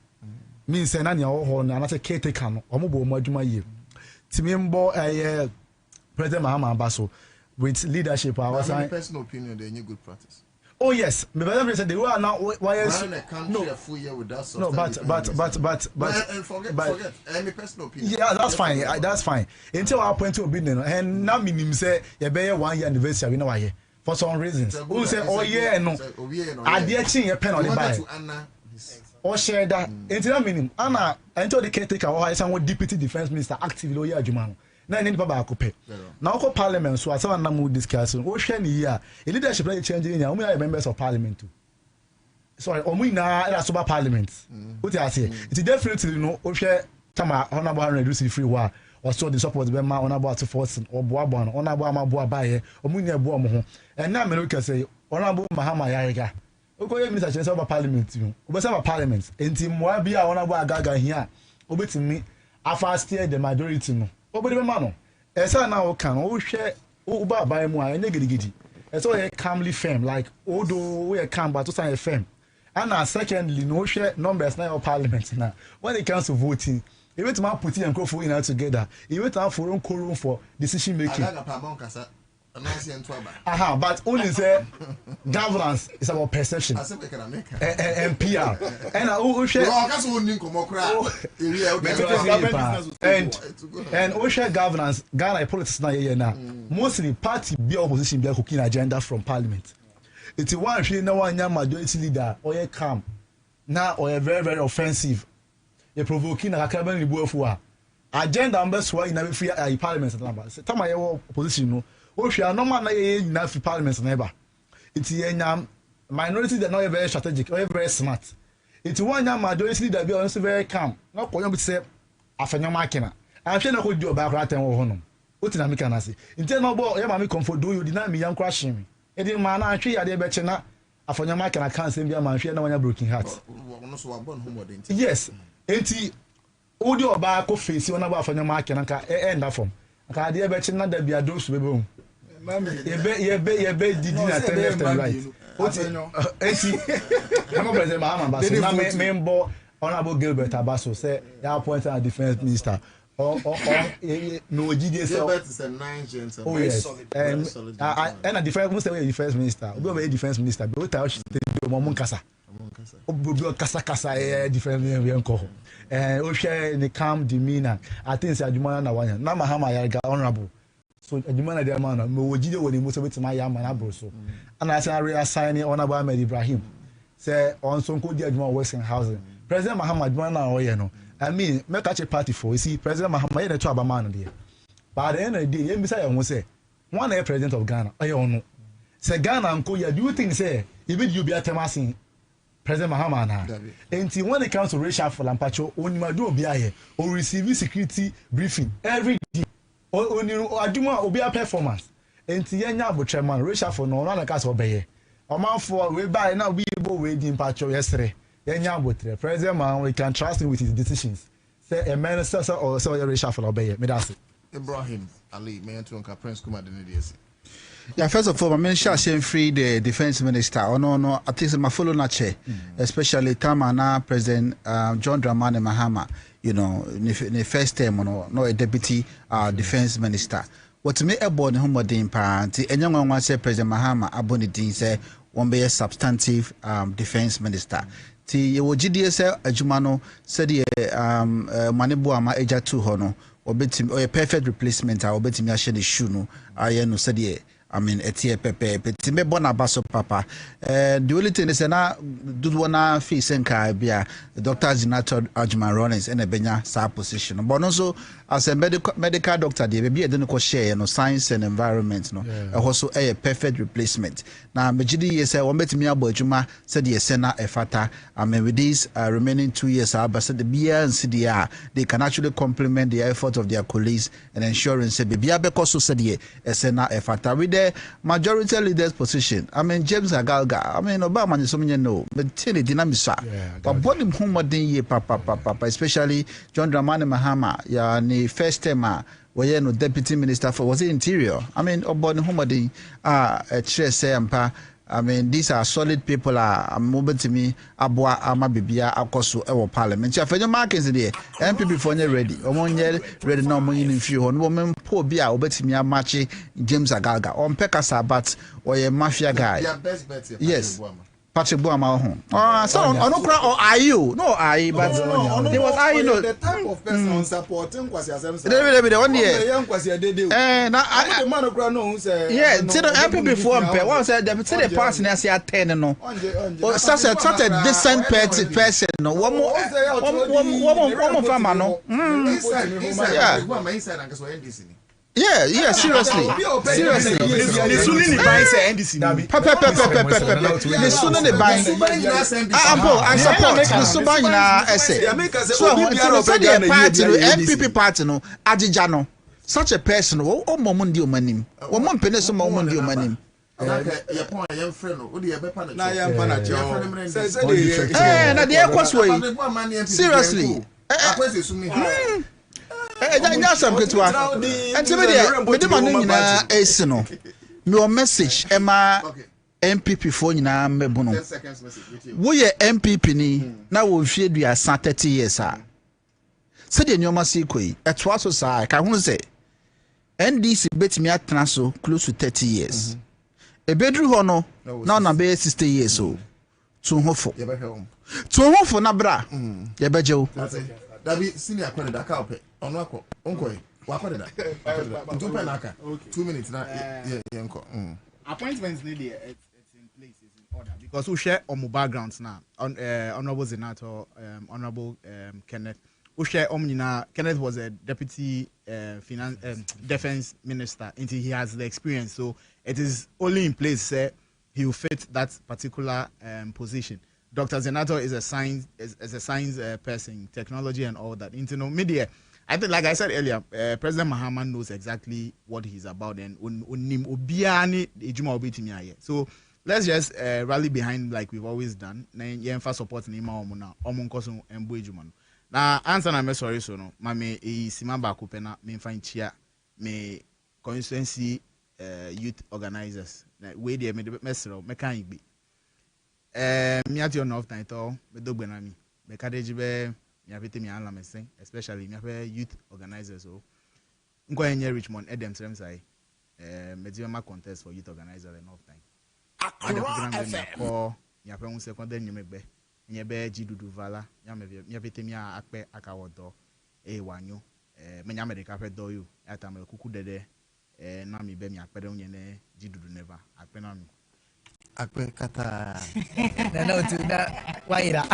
S10: mean say na ne ho na say caretaker no o mo bo mo adwuma ye Timimbo President Mahama Abaso with leadership.
S13: My personal opinion, they need good practice.
S10: Oh yes, my brother said they were now. Why is
S13: no? Forget. My personal opinion.
S10: Yeah, that's fine. That's fine. Until I point to opinion, and now minim say you be 1 year anniversary. We know why for some reasons. Who say oh yeah no? I did change a pen on the buy. Or share that. Until minim. Anna until the caretaker or some deputy defense minister actively oh yeah na any papa akope na oko parliament so asa na mu discuss o hwe ni here a leadership like change ni o are members of parliament too sorry o mu na era so ba parliament what you say it definitely no o hwe tama honorable reduce free wa or so the support be ma honorable to force or boabo no honorable amaboa bae o mu nya bo mo ho and na me no can say honorable Mahama Yarega o ko ye minister change ba parliament you o be say ba parliament enti moa bia honorable agaga here o betimi afa steer the majority no obodi be ma no esa na o kan o hwe o ba ban mu a ene gidigidi esa o calmly firm like odo we calm but to say firm and secondly no hwe numbers na your parliament na when it comes to voting even to put in crofo in together even to for room for decision making but only say governance is about perception and PR and share governance Ghana politics now mostly party be opposition be cooking agenda from parliament it's one thing no one majority leader or calm now or very very offensive you provoking a carbon ribu agenda ambassador in every free parliament number time I opposition no Oshia no man na fi parliament never. It's a minority that not very strategic or very smart. It's one young majority that be also very calm. Not going to say afanya makina. I'm sure no go do about that and honum. What in America na say. Intel no bo yama me comfort do you deny me young crashing me. E dey man na twi ade be che na afanya makina can say be man hwe na wanya broken heart. Yes. Enti odi oba ko face ona ba afanya makina ka end that form. Ka ade be che na da bia do so be bo. You be did not left and right. What is I'm President Mahama Abaso. Member Honorable Gilbert Abaso say they appointed a defense minister. No GDS.
S13: Gilbert is a 9 gentleman.
S10: Oh yes. And a defense must say defense minister. Obi defense minister. Be what she do mo kasa. Obi kasa defense minister nko. O share in the calm demeanor. I think say adwuma na wanya. Na Mahama Yarega honorable. So adwuma na man me wogide woni mo so betima ya man abro so and I say reassign honorable Ahmed Ibrahim say on so ko di adwuma Western Housing President Mahama adwuma na oye no I mean make a party for you see President Mahama na to abama no there but at the end of the day you say you say one is president of Ghana oye ono say Ghana nko ya do you think say even you be atemasin President Mahama na enti when it comes to racial for lampacho onima do obi aye or receive security briefing every day. Aduma obi a performance enti yenya abotwe man Risha for no na ka so beye omanfo we buy na we bo we di mpacho yesere yenya abotre president man we can trust him with his decisions say a man say or say Risha for obeye me that's it.
S13: Ibrahim Ali me to nka Prince Kuma de ne.
S11: Yeah, first of all, I shall free the defense minister. Oh no, I think my follow na chair, especially Tamana President John Dramani Mahama. You know, in the first term, no a deputy defense minister. What me about the home din party? And young one say President Mahama Abonidin say one be a substantive defense minister. Ti ye wo GDS Ajumano said the Manibuama Eja 2 hono or a perfect replacement. I will bet me I share the shoe no. I no said ye. I mean, etie pepe, but me bona baso papa. The only thing is na do wanna fee senka bia Dr. Zinato Ajman Rollins and a benya sa position. But also as a medical doctor, they be a share no science and environment no. Also a perfect replacement. Now Mejidi yes I want me abo juma said the sena efata. I mean with these remaining 2 years but said the BA and CDR they can actually complement the effort of their colleagues and ensuring say bia because so said the sena efata with the majority leaders position. I mean James Agalga. I mean Obama is something no, but tell it dynamisa. But body home ye papa, especially John Dramani Mahama, ya ni first time where no deputy minister for was it interior. I mean Obama home a say ampa. I mean, these are solid people. Moving to me, Abwa Amabibia, Akosu, our parliament. You have your markings in there. MPP for you ready. Ready no money in few. On woman, poor Bia, obeti me a matchy James Agalga. On Pekasa, but or a mafia guy. Yes. Patrick Boama home. So on Okra or are you? No, I but there was I know
S14: the type of person supporting Kwasi Asem.
S11: The one year.
S14: And I the man Okra no say.
S11: Yeah, to the MP before MP. One said the person as you 10 no. Such a decent person no. One more farmer no. Yeah, seriously.
S12: The sooner the buy say NDC.
S11: The sooner the buy. I support the Subanya essay. So the party, MPP party no, Adijano. Such a person, oh, Momundi Manim. Oh, Monpenes Momundi Manim. Seriously. No message Emma MPP for nyina mebuno wo ye MPP ni na wo hwie dua 30 years a se de nyoma si koi etwa so sa ka hu se NDC betimi atena so close to 30 years e bedru ho no na be 60 years so to hofo na bra ye bejew
S13: Dabi senior kwani da ka ope ono akọ onko wakọ da 2 minutes na ye nko
S12: appointments need it's in place, it's in order because we share on backgrounds now honorable Senator honorable Kenneth we share Kenneth was a deputy defense minister until he has the experience, so it is only in place he will fit that particular position. Dr. Zenato is a science person, technology and all that. Internet media. I think, like I said earlier, President Mahama knows exactly what he's about, and so let's just rally behind like we've always done. First support now answer na me sorry so no. Mame simamba kupena me find chia me constituency youth organizers. Na we dey me mesro me kan be. Me at your north time to me do gbena mi me kadeji be me apete me anla me sen especially me apete youth organizers so nko enye Richmond Edem Srem sai me di ma contest for youth organizer the north time Accra FM me apete un second then me be nye be jidudu vala me apete me akpe akawodo wanyo me nya medical pe do you ata me kuku dede na mi be me akpe de unye ne jidudu never akpe na mi akpe kata
S15: no to that why that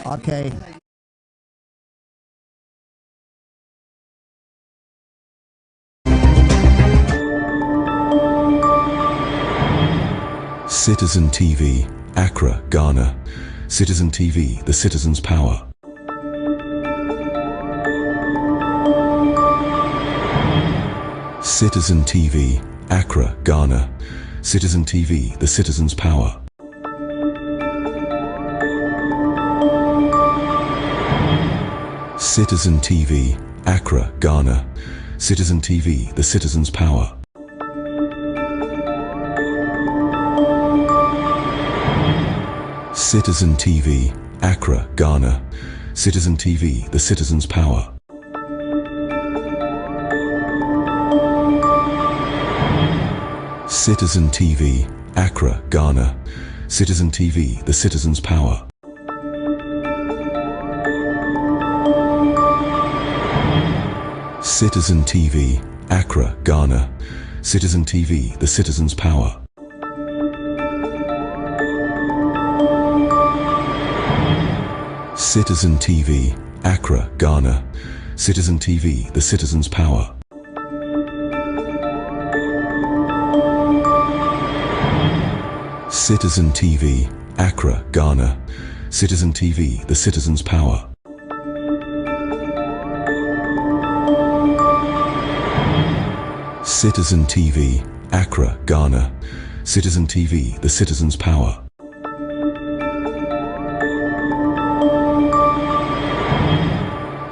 S15: okay.
S1: Citizen TV, Accra, Ghana. Citizen TV, the citizen's power. Citizen TV, Accra, Ghana. Citizen TV, the citizen's power. Citizen TV, Accra, Ghana. Citizen TV, the citizen's power. Citizen TV, Accra, Ghana. Citizen TV, the citizen's power. Citizen TV, Accra, Ghana. Citizen TV, the citizen's power. Citizen TV, Accra, Ghana. Citizen TV, the citizen's power. Citizen TV, Accra, Ghana. Citizen TV, the citizen's power. Citizen TV, Accra, Ghana. Citizen TV, the citizen's power. Citizen TV, Accra, Ghana. Citizen TV, the citizen's power.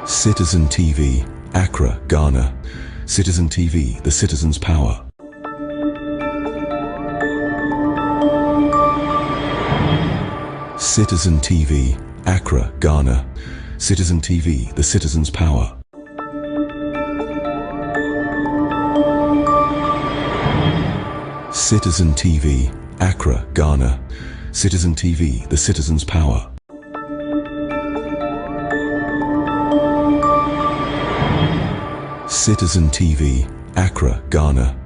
S1: Citizen TV, Accra, Ghana. Citizen TV, the citizen's power. Citizen TV, Accra, Ghana. Citizen TV, the citizen's power. Citizen TV, Accra, Ghana. Citizen TV, the citizen's power. Citizen TV, Accra, Ghana.